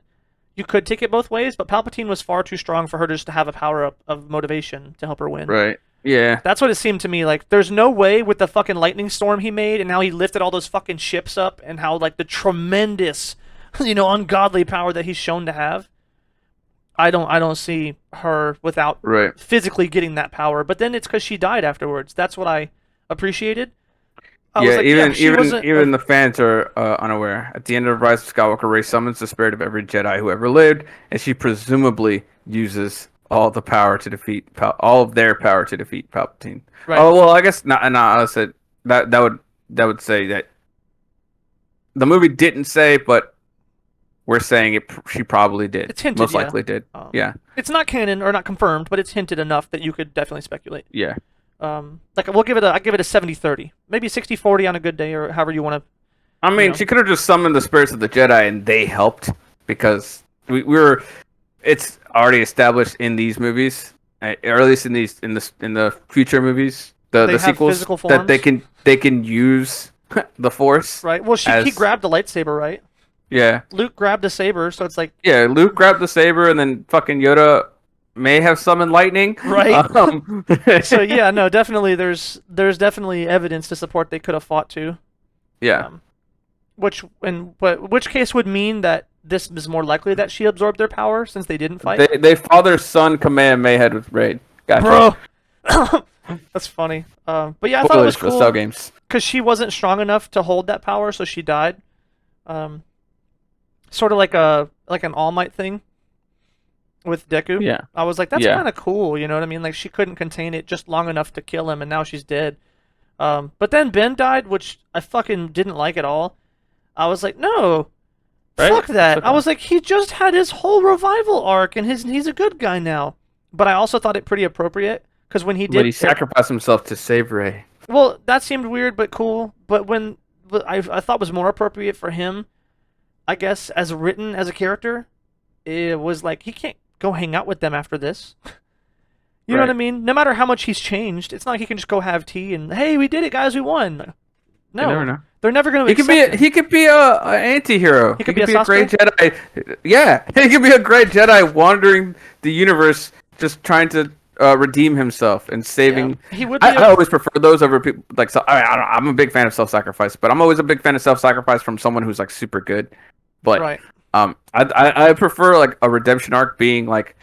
you could take it both ways, but Palpatine was far too strong for her just to have a power of motivation to help her win. right, yeah, That's what it seemed to me. Like, there's no way with the fucking lightning storm he made, and how he lifted all those fucking ships up, and how like the tremendous, ungodly power that he's shown to have. I don't see her without right. physically getting that power. But then it's because she died afterwards. That's what I appreciated. I was Yeah, like, even she wasn't. even the fans are unaware. At the end of Rise of Skywalker, Rey summons the spirit of every Jedi who ever lived, and she presumably uses all the power to defeat all of their power to defeat Palpatine. Right. Oh well, I guess not. I said that would say that the movie didn't say, but we're saying it. She probably did. It's hinted, Most yeah. likely did. Yeah. It's not canon or not confirmed, but it's hinted enough that you could definitely speculate. Yeah. Like I give it a 70-30, maybe 60-40 on a good day, or however you want to. I mean, she could have just summoned the spirits of the Jedi, and they helped because we were. It's already established in these movies, or at least in the future movies, They the have sequels, physical that they forms? can use the Force. Right. Well, he as- grabbed the lightsaber, right? Yeah, Luke grabbed a saber, so it's like yeah. Luke grabbed the saber, and then fucking Yoda may have summoned lightning. Right. So yeah, no, definitely there's definitely evidence to support they could have fought too. Yeah. Which case would mean that this is more likely that she absorbed their power since they didn't fight. They father son Kamehameha with Raid. Gotcha. Bro, that's funny. But yeah, I thought it Spoilers was for the cool Cell games. because she wasn't strong enough to hold that power, so she died. Sort of like an All Might thing with Deku. Yeah. I was like, that's Yeah. kind of cool, you know what I mean? Like, she couldn't contain it just long enough to kill him, and now she's dead. But then Ben died, which I fucking didn't like at all. I was like, no, Right? fuck that. It's okay. I was like, he just had his whole revival arc, and he's a good guy now. But I also thought it pretty appropriate, because when he did... But he sacrificed himself to save Rey. Well, that seemed weird but cool. But I thought was more appropriate for him, I guess, as written as a character, it was like he can't go hang out with them after this. You know what I Right. mean? No matter how much he's changed, it's not like he can just go have tea and hey, we did it, guys, we won. No, You never know. they're never going to. He could be a anti-hero. He could be a a great Sasuke? Jedi. Yeah, he could be a great Jedi wandering the universe, just trying to redeem himself and saving. He would be. I always prefer those over people like. So, I'm a big fan of self-sacrifice, but I'm always a big fan of self-sacrifice from someone who's like super good. But right. I prefer like a redemption arc being like,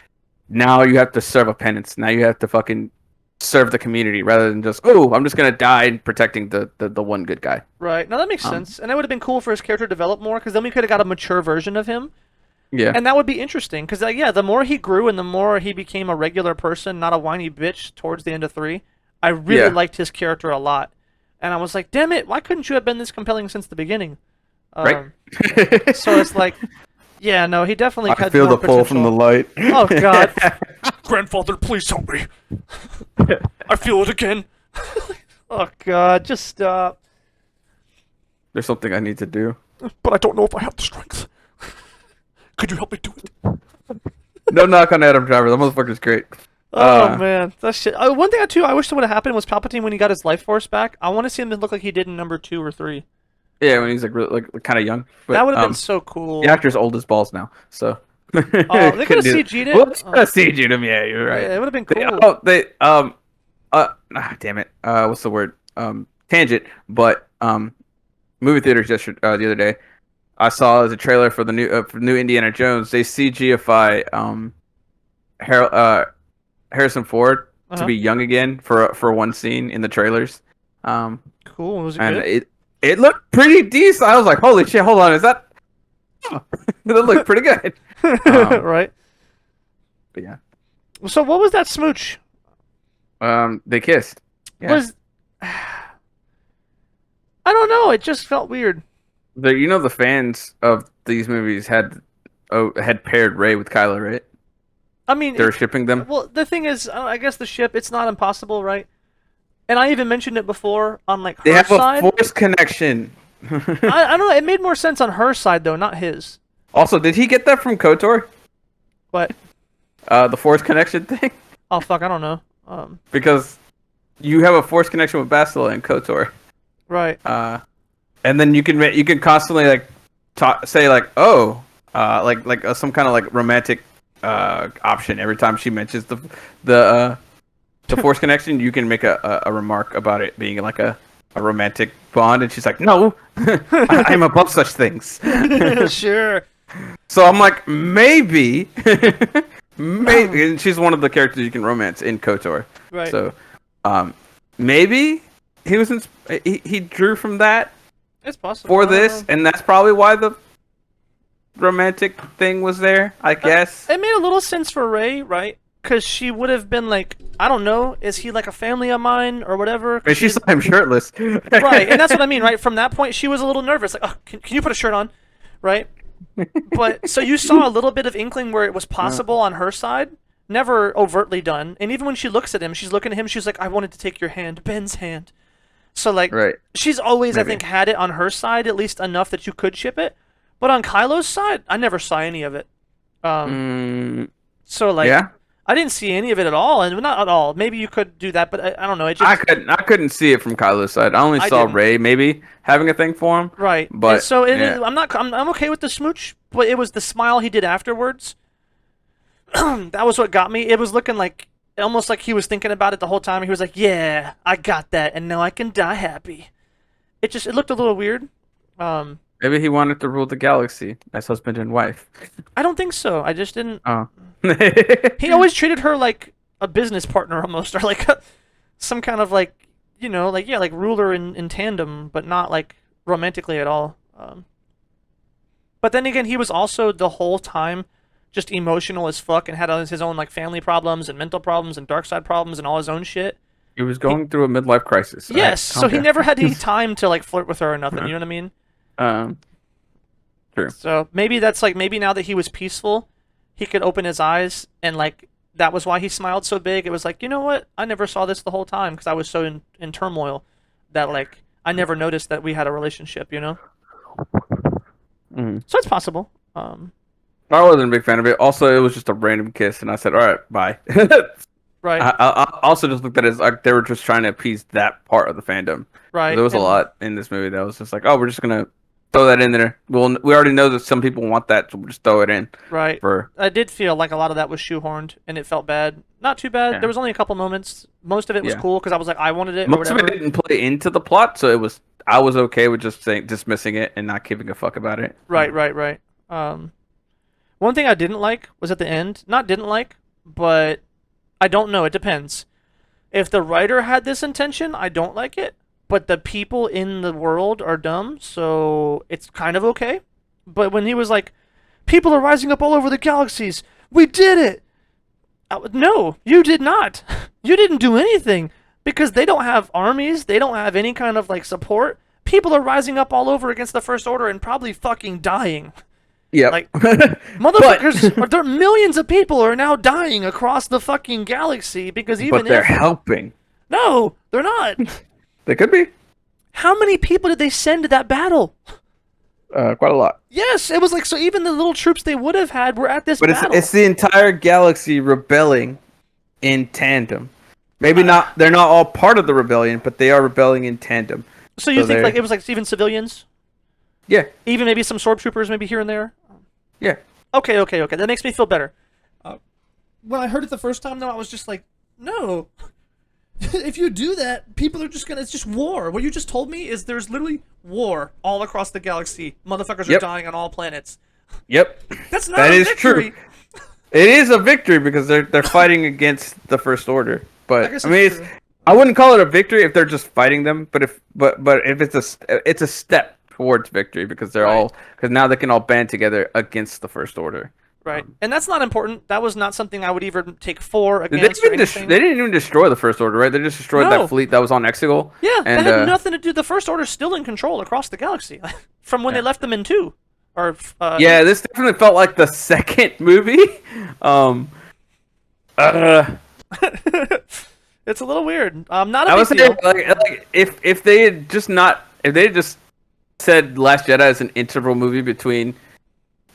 now you have to serve a penance. Now you have to fucking serve the community rather than just, oh, I'm just gonna die protecting the one good guy. Right. Now that makes sense, and it would have been cool for his character to develop more, because then we could have got a mature version of him. Yeah. And that would be interesting, because yeah, the more he grew and the more he became a regular person, not a whiny bitch towards the end of 3, I really liked his character a lot. And I was like, damn it, why couldn't you have been this compelling since the beginning? Right. So it's like, yeah, no, he definitely I had feel more the pull from the potential. light. Oh, God. Grandfather, please help me. I feel it again. Oh, God, just stop. There's something I need to do. But I don't know if I have the strength. Could you help me do it? No knock on Adam Driver. The motherfucker's great. Oh man, that shit. One thing I wish would have happened was Palpatine when he got his life force back. I want to see him look like he did in number 2 or 3. Yeah, when he's like really, like kind of young. But, That would have been so cool. The actor's old as balls now, so. Oh, they could have CG'd it. Well, CG'd him. Yeah, you're right. Yeah, it would have been cool. Damn it. What's the word? Tangent. But movie theaters just the other day, I saw as a trailer for the new Indiana Jones. They CGify Harrison Ford to be young again for one scene in the trailers. Cool. Was it And good? it looked pretty decent. I was like, holy shit! Hold on, is that? It looked pretty good. Right. But yeah. So what was that smooch? They kissed. Yeah. Was I don't know. It just felt weird. The fans of these movies had paired Rey with Kylo, right? I mean, They were shipping them. well, the thing is, I guess the ship. It's not impossible, right? And I even mentioned it before on like her They have side. a Force connection. I don't know. It made more sense on her side though, not his. Also, did he get that from KOTOR? But The Force connection thing. oh fuck, I don't know. Because you have a Force connection with Bastila and KOTOR. Right. And then you can constantly like say like some kind of like romantic option every time she mentions the Force connection. You can make a remark about it being like a romantic bond, and she's like, no, I'm above such things. Sure. So I'm like, maybe, and she's one of the characters you can romance in KOTOR. Right. So, maybe he was he drew from that It's possible for this, and that's probably why the romantic thing was there. I guess it made a little sense for Rey, right? Because she would have been like, I don't know, is he like a family of mine or whatever? and she saw him shirtless, Right, and that's what I mean, right? From that point, she was a little nervous, like, oh, can you put a shirt on, right? But so you saw a little bit of inkling where it was possible on her side, never overtly done. And even when she looks at him, she's looking at him, she's like, I wanted to take your hand, Ben's hand. So like, right? she's always, Maybe. I think, had it on her side, at least enough that you could ship it. But on Kylo's side, I never saw any of it. So like, Yeah, I didn't see any of it at all, and not at all. Maybe you could do that, but I don't know. It just I couldn't see it from Kylo's side. I only I saw didn't. Rey maybe having a thing for him. right. But And so yeah. I'm okay with the smooch, but it was the smile he did afterwards. That was what got me. It was looking like almost like he was thinking about it the whole time. He was like, "Yeah, I got that, and now I can die happy." It looked a little weird. Maybe he wanted to rule the galaxy as husband and wife. I don't think so. I just didn't. Oh. He always treated her like a business partner almost, or like some kind of like, like ruler in tandem, but not like romantically at all. But then again, he was also the whole time just emotional as fuck and had his own like family problems and mental problems and dark side problems and all his own shit. He was going through a midlife crisis. Yes, Calm so he down. never had any time to like flirt with her or nothing. You know what I mean? True. So maybe that's like maybe now that he was peaceful, he could open his eyes and like that was why he smiled so big. It was like, you know what? I never saw this the whole time because I was so in turmoil that like I never noticed that we had a relationship. So it's possible. I wasn't a big fan of it. Also, it was just a random kiss, and I said, "All right, bye." Right. I also just looked at it as like they were just trying to appease that part of the fandom. Right. There was a lot in this movie that was just like, "Oh, we're just gonna throw that in there." We already know that some people want that, so we'll just throw it in. Right. I did feel like a lot of that was shoehorned, and it felt bad. Not too bad. Yeah. There was only a couple moments. Most of it was Yeah. cool because I was like, I wanted it. Or Most of whatever. it didn't play into the plot, so I was okay with just dismissing it and not giving a fuck about it. Right. One thing I didn't like was at the end. Not didn't like, but I don't know. It depends. If the writer had this intention, I don't like it. But the people in the world are dumb, so it's kind of okay. But when he was like, people are rising up all over the galaxies. We did it! No, you did not. You didn't do anything. Because they don't have armies. They don't have any kind of like support. People are rising up all over against the First Order and probably fucking dying. Yeah. Like, motherfuckers, there millions of people are now dying across the fucking galaxy because even but they're if... helping. No, they're not. They could be. How many people did they send to that battle? Quite a lot. Yes, it was like, so even the little troops they would have had were at this But battle. it's the entire galaxy rebelling in tandem. Maybe not. They're not all part of the rebellion, but they are rebelling in tandem. So you think they're- like it was like even civilians? Yeah. Even maybe some sword troopers maybe here and there? Yeah. Okay. That makes me feel better. When I heard it the first time, though, I was just like, no. If you do that, people are just gonna... It's just war. What you just told me is there's literally war all across the galaxy. Motherfuckers are Yep. dying on all planets. Yep. That's not That a is victory. true. It is a victory because they're fighting against the First Order. But guess I mean, it's true. I wouldn't call it a victory if they're just fighting them. But if it's a step towards victory because because now they can all band together against the First Order. Right. And that's not important. That was not something I would even take for, They against, or didn't, anything. they didn't even destroy the First Order, right? They just destroyed No. that fleet that was on Exegol. Yeah, and, that had nothing to do... The First Order's still in control across the galaxy. From when they left them in 2. Or, yeah, this definitely felt like the second movie. It's a little weird. Not a I big was deal. saying, like if they had just said Last Jedi as an interval movie between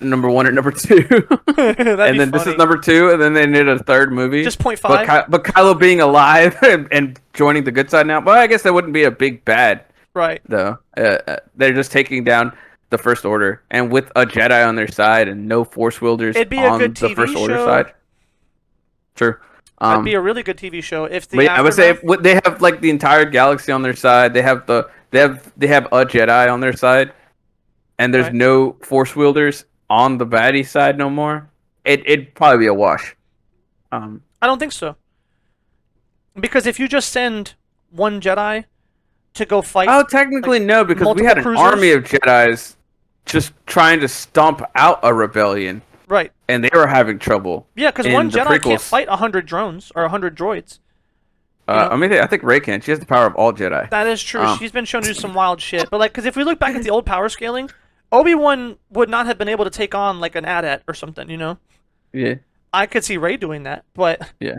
number 1 and number 2. That'd And be then this funny. is number 2, and then they did a third movie. Just 0.5. But Kylo being alive and joining the good side now. Well, I guess that wouldn't be a big bad, Right. though. They're just taking down the First Order, and with a Jedi on their side and no Force wielders It'd be a on good the TV First Order show. side. True. That'd be a really good TV show if the But yeah, I would say aftermath- they have like the entire galaxy on their side. They have a Jedi on their side, and there's Right. no Force wielders on the baddie side no more. It'd probably be a wash. I don't think so. Because if you just send one Jedi to go fight, Oh, technically no, because we had an multiple army cruisers? of Jedis just trying to stomp out a rebellion, right? and they were having trouble. Yeah, because in one the Jedi can't prequels. fight 100 drones or 100 droids. know? I mean, I think Rey can. She has the power of all Jedi. That is true. She's been shown to do some wild shit. But like, because if we look back at the old power scaling, Obi-Wan would not have been able to take on like an AT-AT or something. You know, Yeah. I could see Rey doing that, but Yeah.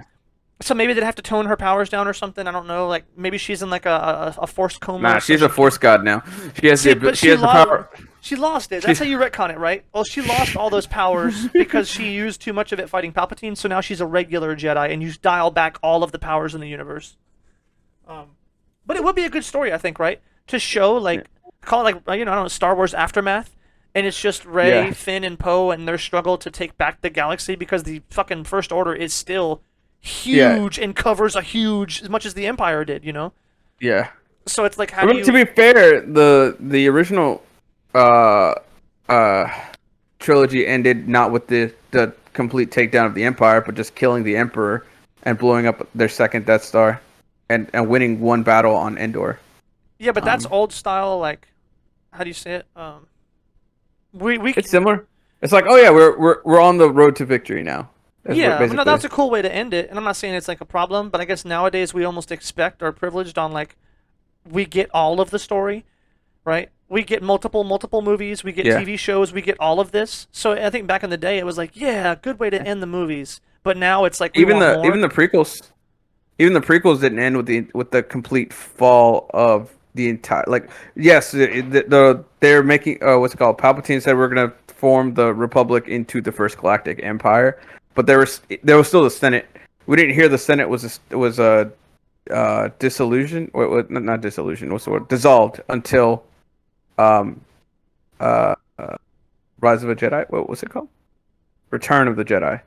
so maybe they'd have to tone her powers down or something. I don't know. Like maybe she's in like a forced coma. Nah, or she's a something. Force god now. She has See, the but she has the lost, power. She lost it. That's how you retcon it, right? Well, she lost all those powers because she used too much of it fighting Palpatine. So now she's a regular Jedi, and you dial back all of the powers in the universe. But it would be a good story, I think, right? To show like call it like I don't know, Star Wars Aftermath, and it's just Rey, Yeah. Finn, and Poe and their struggle to take back the galaxy because the fucking First Order is still huge and covers a huge as much as the Empire did, you know. Yeah. So it's like how I do mean, you? to be fair, the original trilogy ended not with the complete takedown of the Empire, but just killing the Emperor and blowing up their second Death Star, and winning one battle on Endor. Yeah, but that's old style. Like, how do you say it? We It's similar. It's like, oh yeah, we're on the road to victory now. That's yeah, what basically. no, that's a cool way to end it. And I'm not saying it's like a problem, but I guess nowadays we almost expect or privileged on like we get all of the story, right? We get multiple movies, we get Yeah. TV shows, we get all of this. So I think back in the day it was like, yeah, good way to end the movies. But now it's like we even want more. even the prequels didn't end with the complete fall of the entire, like, yes, they're making what's it called, Palpatine said we're gonna form the Republic into the first Galactic Empire, but there was still the Senate. We didn't hear the Senate was disillusioned, or not disillusioned, what's the word, dissolved until Rise of a Jedi. What was it called? Return of the Jedi.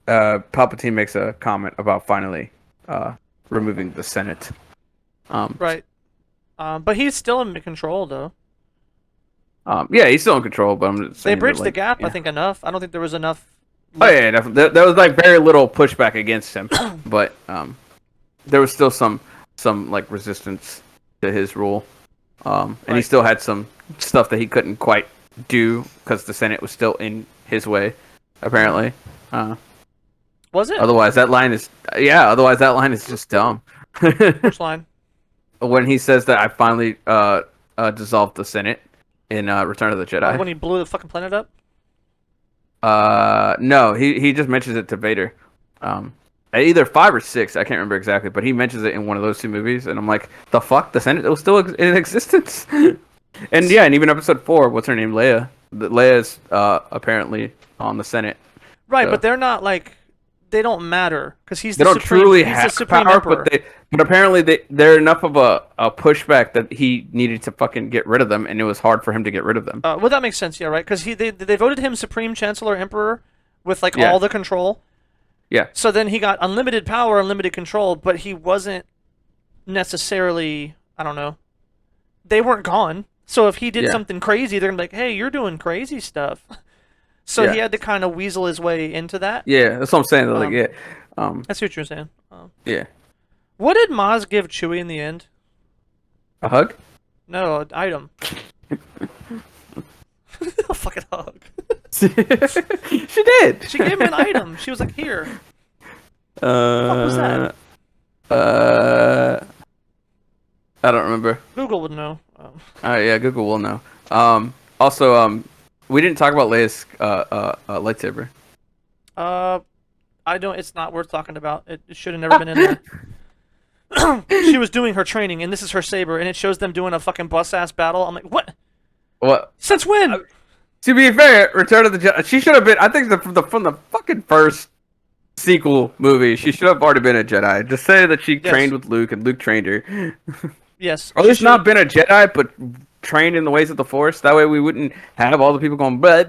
Palpatine makes a comment about finally removing the Senate. right. But he's still in control though. Yeah, he's still in control, but I'm just They saying bridged that, the like, gap, yeah. I think, enough. I don't think there was enough. Oh yeah, definitely. There was like very little pushback against him, but there was still some like resistance to his rule, and he Right. still had some stuff that he couldn't quite do because the Senate was still in his way, apparently. Was it? Otherwise, that line is just dumb. Which line? When he says that I finally dissolved the Senate in Return of the Jedi. When he blew the fucking planet up? No, he just mentions it to Vader. Either 5 or 6, I can't remember exactly, but he mentions it in one of those 2 movies, and I'm like, the fuck, the Senate was still in existence. And yeah, and even Episode 4, what's her name, Leia? Leia's apparently on the Senate. Right, So- but they're not like they don't matter because he's They the don't supreme, truly he's the have supreme power, emperor. but apparently they're enough of a pushback that he needed to fucking get rid of them, and it was hard for him to get rid of them. Well, that makes sense, yeah, right? Because they voted him supreme chancellor emperor with like Yeah. all the control. Yeah. So then he got unlimited power, unlimited control, but he wasn't necessarily. I don't know. They weren't gone. So if he did Yeah. something crazy, they're gonna be like, "Hey, you're doing crazy stuff." So he Yeah. had to kind of weasel his way into that. Yeah, that's what I'm saying. Like, yeah, I see what you're saying. yeah. What did Maz give Chewie in the end? A hug? No, an item. A fucking hug. She did. She gave him an item. She was like, "Here." What was that? I don't remember. Google would know. Yeah, Google will know. Also, we didn't talk about Leia's lightsaber. I don't. It's not worth talking about. It should have never been in there. She was doing her training, and this is her saber, and it shows them doing a fucking bus ass battle. I'm like, what? What? Since when? To be fair, Return of the Jedi, she should have been. I think from the fucking first sequel movie, she should have already been a Jedi. Just say that she trained with Luke and Luke trained her. Yes. Or at least not been a Jedi, but trained in the ways of the Force. That way we wouldn't have all the people going, right.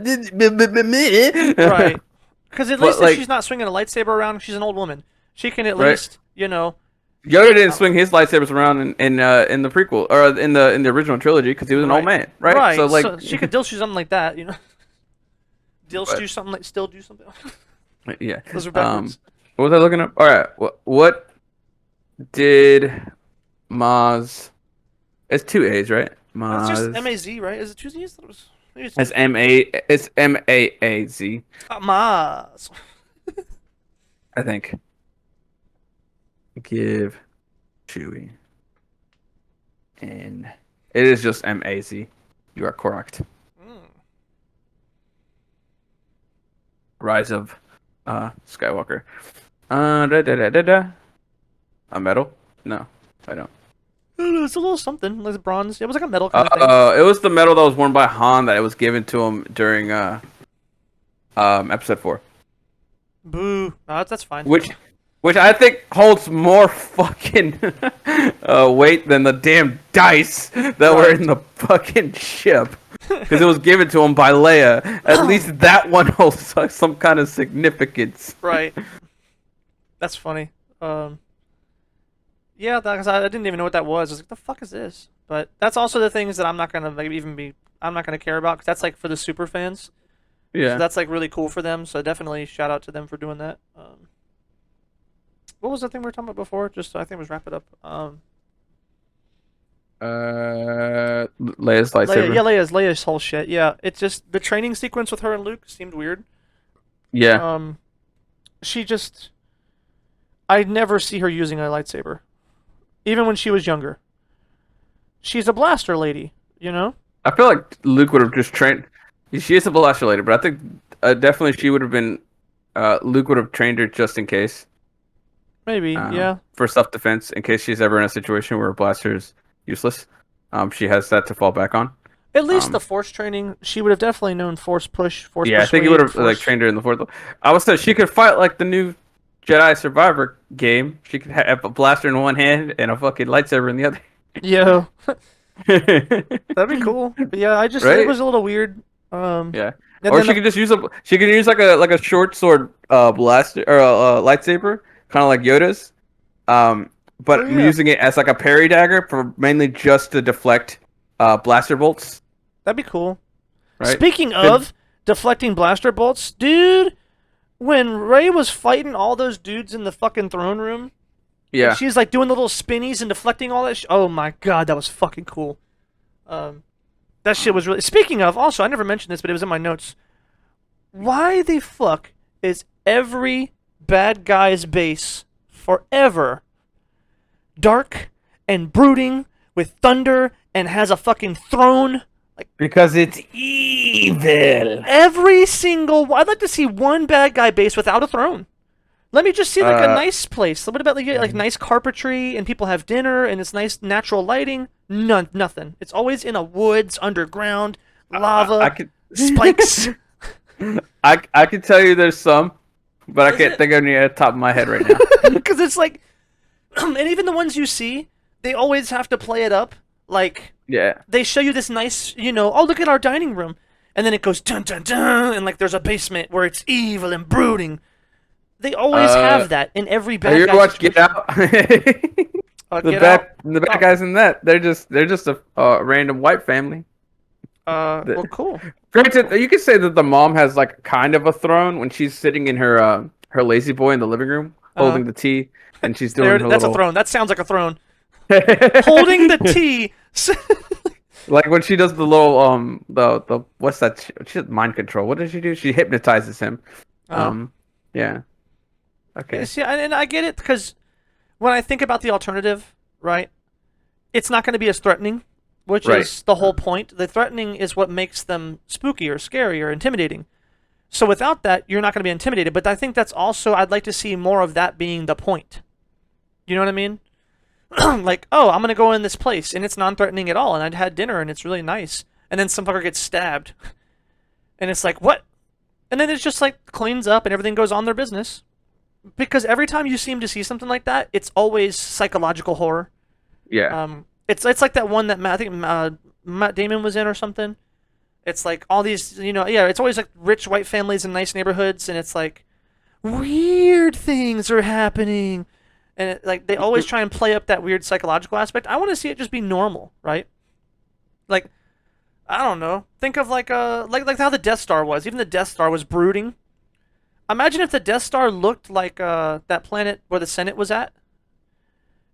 Because at least if she's not swinging a lightsaber around, she's an old woman. She can at least, you know. Yoda didn't swing his lightsabers around in the prequel or in the original trilogy because he was an old man, right? Right. So like, so she could dilshoe something like that, you know. Dilshoe something like still do something. Yeah. Those are backwards. What was I looking up? All right. What did Maz? It's two A's, right? That's just Maz. M-A-Z, right? Is it two Z's? It's M-A. It's M-A-A-Z. Maz. I think. Give Chewie. And it is just M-A-Z. You are correct. Rise of Skywalker. A medal? No, I don't. It's a little something, like bronze. It was like a metal kind of thing. It was the medal that was worn by Han that it was given to him during episode 4. Boo. No, that's fine. Which I think holds more fucking weight than the damn dice that were in the fucking ship. Because it was given to him by Leia. At least that one holds some kind of significance. Right. That's funny. Yeah, because I didn't even know what that was. I was like, the fuck is this? But that's also the things that I'm not gonna I'm not gonna care about because that's like for the super fans. Yeah. So that's like really cool for them. So definitely shout out to them for doing that. What was the thing we were talking about before? Just I think it was wrap it up. Leia's lightsaber. Leia's whole shit. Yeah, it's just the training sequence with her and Luke seemed weird. Yeah. She just, I'd never see her using a lightsaber, even when she was younger. She's a blaster lady, you know. I feel like Luke would have just trained. She is a blaster lady, but I think definitely she would have been. Luke would have trained her just in case. Maybe, yeah. For self-defense, in case she's ever in a situation where a blaster is useless. She has that to fall back on. At least the force training, she would have definitely known force push, force Yeah, persuade, I think he would have like trained her in the force. I would say she could fight like the new Jedi Survivor game. She could have a blaster in one hand and a fucking lightsaber in the other. Yeah. That'd be cool. But yeah, it was a little weird. Yeah. Or she could just use like a short sword blaster or a lightsaber, kind of like Yoda's. But using it as like a parry dagger for mainly just to deflect blaster bolts. That'd be cool. Right? Speaking of deflecting blaster bolts, dude, when Rey was fighting all those dudes in the fucking throne room, yeah, she's like doing the little spinnies and deflecting all that. Oh my god, that was fucking cool. That shit was really. Speaking of, also, I never mentioned this, but it was in my notes. Why the fuck is every bad guy's base forever dark and brooding with thunder and has a fucking throne? Like, because it's evil. Every single. I'd like to see one bad guy base without a throne. Let me just see like a nice place. What about like nice carpentry and people have dinner and it's nice natural lighting? Nothing. It's always in a woods, underground, lava, spikes. I can tell you there's some, but I can't think of any at the top of my head right now. Because it's like, and even the ones you see, they always have to play it up. Like, they show you this nice, oh, look at our dining room. And then it goes dun dun dun, and like there's a basement where it's evil and brooding. They always have that in every bad guy. Have you ever watched Get Out? The bad guys in that, they're just a random white family. Well, cool. Granted, you could say that the mom has like kind of a throne when she's sitting in her lazy boy in the living room holding the tea, and she's doing that's a throne. That sounds like a throne. Holding the tea. Like when she does the little the what's that? She mind control. What does she do? She hypnotizes him. Yeah. Okay. See, and I get it because when I think about the alternative, right, it's not going to be as threatening, which is the whole point. The threatening is what makes them spooky or scary or intimidating. So without that, you're not going to be intimidated. But I think that's also, I'd like to see more of that being the point. You know what I mean? Like, oh, I'm going to go in this place, and it's non-threatening at all, and I'd had dinner, and it's really nice. And then some fucker gets stabbed. And it's like, what? And then it's just like cleans up and everything goes on their business. Because every time you seem to see something like that, it's always psychological horror. Yeah. It's like that one that I think Matt Damon was in or something. It's like all these, yeah, it's always like rich white families in nice neighborhoods, and it's like weird things are happening, and like they always try and play up that weird psychological aspect. I want to see it just be normal, right? Like I don't know. Think of like how the Death Star was. Even the Death Star was brooding. Imagine if the Death Star looked like that planet where the Senate was at,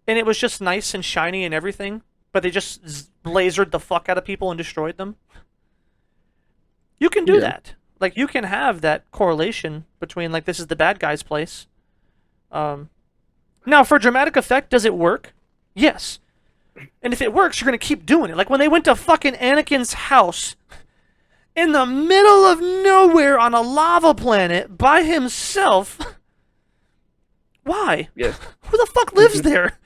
and it was just nice and shiny and everything, but they just lasered the fuck out of people and destroyed them. You can do that. Like you can have that correlation between like this is the bad guy's place. Now for dramatic effect, does it work? Yes. And if it works, you're gonna keep doing it. Like when they went to fucking Anakin's house in the middle of nowhere on a lava planet by himself. Why? Yes. Who the fuck lives there?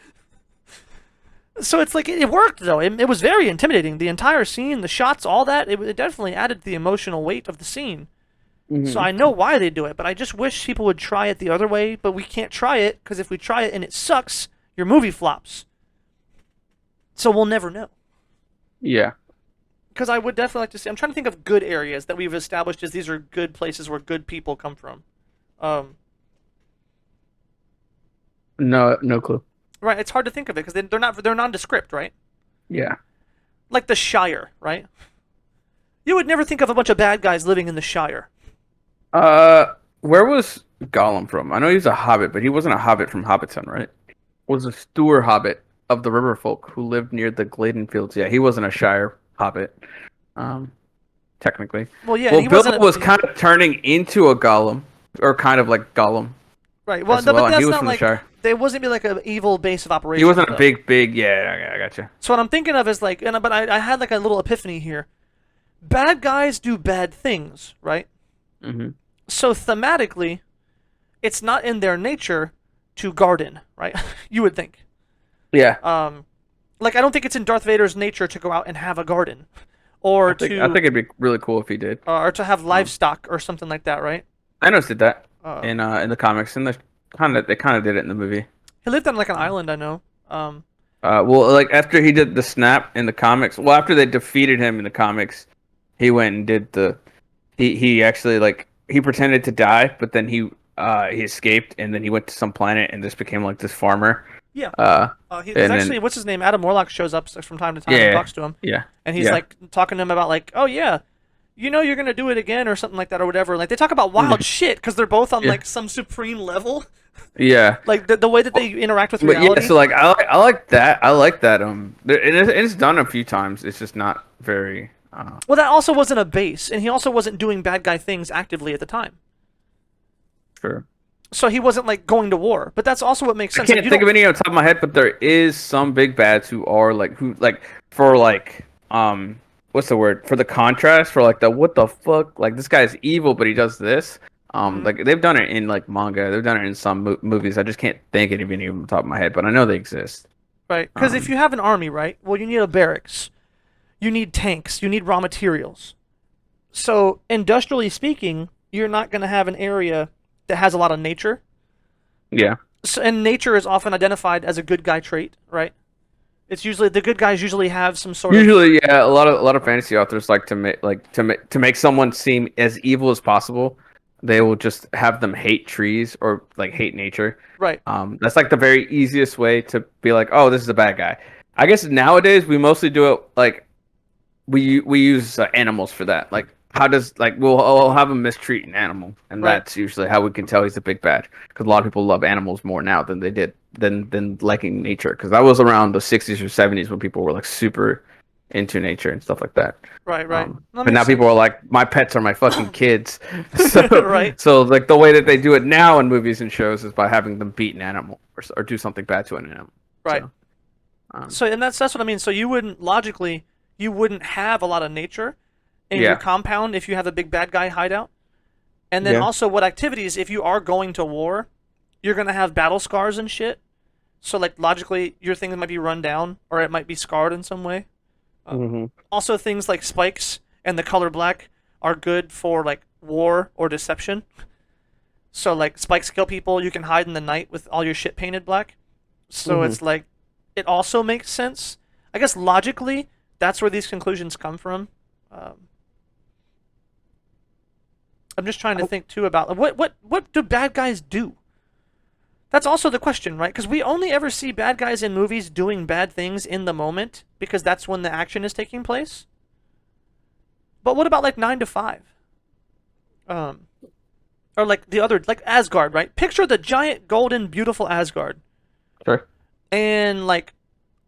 So it's like it worked though. It was very intimidating. The entire scene, the shots, all that. It definitely added to the emotional weight of the scene. So I know why they do it, but I just wish people would try it the other way. But we can't try it because if we try it and it sucks, your movie flops. So we'll never know. Yeah. Because I would definitely like to see. I'm trying to think of good areas that we've established as these are good places where good people come from. No clue. Right, it's hard to think of it because they're nondescript, right? Yeah. Like the Shire, right? You would never think of a bunch of bad guys living in the Shire. Where was Gollum from? I know he's a hobbit, but he wasn't a hobbit from Hobbiton, right? Was a Stewart hobbit of the river folk who lived near the Gladen Fields. Yeah, he wasn't a Shire hobbit. Technically. Well, yeah, Well, he Bilbo was kind of turning into a Gollum, or kind of like Gollum. Right. Well, as no, well, but and that's he was not from the like Shire. there wasn't be like an evil base of operations. He wasn't though. a big. Yeah, I gotcha. So what I'm thinking of is like, but I had like a little epiphany here. Bad guys do bad things, right? Mm-hmm. So thematically, it's not in their nature to garden, right? You would think. Yeah. Like I don't think it's in Darth Vader's nature to go out and have a garden, or I think it'd be really cool if he did. Or to have livestock or something like that, right? Thanos did that in the comics, and they kind of did it in the movie. He lived on like an island, I know. Well, like after he did the snap in the comics, well, after they defeated him in the comics, he went and did he actually like he pretended to die, but then he escaped, and then he went to some planet and just became like this farmer. Yeah. And actually, then, what's his name? Adam Warlock shows up from time to time Yeah, and talks to him. yeah, And he's yeah. like talking to him about like, oh yeah, you're gonna do it again or something like that or whatever. Like they talk about wild shit because they're both on Yeah. like some supreme level. yeah. Like the way that they interact with But reality. yeah, so like I like that. I like that. And it's done a few times. It's just not very. Well, that also wasn't a base, and he also wasn't doing bad guy things actively at the time. Sure. So he wasn't like going to war. But that's also what makes I sense. can't think of any on top of my head, but there is some big bads who are what's the word for the contrast for like the what the fuck, like this guy's evil but he does this. Like they've done it in like manga, they've done it in some movies. I just can't think of any of them on top of my head, but I know they exist. Right, because if you have an army, right, well, you need a barracks, you need tanks, you need raw materials. So industrially speaking, you're not going to have an area that has a lot of nature. Yeah. So, and nature is often identified as a good guy trait, right? It's usually the good guys usually have some sort of Yeah, a lot of fantasy authors like to make someone seem as evil as possible. They will just have them hate trees or like hate nature. right. That's like the very easiest way to be like, oh, this is a bad guy. I guess nowadays we mostly do it like we use animals for that. Like how does like we'll have him mistreat an animal, and Right. that's usually how we can tell he's a big bad. Because a lot of people love animals more now than they did than liking nature. Because that was around the 60s or 70s when people were like super into nature and stuff like that. Right. That But makes now people sense. are like, my pets are my fucking kids. So, Right. So like the way that they do it now in movies and shows is by having them beat an animal or do something bad to an animal. Right. So, So and that's what I mean. So you wouldn't have a lot of nature in your Yeah. compound if you have a big bad guy hideout. And then Yeah. also what activities if you are going to war, you're gonna have battle scars and shit. So like logically, your thing might be run down or it might be scarred in some way. Also things like spikes and the color black are good for like war or deception. So like spikes kill people, you can hide in the night with all your shit painted black. So Mhm. it's like it also makes sense. I guess logically, that's where these conclusions come from. Um, I'm just trying to think too about what do bad guys do? That's also the question, right? Because we only ever see bad guys in movies doing bad things in the moment because that's when the action is taking place. But what about like 9 to 5? Um, or like the other, like Asgard, right? Picture the giant, golden, beautiful Asgard, Sure. and like,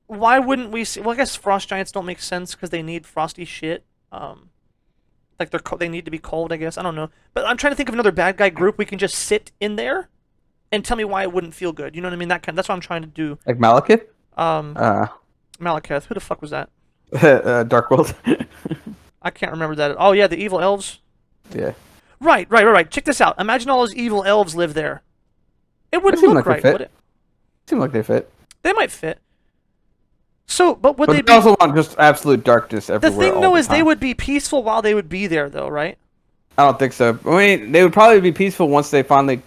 why wouldn't we see? Well, I guess frost giants don't make sense because they need frosty shit. Like they need to be cold, I guess. I don't know, but I'm trying to think of another bad guy group we can just sit in there and tell me why it wouldn't feel good. You know what I mean? That's what I'm trying to do. Like Malekith? Um, Uh, Malekith. Who the fuck was that? Dark World. I can't remember that. Oh yeah, the evil elves. Yeah. Right. Check this out. Imagine all those evil elves live there. It wouldn't seem look like they right, fit. would it? Seem like they fit. They might fit. So, but would But they they be? also want just absolute darkness The everywhere thing all though the is they time. would be peaceful while they would be there, though, right? I don't think so. I mean, they would probably be peaceful once they finally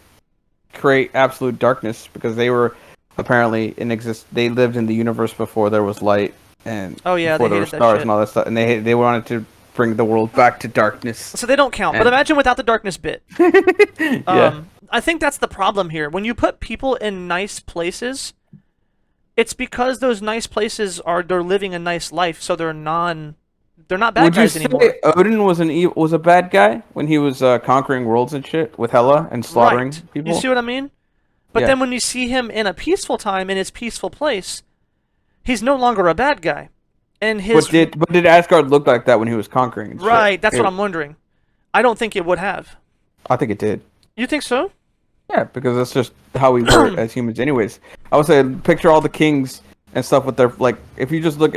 create absolute darkness because they were apparently in exist. They lived in the universe before there was light and Oh yeah, before they there were hated that stars shit. and all that stuff. And they wanted to bring the world back to darkness. So they don't count. But And- imagine without the darkness bit. Yeah. I think that's the problem here. When you put people in nice places, it's because those nice places they're living a nice life, so they're not bad Would you guys say anymore. Odin was a bad guy when he was conquering worlds and shit with Hela and slaughtering Right. people? You see what I mean? But Yeah. then when you see him in a peaceful time in his peaceful place, he's no longer a bad guy. And his But did Asgard look like that when he was conquering? And shit? right, that's what I'm wondering. I don't think it would have. I think it did. You think so? Yeah, because that's just how we were as humans, anyways. I would say picture all the kings and stuff with their like. If you just look,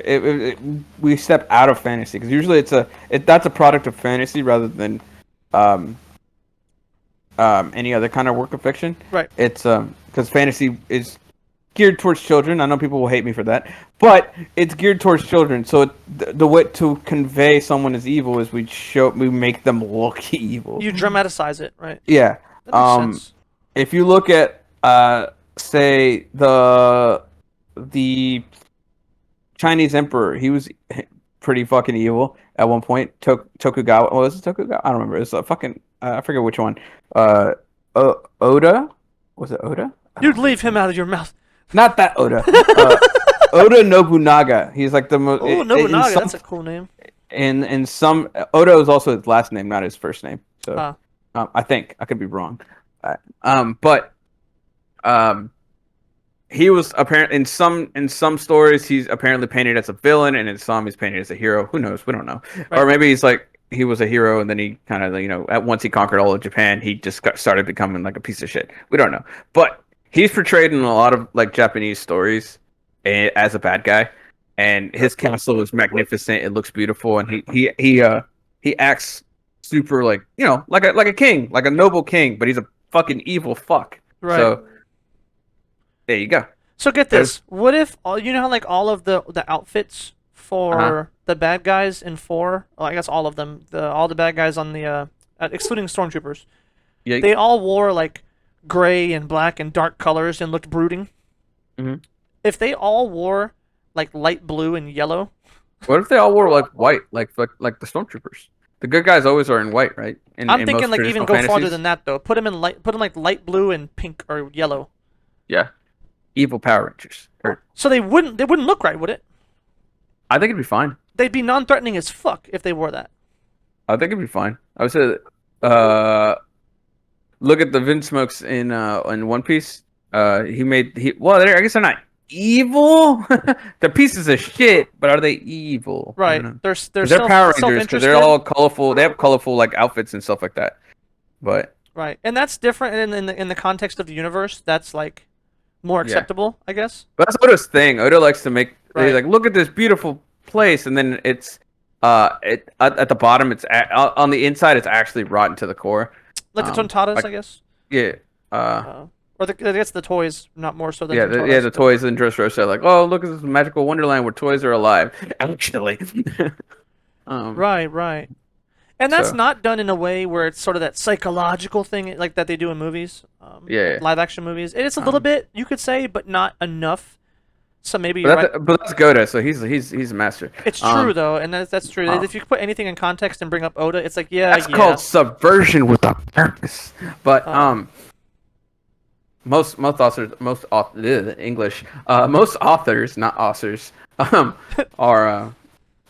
we step out of fantasy because usually that's a product of fantasy rather than any other kind of work of fiction. Right. It's because fantasy is geared towards children. I know people will hate me for that, but it's geared towards children. So the way to convey someone as evil is we make them look evil. You dramatize it, right? Yeah. That makes sense. If you look at say the Chinese emperor, he was pretty fucking evil at one point. Tokugawa, what was it? Tokugawa? I don't remember. It's a fucking I forget which one. Oda, was it Oda? You'd leave him out of your mouth. Not that Oda. Oda Nobunaga. He's like the most. Oh, Nobunaga, that's a cool name. In some Oda is also his last name, not his first name. So I think I could be wrong. But he was apparently in some stories he's apparently painted as a villain, and in some he's painted as a hero. Who knows? We don't know. Right. Or maybe he's like he was a hero, and then he kind of at once he conquered all of Japan, he just started becoming like a piece of shit. We don't know, but he's portrayed in a lot of like Japanese stories as a bad guy, and his castle is magnificent. It looks beautiful, and he acts super like like a king, like a noble king, but he's a fucking evil fuck. Right. So there you go. So get this. What if you know how like all of the outfits for the bad guys in 4, well, I guess all of them, all the bad guys on the excluding stormtroopers, Yeah. they all wore like gray and black and dark colors and looked brooding. Mhm. If they all wore like light blue and yellow, What if they all wore like white, like the stormtroopers? The good guys always are in white, right? I'm in thinking most like even traditional go farther fantasies. than that though. Put them like light blue and pink or yellow. Yeah. Evil Power Rangers. So they wouldn't look right, would it? I think it'd be fine. They'd be non-threatening as fuck if they wore that. I think it'd be fine. I would say, look at the Vince Smokes in One Piece. Well, I guess they're not evil. They're pieces of shit, but are they evil? I Right. don't know. They're 'Cause they're Power Rangers because they're self-interested. all colorful. They have colorful like outfits and stuff like that. But Right, and that's different in the context of the universe. That's like more acceptable, I guess. that's Oda's thing. Oda likes to make Right. he's like, look at this beautiful place, and then it's at the bottom. On the inside, it's actually rotten to the core. Like the Tontadas, like- I guess. Yeah. Or I guess the toys, not more so than Yeah, Tontadas, the but- toys in Dressrosa are like, oh, look at this magical wonderland where toys are alive. Actually, Right. And that's So not done in a way where it's sort of that psychological thing like that they do in movies, yeah. live action movies. It's a little Um, bit, you could say, but not enough. So maybe you're right. but that's Goda, so he's a master. It's true though, and that's true. Uh, If you put anything in context and bring up Oda, it's like that's yeah. called subversion with a purpose. But English most authors, not authors, are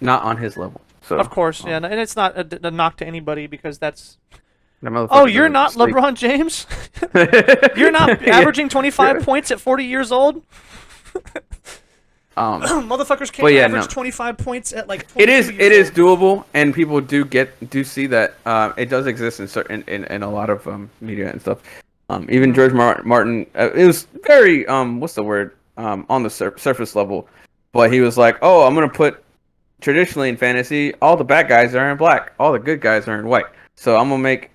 not on his level. So Of course, yeah, and it's not a knock to anybody because that's. that motherfucker Oh, you're doesn't not sleep. LeBron James. You're not Yeah. averaging 25 Yeah. points at 40 years old. Um, Motherfuckers can't Well, yeah, average no. 25 points at like. it is 22 years it is old. doable, and people do see that it does exist in certain in a lot of media and stuff. Even George Martin, it was very what's the word on the surface level, but he was like, oh, I'm gonna put traditionally in fantasy, all the bad guys are in black, all the good guys are in white. So I'm gonna make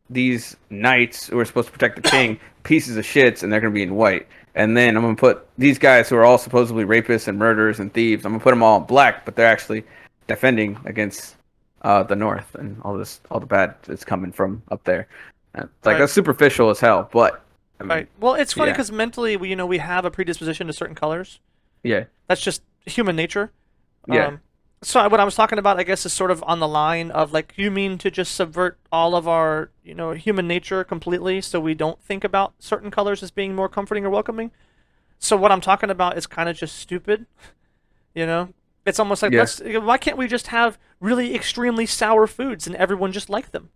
these knights who are supposed to protect the king pieces of shits, and they're gonna be in white. And then I'm gonna put these guys who are all supposedly rapists and murderers and thieves. I'm gonna put them all in black, but they're actually defending against the North and all the bad that's coming from up there. It's like Right. that's superficial as hell, but I mean, Right. Well, it's funny yeah. because mentally, we have a predisposition to certain colors. yeah, That's just human nature. Yeah. So what I was talking about, I guess, is sort of on the line of like, you mean to just subvert all of our, human nature completely, so we don't think about certain colors as being more comforting or welcoming. So what I'm talking about is kind of just stupid. It's almost like Yeah. why can't we just have really extremely sour foods and everyone just like them?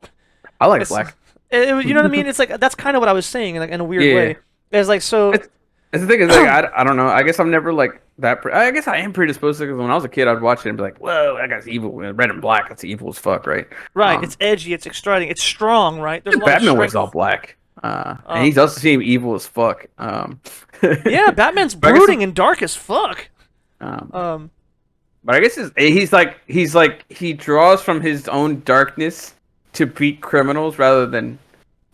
I like It's, black. you know what I mean? It's like that's kind of what I was saying, like in a weird Yeah. way. It's like so. It's the thing is like I don't know. I guess I'm never like that. I guess I am predisposed to because when I was a kid, I'd watch it and be like, "Whoa, that guy's evil. Red and black. That's evil as fuck, right?" Right, it's edgy, it's exciting, it's strong, right? There's a lot of Batman wears strength. all black, and he's also seem evil as fuck. Yeah, Batman's But I guess brooding and dark as fuck. um, but I guess he's like he draws from his own darkness to beat criminals rather than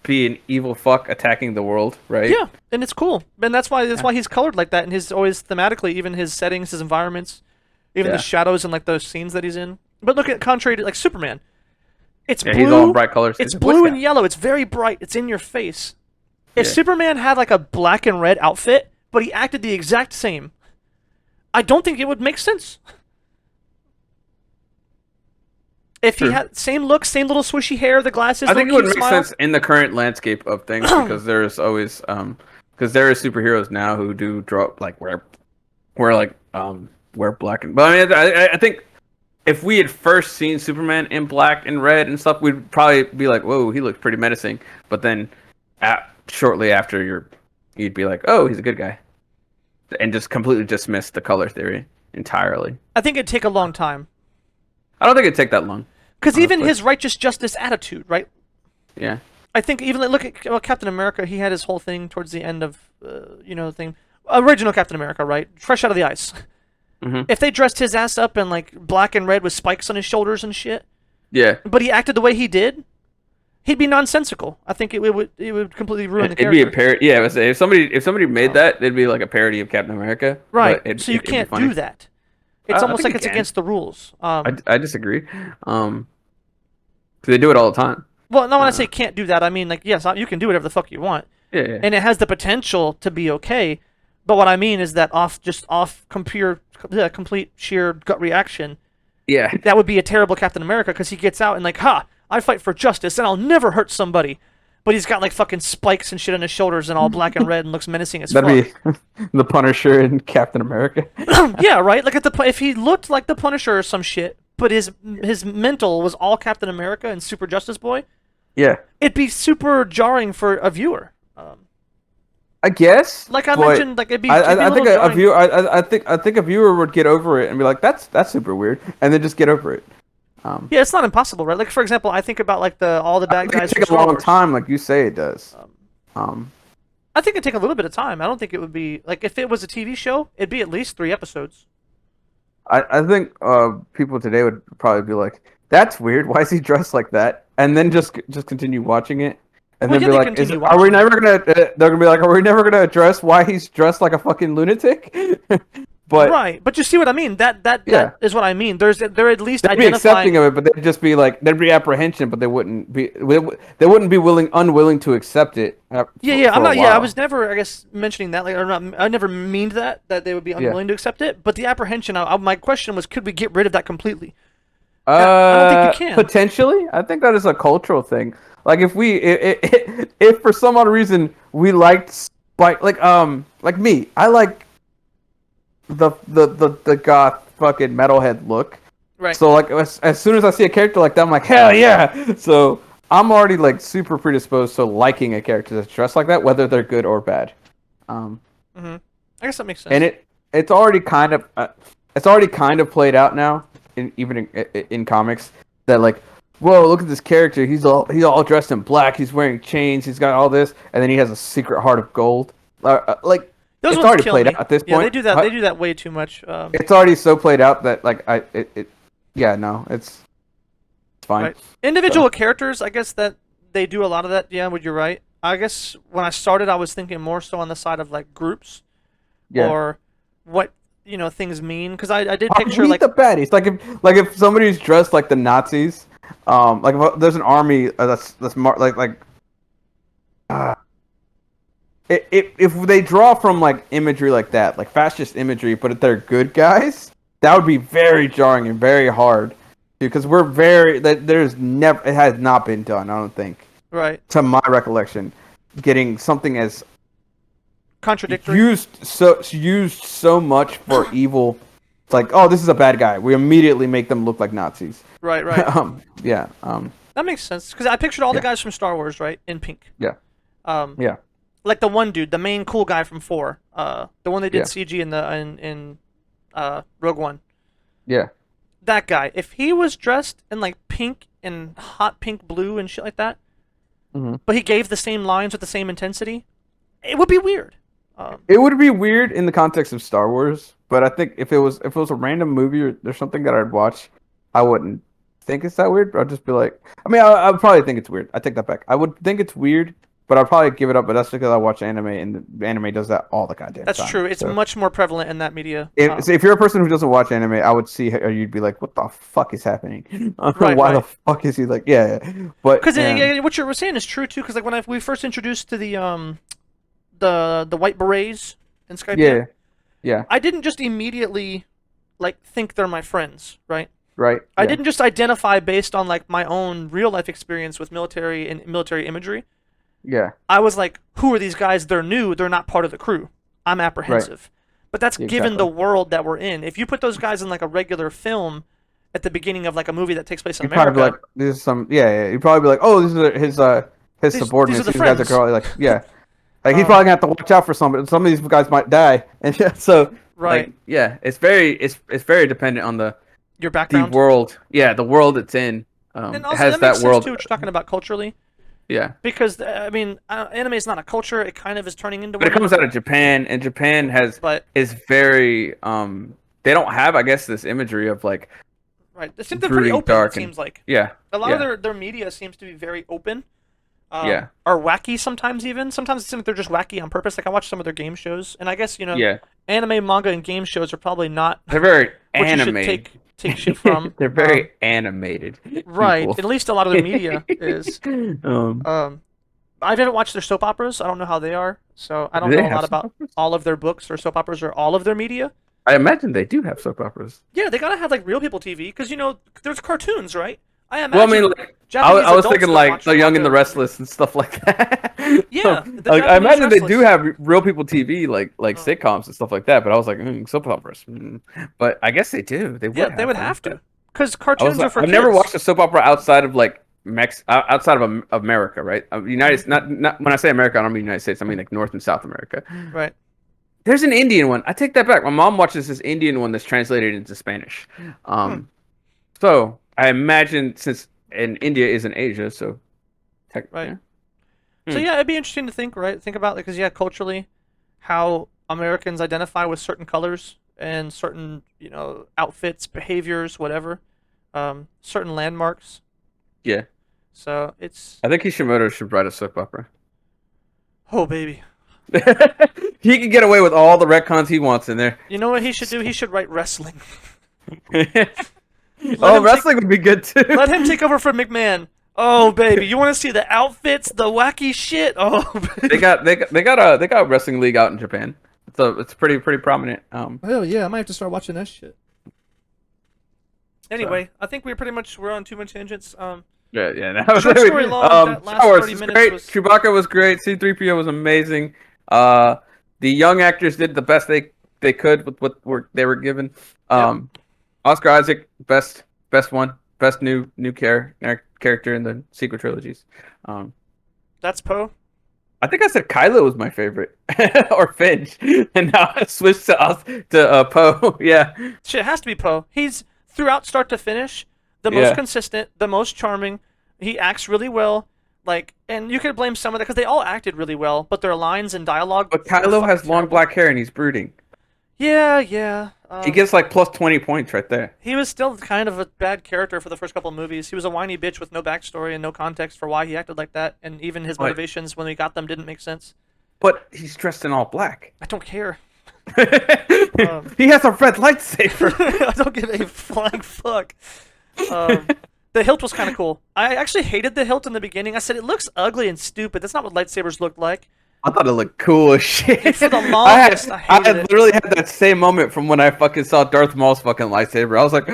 be an evil fuck attacking the world, right? Yeah, and it's cool, and that's why he's colored like that, and his always thematically, even his settings, his environments, even the Yeah. shadows and like those scenes that he's in. But look at contrary to like Superman, it's Yeah, blue. he's all in bright colors. It's He's a Boy blue Scout. and yellow. It's very bright. It's in your face. If Yeah. Superman had like a black and red outfit, but he acted the exact same, I don't think it would make sense. If he True. had same look, same little swishy hair, the glasses, I think it little would cute make smile. sense in the current landscape of things because there's always because there are superheroes now who do draw like wear black and but I mean I think if we had first seen Superman in black and red and stuff we'd probably be like whoa he looks pretty menacing but then shortly after you'd be like oh he's a good guy and just completely dismiss the color theory entirely. I think it'd take a long time. I don't think it'd take that long. Because even Honestly. his righteous justice attitude, right? Yeah. I think even look at Captain America. He had his whole thing towards the end of, thing. Original Captain America, right? Fresh out of the ice. Mhm. If they dressed his ass up in like black and red with spikes on his shoulders and shit, Yeah. but he acted the way he did, he'd be nonsensical. I think it would completely ruin the It'd be character. a parody. Yeah, if somebody made that, it'd be like a parody of Captain America. Right. but So you it'd be can't funny. do that. It's I almost think like you it's can. against the rules. I disagree. 'Cause they do it all the time. Well, no, when I say can't do that, I mean like yes, you can do whatever the fuck you want. Yeah, yeah. And it has the potential to be okay. But what I mean is that off complete sheer gut reaction, yeah. that would be a terrible Captain America because he gets out and like, I fight for justice and I'll never hurt somebody. But he's got like fucking spikes and shit on his shoulders and all black and red and looks menacing as fuck. That'd be the Punisher in Captain America. Yeah, right. Like if he looked like the Punisher or some shit, but his mental was all Captain America and Super Justice Boy, Yeah, it'd be super jarring for a viewer. I guess. Like I but mentioned, like it'd be. I think a jarring. viewer. I think a viewer would get over it and be like, "That's super weird," and then just get over it. Yeah, it's not impossible, right? Like for example, I think about like all the I bad think guys. it from take a Star long Wars. time, like you say it does. I think it'd take a little bit of time. I don't think it would be like if it was a TV show, it'd be at least 3 episodes. I think people today would probably be like, "That's weird. Why is he dressed like that?" And then just continue watching it, and Well, then yeah, be they like, continue "Are we watching never gonna?" They're gonna be like, "Are we never gonna address why he's dressed like a fucking lunatic?" But Right, but you see what I mean? That yeah, is what I mean. They're at least they'd be accepting identifying. of it, but they'd just be like there'd be apprehension, but they wouldn't be unwilling to accept it Yeah, yeah. I'm for a not. Yeah, I was while. never, I guess, mentioning that. Like, or not. I never meaned that they would be Yeah. unwilling to accept it. But the apprehension. My question was, could we get rid of that completely? And I don't think you can. Potentially, I think that is a cultural thing. Like if for some odd reason we liked Spike, like me, I like the goth fucking metalhead look. Right. So like as soon as I see a character like that, I'm like hell yeah. So I'm already like super predisposed to liking a character that's dressed like that, whether they're good or bad. Um, I guess that makes and sense. it's already kind of played out now even in comics that like whoa, look at this character, he's all dressed in black, he's wearing chains, he's got all this, and then he has a secret heart of gold, like Those it's ones already kill played out me. at this Yeah, they point. do that. They do that way too much. It's already so played out that like yeah, no, it's fine. Right. Individual characters, I guess that they do a lot of that. Yeah, would you're right. I guess when I started, I was thinking more so on the side of like groups Yeah. or what things mean, because I did Are picture we like the baddies? Like if somebody's dressed like the Nazis, like if there's an army uh, if they draw from like imagery like that, like fascist imagery, but if they're good guys, that would be very jarring and very hard, because there's never, it has not been done. I don't think, right to my recollection, getting something as contradictory. used so much for evil. It's like, oh, this is a bad guy. We immediately make them look like Nazis. Right, right. Yeah. That makes sense because I pictured all the Yeah. guys from Star Wars, right, in pink. Yeah. Um, Yeah. like the one dude, the main cool guy from 4, the one they did Yeah. CG in Rogue One. Yeah. That guy, if he was dressed in like pink and hot pink blue and shit like that, Mhm. but he gave the same lines with the same intensity, it would be weird. It would be weird in the context of Star Wars, but I think if it was a random movie or there's something that I'd watch, I wouldn't think it's that weird. I'd just be like, I mean, I would probably think it's weird. I take that back. I would think it's weird, but I'd probably give it up. But that's because I watch anime, and the anime does that all the goddamn That's time. true. It's So much more prevalent in that media. if you're a person who doesn't watch anime, I would see, or you'd be like, what the fuck is happening? Right, Why the right. fuck is he like, yeah. But Because what you're saying is true too. Because like when we first introduced to the white berets in Skype, yeah, I didn't just immediately like think they're my friends, right? right. I Yeah. didn't just identify based on like my own real life experience with military and military imagery. Yeah. I was like, who are these guys? They're new. They're not part of the crew. I'm apprehensive. But that's given Exactly. the world that we're in. If you put those guys in like a regular film at the beginning of like a movie that takes place in You'd probably be America, like, "This is some." Yeah. You'd probably be like, "Oh, this is his these subordinates. are the These guys are friends. probably like, yeah." Like he's Um, probably gonna have to watch out for some. Some of these guys might die, and yeah, so Right. like, yeah, it's very dependent on the Your background. world. Yeah, the world it's in. And It also, has that makes that sense world. too, what you're talking about culturally. Yeah, Because, I mean, anime is not a culture. It kind of is turning into but it one. comes out of Japan, and Japan But, is very They don't have, I guess, this imagery of like right. They're pretty brooding, open, dark, it seems like. yeah, A lot yeah, of their media seems to be very open. Yeah. Or wacky sometimes even. Sometimes it seems like they're just wacky on purpose. Like I watch some of their game shows, and I guess yeah. anime, manga, and game shows are probably not They're very what you should animated. take shit from. They're very animated. Right. people. At least a lot of their media is. Um, I haven't watched their soap operas. I don't know how they are, so I don't Do they know a have lot soap about operas? all of their books or soap operas or all of their media. I imagine they do have soap operas. Yeah, they gotta have like real people TV because there's cartoons, right? I imagine. Well, I mean, like, I Japanese was adults thinking that like watch The Young and the manga- Restless and stuff like that. Yeah, So, the like, I Japanese imagine they do Restless. have real people TV, like Oh. sitcoms and stuff like that. But I was like, soap operas. But I guess they do. They would. Yeah, they would them. have to, because I was cartoons are like, for I've kids. never watched a soap opera outside of like outside of America, right? United, not when I say America, I don't mean United States. I mean like North and South America. Right. There's an Indian one. I take that back. My mom watches this Indian one that's translated into Spanish. So I imagine and India is in Asia, so Right. yeah. So yeah, it'd be interesting to think about, because culturally, how Americans identify with certain colors and certain outfits, behaviors, whatever, certain landmarks. Yeah. So it's I think Kishimoto should write a soap opera. oh baby, He can get away with all the retcons he wants in there. You know what he should do? He should write wrestling. Oh, wrestling would be good too. Let him take over from McMahon. Oh baby, you want to see the outfits, the wacky shit? Oh, baby. they got a wrestling league out in Japan. So it's pretty prominent. Hell yeah, I might have to start watching that shit. Anyway, I think we're on too much tangents. Yeah. Short story long. That last Star Wars 30 was minutes great. was. Chewbacca was great. C-3PO was amazing. The young actors did the best they could with what they were given. Oscar Isaac, best one, best new character in the sequel trilogies. That's Poe. I think I said Kylo was my favorite, or Finch, and now I switched to Poe. Yeah, Shit, it has to be Poe. He's throughout start to finish the most consistent, the most charming. He acts really well. Like, and you could blame some of that because they all acted really well, but their lines and dialogue. but Kylo has long black hair and he's brooding. Yeah. He gets like plus 20 points right there. He was still kind of a bad character for the first couple of movies. He was a whiny bitch with no backstory and no context for why he acted like that, and even his motivations when he got them didn't make sense. But he's dressed in all black. I don't care. He has a red lightsaber. I don't give a flying fuck. The hilt was kind of cool. I actually hated the hilt in the beginning. I said it looks ugly and stupid. That's not what lightsabers look like. I thought it looked cool as shit. For the longest, I hated it. literally had that same moment from when I fucking saw Darth Maul's fucking lightsaber. I was like,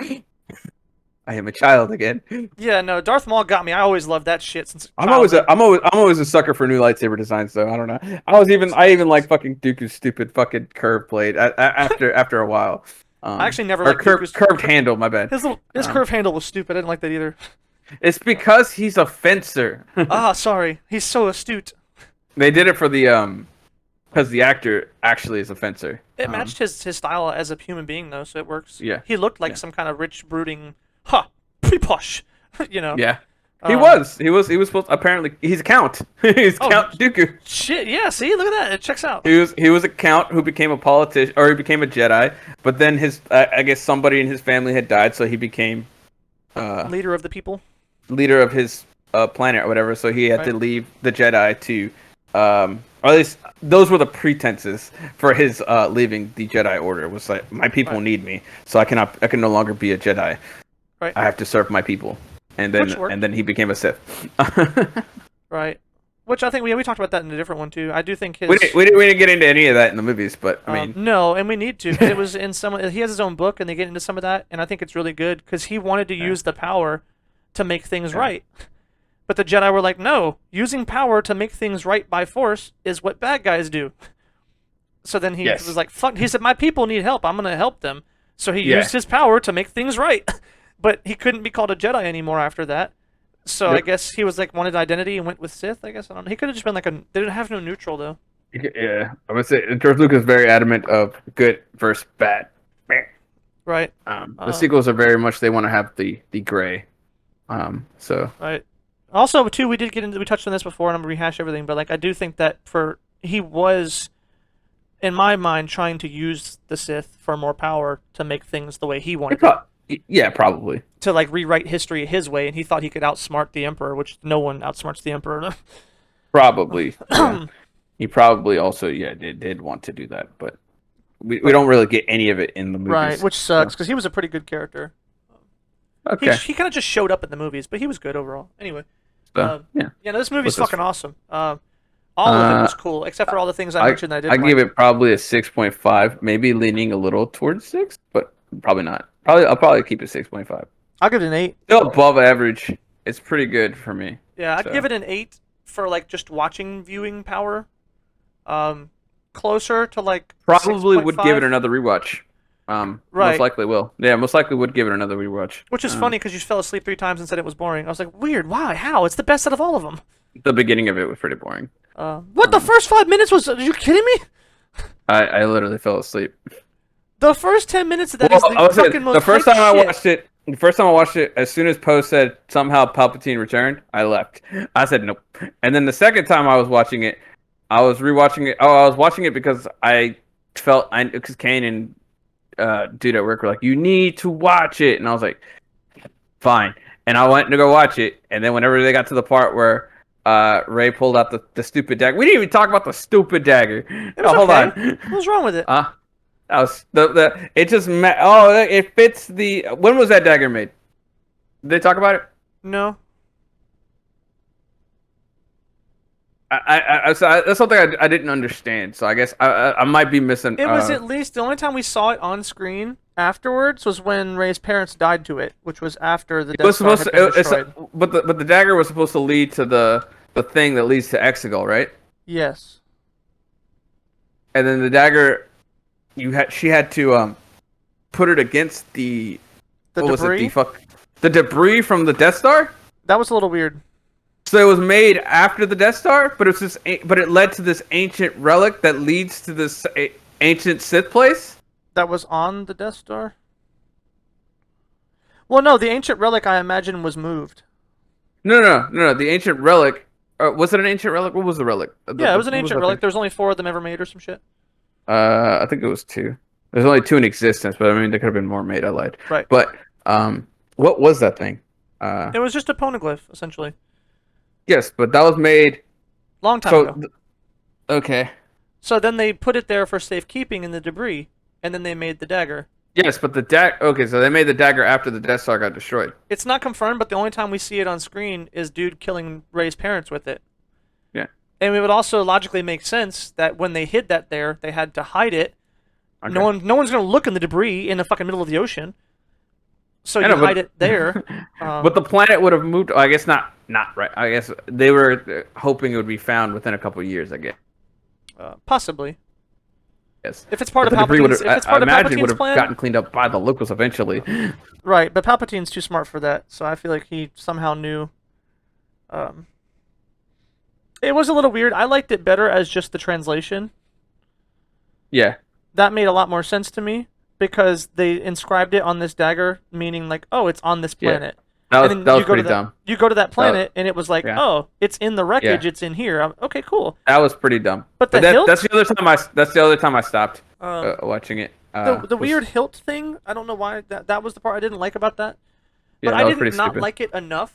I am a child again. Yeah, no, Darth Maul got me. I always loved that shit since. I'm always a sucker for new lightsaber designs, though. I don't know. I even like fucking Dooku's stupid fucking curved blade after a while. I actually never liked curved handle. My bad. His curved handle was stupid. I didn't like that either. It's because he's a fencer. Sorry. He's so astute. They did it for the because the actor actually is a fencer. It matched his style as a human being though, so it works. Yeah. He looked like some kind of rich, brooding, pre-posh, you know. Yeah. He was supposed apparently he's a count. He's Count Dooku. Shit, yeah, see, look at that. It checks out. He was a count who became a politician or he became a Jedi, but then his I guess somebody in his family had died, so he became leader of the people. Leader of his planet or whatever, so he had to leave the Jedi to or at least those were the pretenses for his leaving the Jedi Order. Was like, my people need me, so I can no longer be a Jedi. Right. I have to serve my people. And then he became a Sith. Right. Which I think we talked about that in a different one too. I do think his we didn't get into any of that in the movies, but I mean no, and we need to because it was in some. He has his own book, and they get into some of that, and I think it's really good because he wanted to use the power to make things right. But the Jedi were like, no, using power to make things right by force is what bad guys do. So then he was like, fuck, he said, my people need help. I'm going to help them. So he used his power to make things right. But he couldn't be called a Jedi anymore after that. So I guess he was like, wanted identity and went with Sith, I guess. I don't know. He could have just been like they didn't have no neutral, though. Yeah, I would say George Lucas is very adamant of good versus bad. Right. The sequels are very much, they want to have the gray. Right. Also, too, we touched on this before, and I'm going to rehash everything, but like I do think that he was, in my mind, trying to use the Sith for more power to make things the way he wanted it. Yeah, probably. To like rewrite history his way, and he thought he could outsmart the Emperor, which no one outsmarts the Emperor. Probably. Yeah. He probably also did want to do that, but we don't really get any of it in the movies. Right, which sucks because he was a pretty good character. Okay. He kind of just showed up in the movies, but he was good overall. Anyway. No, this movie's fucking awesome. All of it was cool, except for all the things I mentioned I didn't give it probably a 6.5, maybe leaning a little towards 6, but probably not. I'll probably keep it 6.5. I'll give it an 8. Still above average. It's pretty good for me. Yeah, I'd give it an 8 for like just viewing power. Closer to like probably 6.5. would give it another rewatch. Most likely will. Yeah, most likely would give it another rewatch. Which is funny because you fell asleep 3 times and said it was boring. I was like, weird. Why? How? It's the best out of all of them. The beginning of it was pretty boring. The first 5 minutes was? Are you kidding me? I literally fell asleep. The first 10 minutes of that is the fucking most. The first time I watched it, as soon as Poe said somehow Palpatine returned, I left. I said nope. And then the second time I was watching it, I was rewatching it. Oh, I was watching it because because Kane and dude at work were like, you need to watch it, and I was like, fine. And I went to go watch it, and then whenever they got to the part where Ray pulled out the stupid dagger. We didn't even talk about the stupid dagger. It was Hold okay. on. What was wrong with it? That was the it just oh, it fits the. When was that dagger made? Did they talk about it? No. That's something I didn't understand. So I guess I might be missing. It was at least the only time we saw it on screen afterwards was when Ray's parents died to it, which was after the Death Star had been destroyed. But the dagger was supposed to lead to the thing that leads to Exegol, right? Yes. And then the dagger, she had to put it against the what debris. Was it? The debris from the Death Star. That was a little weird. So it was made after the Death Star, but it led to this ancient relic that leads to this ancient Sith place. That was on the Death Star? Well, no, the ancient relic, I imagine, was moved. No. The ancient relic. Was it an ancient relic? What was the relic? Yeah, it was an ancient relic. There's only 4 of them ever made or some shit. I think it was 2. There's only 2 in existence, but I mean, there could have been more made. I lied. Right. But what was that thing? It was just a poneglyph, essentially. Yes, but that was made long time ago. Okay. So then they put it there for safekeeping in the debris, and then they made the dagger. Yes, but the dagger. Okay, so they made the dagger after the Death Star got destroyed. It's not confirmed, but the only time we see it on screen is dude killing Rey's parents with it. Yeah. And it would also logically make sense that when they hid that there, they had to hide it. Okay. No one's gonna look in the debris in the fucking middle of the ocean. So you hide it there. But the planet would have moved. I guess not right. I guess they were hoping it would be found within a couple of years. I guess. Possibly. Yes. If it's part of Palpatine's, if it's part of Palpatine's would have plan, gotten cleaned up by the locals eventually. Right, but Palpatine's too smart for that, so I feel like he somehow knew. It was a little weird. I liked it better as just the translation. Yeah. That made a lot more sense to me because they inscribed it on this dagger, meaning like, oh, it's on this planet. Yeah. That was pretty dumb. You go to that planet, and it was like, oh, it's in the wreckage. Yeah. It's in here. Okay, cool. That was pretty dumb. But the hilt? That's the other time I stopped watching it. The weird hilt thing. I don't know why that was the part I didn't like about that. Yeah, but that I was did pretty not stupid. like it enough.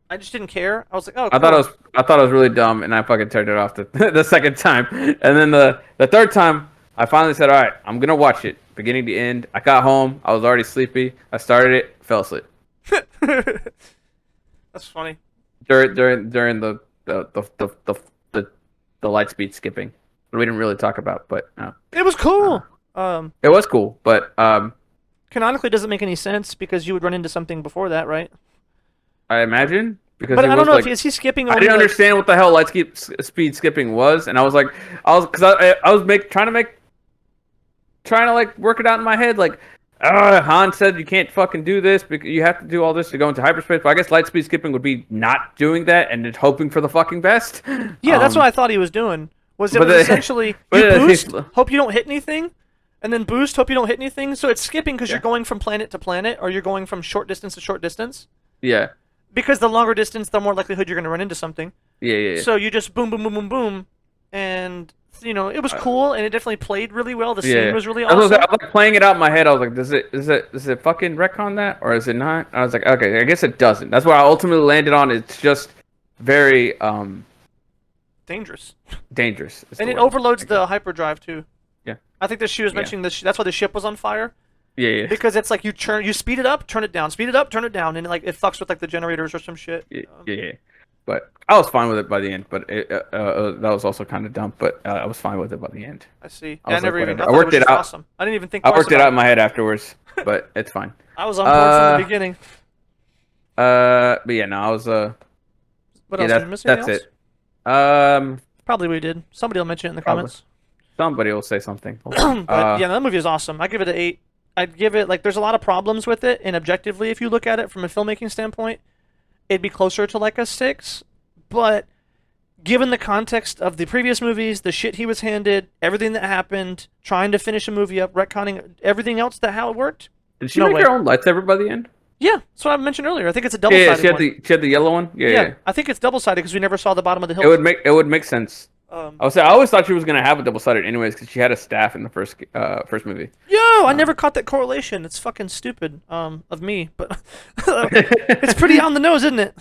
I just didn't care. I was like, oh, I cool. thought it was really dumb, and I fucking turned it off the second time, and then the third time I finally said, all right, I'm gonna watch it beginning to end. I got home, I was already sleepy. I started it, fell asleep. That's funny. During the light speed skipping, that we didn't really talk about, but no. It was cool. It was cool, but canonically, it doesn't make any sense because you would run into something before that, right? I imagine because but I don't know like, if is he skipping. I didn't understand what the hell light speed skipping was, and I was trying to like work it out in my head, like. Han said you can't fucking do this because you have to do all this to go into hyperspace. But I guess light speed skipping would be not doing that and just hoping for the fucking best. Yeah, that's what I thought he was doing. Was essentially you boost, hope you don't hit anything, and then boost, hope you don't hit anything. So it's skipping because you're going from planet to planet, or you're going from short distance to short distance. Yeah. Because the longer distance, the more likelihood you're going to run into something. Yeah. So you just boom, boom, boom, boom, boom, and you know it was cool, and it definitely played really well. The scene was really awesome. I was like playing it out in my head. I was like, does it fucking retcon that, or is it not? I was like, okay, I guess it doesn't. That's what I ultimately landed on. It's just very dangerous. Dangerous. And it overloads the hyperdrive too. Yeah. I think that she was mentioning this. That's why the ship was on fire. Yeah. Because it's like you speed it up, turn it down, speed it up, turn it down, and like it fucks with like the generators or some shit. Yeah. But I was fine with it by the end. But that was also kind of dumb. But I was fine with it by the end. I see. I worked it out. Awesome. I didn't even think. I worked it out in my head afterwards, but it's fine. I was on board from the beginning. But yeah, no, I was. What else? Did you miss anything that's else? it. Probably we did. Somebody will mention it in the comments. Somebody will say something. But yeah, that movie is awesome. I give it an 8. I'd give it there's a lot of problems with it, and objectively, if you look at it from a filmmaking standpoint, it'd be closer to like a 6. But given the context of the previous movies, the shit he was handed, everything that happened, trying to finish a movie up, retconning everything else that how it worked. Did she make her own lightsaber by the end? Yeah, that's what I mentioned earlier. I think it's a double-sided one. She had the yellow one. Yeah. I think it's double-sided because we never saw the bottom of the hilt. It would make sense. I always thought she was gonna have a double-sided anyways because she had a staff in the first movie. I never caught that correlation. It's fucking stupid of me, but it's pretty on the nose, isn't it?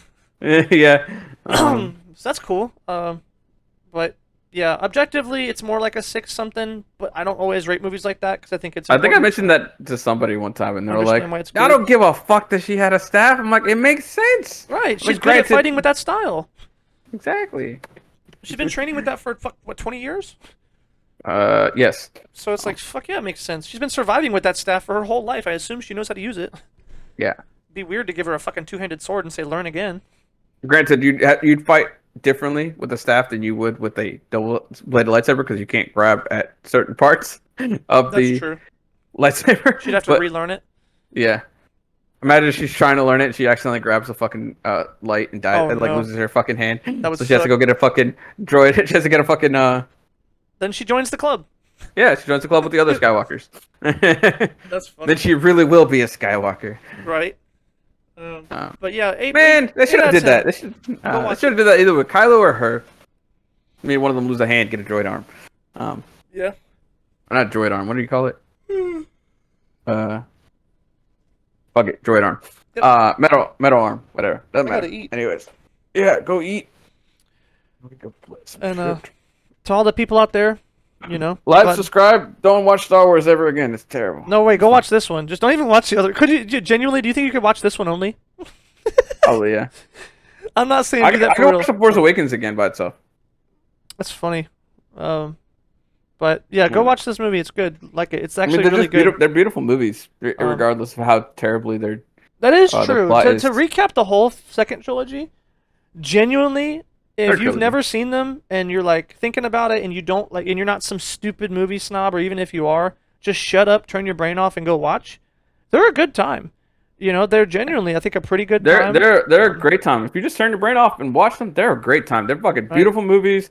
Yeah. So that's cool. But yeah, objectively, it's more like a 6 something. But I don't always rate movies like that because I think it's. I think I important mentioned that to somebody one time, and to they were like, understand why it's "I good. don't give a fuck that she had a staff." I'm like, "It makes sense." Right, I mean, she's good at granted- fighting with that style. Exactly. She's been training with that for what 20 years. Yes. So it's like fuck yeah, it makes sense. She's been surviving with that staff for her whole life. I assume she knows how to use it. Yeah. Be weird to give her a fucking two-handed sword and say learn again. Granted, you'd fight differently with a staff than you would with a double-bladed lightsaber because you can't grab at certain parts of That's the true. lightsaber. She'd have to But, relearn it. Yeah. Imagine she's trying to learn it and she accidentally grabs a fucking light and dies, Oh, and like no. loses her fucking hand. That would So she has to suck. go get a fucking droid. She has to get a fucking Then she joins the club. yeah. She joins the club with the other Skywalkers. That's funny. Then she really will be a Skywalker. Right. But yeah, Man, they should have did that. They should watch have did that either with Kylo or her. I mean, one of them lose a hand, get a droid arm. Yeah. Or not droid arm. What do you call it? Fuck it, droid arm. Yep. Metal arm. Whatever. Doesn't I gotta matter. eat. Anyways, yeah, go eat. Let me go play some And shit. to all the people out there, you know, Like, subscribe. Don't watch Star Wars ever again. It's terrible. no way, go watch this one. Just don't even watch the other. Could you genuinely? Do you think you could watch this one only? Probably yeah. I'm not saying I do can that for real. watch The Force Awakens again by itself. That's funny. But yeah, go watch this movie. It's good. Like it. It's actually they're really just good. They're beautiful movies, Um, regardless of how terribly they're. That is the true. plot To is- recap the whole second trilogy, genuinely, if Third you've trilogy. never seen them and you're like thinking about it and you don't like, and you're not some stupid movie snob, or even if you are, just shut up, turn your brain off, and go watch. They're a good time. You know, they're genuinely, I think, a pretty good time. They're a great time. If you just turn your brain off and watch them, they're a great time. They're fucking beautiful movies,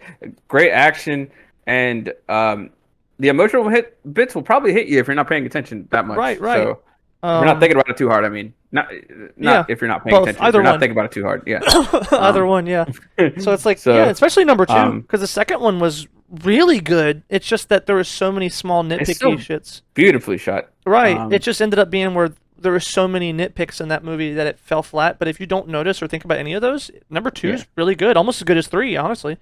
great action, and the emotional bits will probably hit you if you're not paying attention that much. Right. So if you're not thinking about it too hard. I mean, not yeah, if you're not paying both, attention. either If you're not one. thinking about it too hard. Yeah. Either one, yeah. So it's like, So, yeah, especially number 2, because um, the second one was really good. It's just that there were so many small nitpicky still shits. beautifully shot. Right. It just ended up being where there were so many nitpicks in that movie that it fell flat. But if you don't notice or think about any of those, number 2 is really good, almost as good as 3, honestly.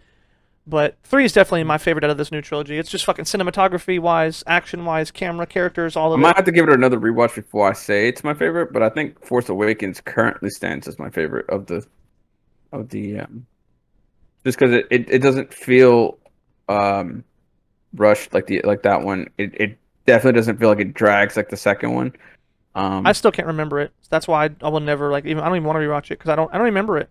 But 3 is definitely my favorite out of this new trilogy. It's just fucking cinematography wise, action wise, camera, characters, all I of might it. have to give it another rewatch before I say it's my favorite, but I think Force Awakens currently stands as my favorite of the just because it doesn't feel rushed like that one. It definitely doesn't feel like it drags like the second one. I still can't remember it. That's why I will never I don't even want to rewatch it because I don't remember it.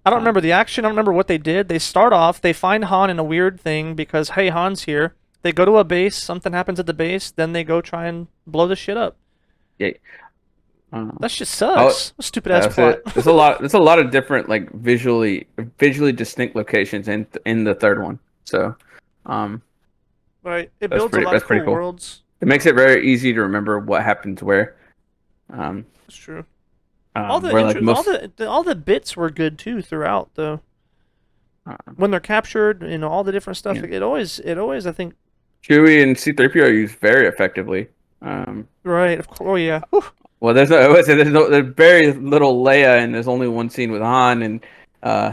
I don't remember the action. I don't remember what they did. They start off, they find Han in a weird thing because hey, Han's here. They go to a base, something happens at the base, then they go try and blow the shit up. Yeah. That shit sucks. Stupid ass That's plot. it. There's a lot of different like visually distinct locations in the third one. So, Right. It That's builds pretty- a lot that's of pretty cool cool. worlds. it makes it very easy to remember what happens where. That's true. All the where, like, all the bits were good too throughout though. When they're captured, all the different stuff. Yeah. It always I think. Chewie and C-3PO are used very effectively. Right. Of course. Oh yeah. Whew. Well, there's very little Leia, and there's only one scene with Han, and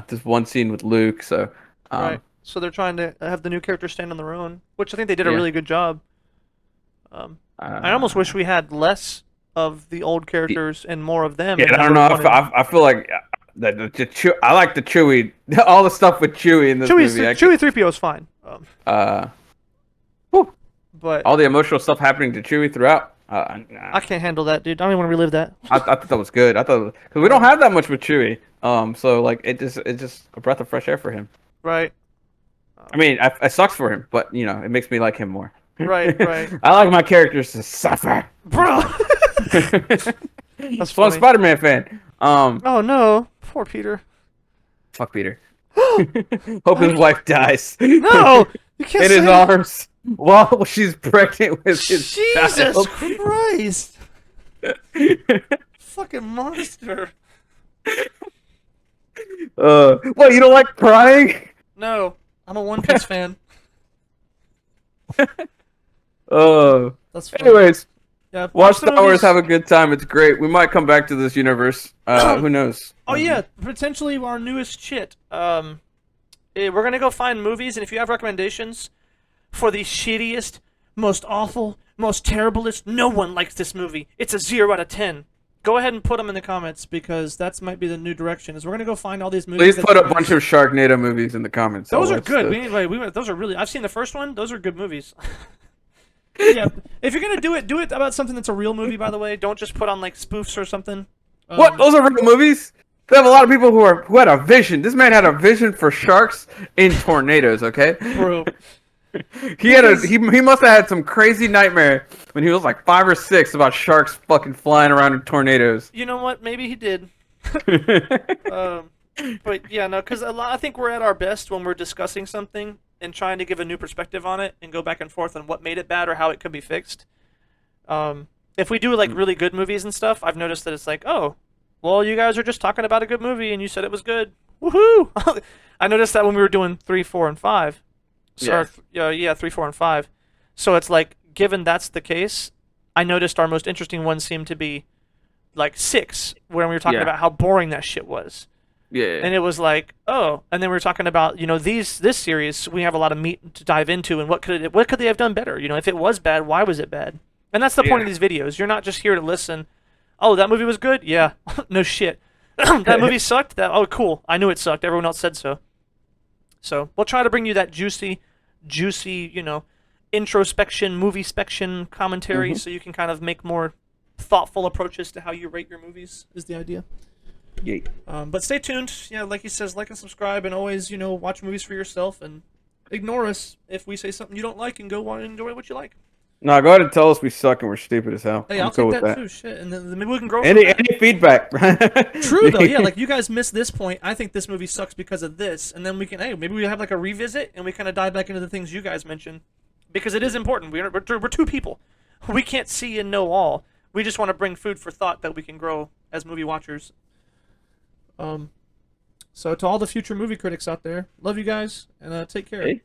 there's one scene with Luke. So, Right. So they're trying to have the new characters stand on their own, which I think they did a Yeah. really good job. I almost wish we had less of the old characters and more of them. yeah, in I don't number know. one and- I feel like I like the Chewie, all the stuff with Chewie in this movie. Chewie 3PO is fine. But All the emotional stuff happening to Chewie throughout. I can't handle that, dude. I don't even want to relive that. I thought that was good. I thought because we don't have that much with Chewie. So like it's just a breath of fresh air for him. Right. I mean, it sucks for him, but it makes me like him more. Right. I like my characters to suffer. Bro. That's That's I'm a funny. Spider-Man fan. Oh no. Poor Peter. Fuck Peter. Hope his wife dies. No! You can't In say his that. arms while she's pregnant with his Jesus child. Christ! Fucking monster. What, you don't like crying? No, I'm a One Piece fan. Uh, That's funny. anyways, Yeah, Watch the Star Wars, movies. have a good time. It's great. We might come back to this universe. Who knows? Oh yeah, potentially our newest shit. We're gonna go find movies, and if you have recommendations for the shittiest, most awful, most terriblest, no one likes this movie. It's a 0 out of 10. Go ahead and put them in the comments because that might be the new direction. Is we're gonna go find all these movies. Please put a bunch of Sharknado movies in the comments. Those are good. Those are really. I've seen the first one. Those are good movies. Yeah, if you're gonna do it about something that's a real movie. By the way, don't just put on like spoofs or something. What? Those are real movies? They have a lot of people who had a vision. This man had a vision for sharks in tornadoes. Okay, bro. He must have had some crazy nightmare when he was like 5 or 6 about sharks fucking flying around in tornadoes. You know what? Maybe he did. But yeah, no, because I think we're at our best when we're discussing something and trying to give a new perspective on it and go back and forth on what made it bad or how it could be fixed. If we do like really good movies and stuff, I've noticed that it's like, oh, well, you guys are just talking about a good movie and you said it was good. Woohoo! I noticed that when we were doing 3, 4, and 5. So yeah, 3, 4, and 5. So it's like, given that's the case, I noticed our most interesting ones seemed to be like 6, when we were talking about how boring that shit was. Yeah. And it was like, oh, and then we were talking about, this series, we have a lot of meat to dive into, and what could they have done better? If it was bad, why was it bad? And that's the point of these videos. You're not just here to listen. Oh, that movie was good? Yeah. No shit. That movie sucked? Oh, cool. I knew it sucked. Everyone else said so. So we'll try to bring you that juicy, introspection, movie-spection commentary, so you can kind of make more thoughtful approaches to how you rate your movies, is the idea. Yeah. But stay tuned. Yeah, like he says, like and subscribe, and always, watch movies for yourself, and ignore us if we say something you don't like, and go on and enjoy what you like. No, go ahead and tell us we suck and we're stupid as hell. Hey, I'm I'll cool take with that too. Shit, and then maybe we can grow. Any feedback? True though, yeah. Like you guys missed this point. I think this movie sucks because of this, and then we can. Hey, maybe we have like a revisit, and we kind of dive back into the things you guys mentioned, because it is important. We're 2 people. We can't see and know all. We just want to bring food for thought that we can grow as movie watchers. So to all the future movie critics out there, love you guys, and take care. Hey.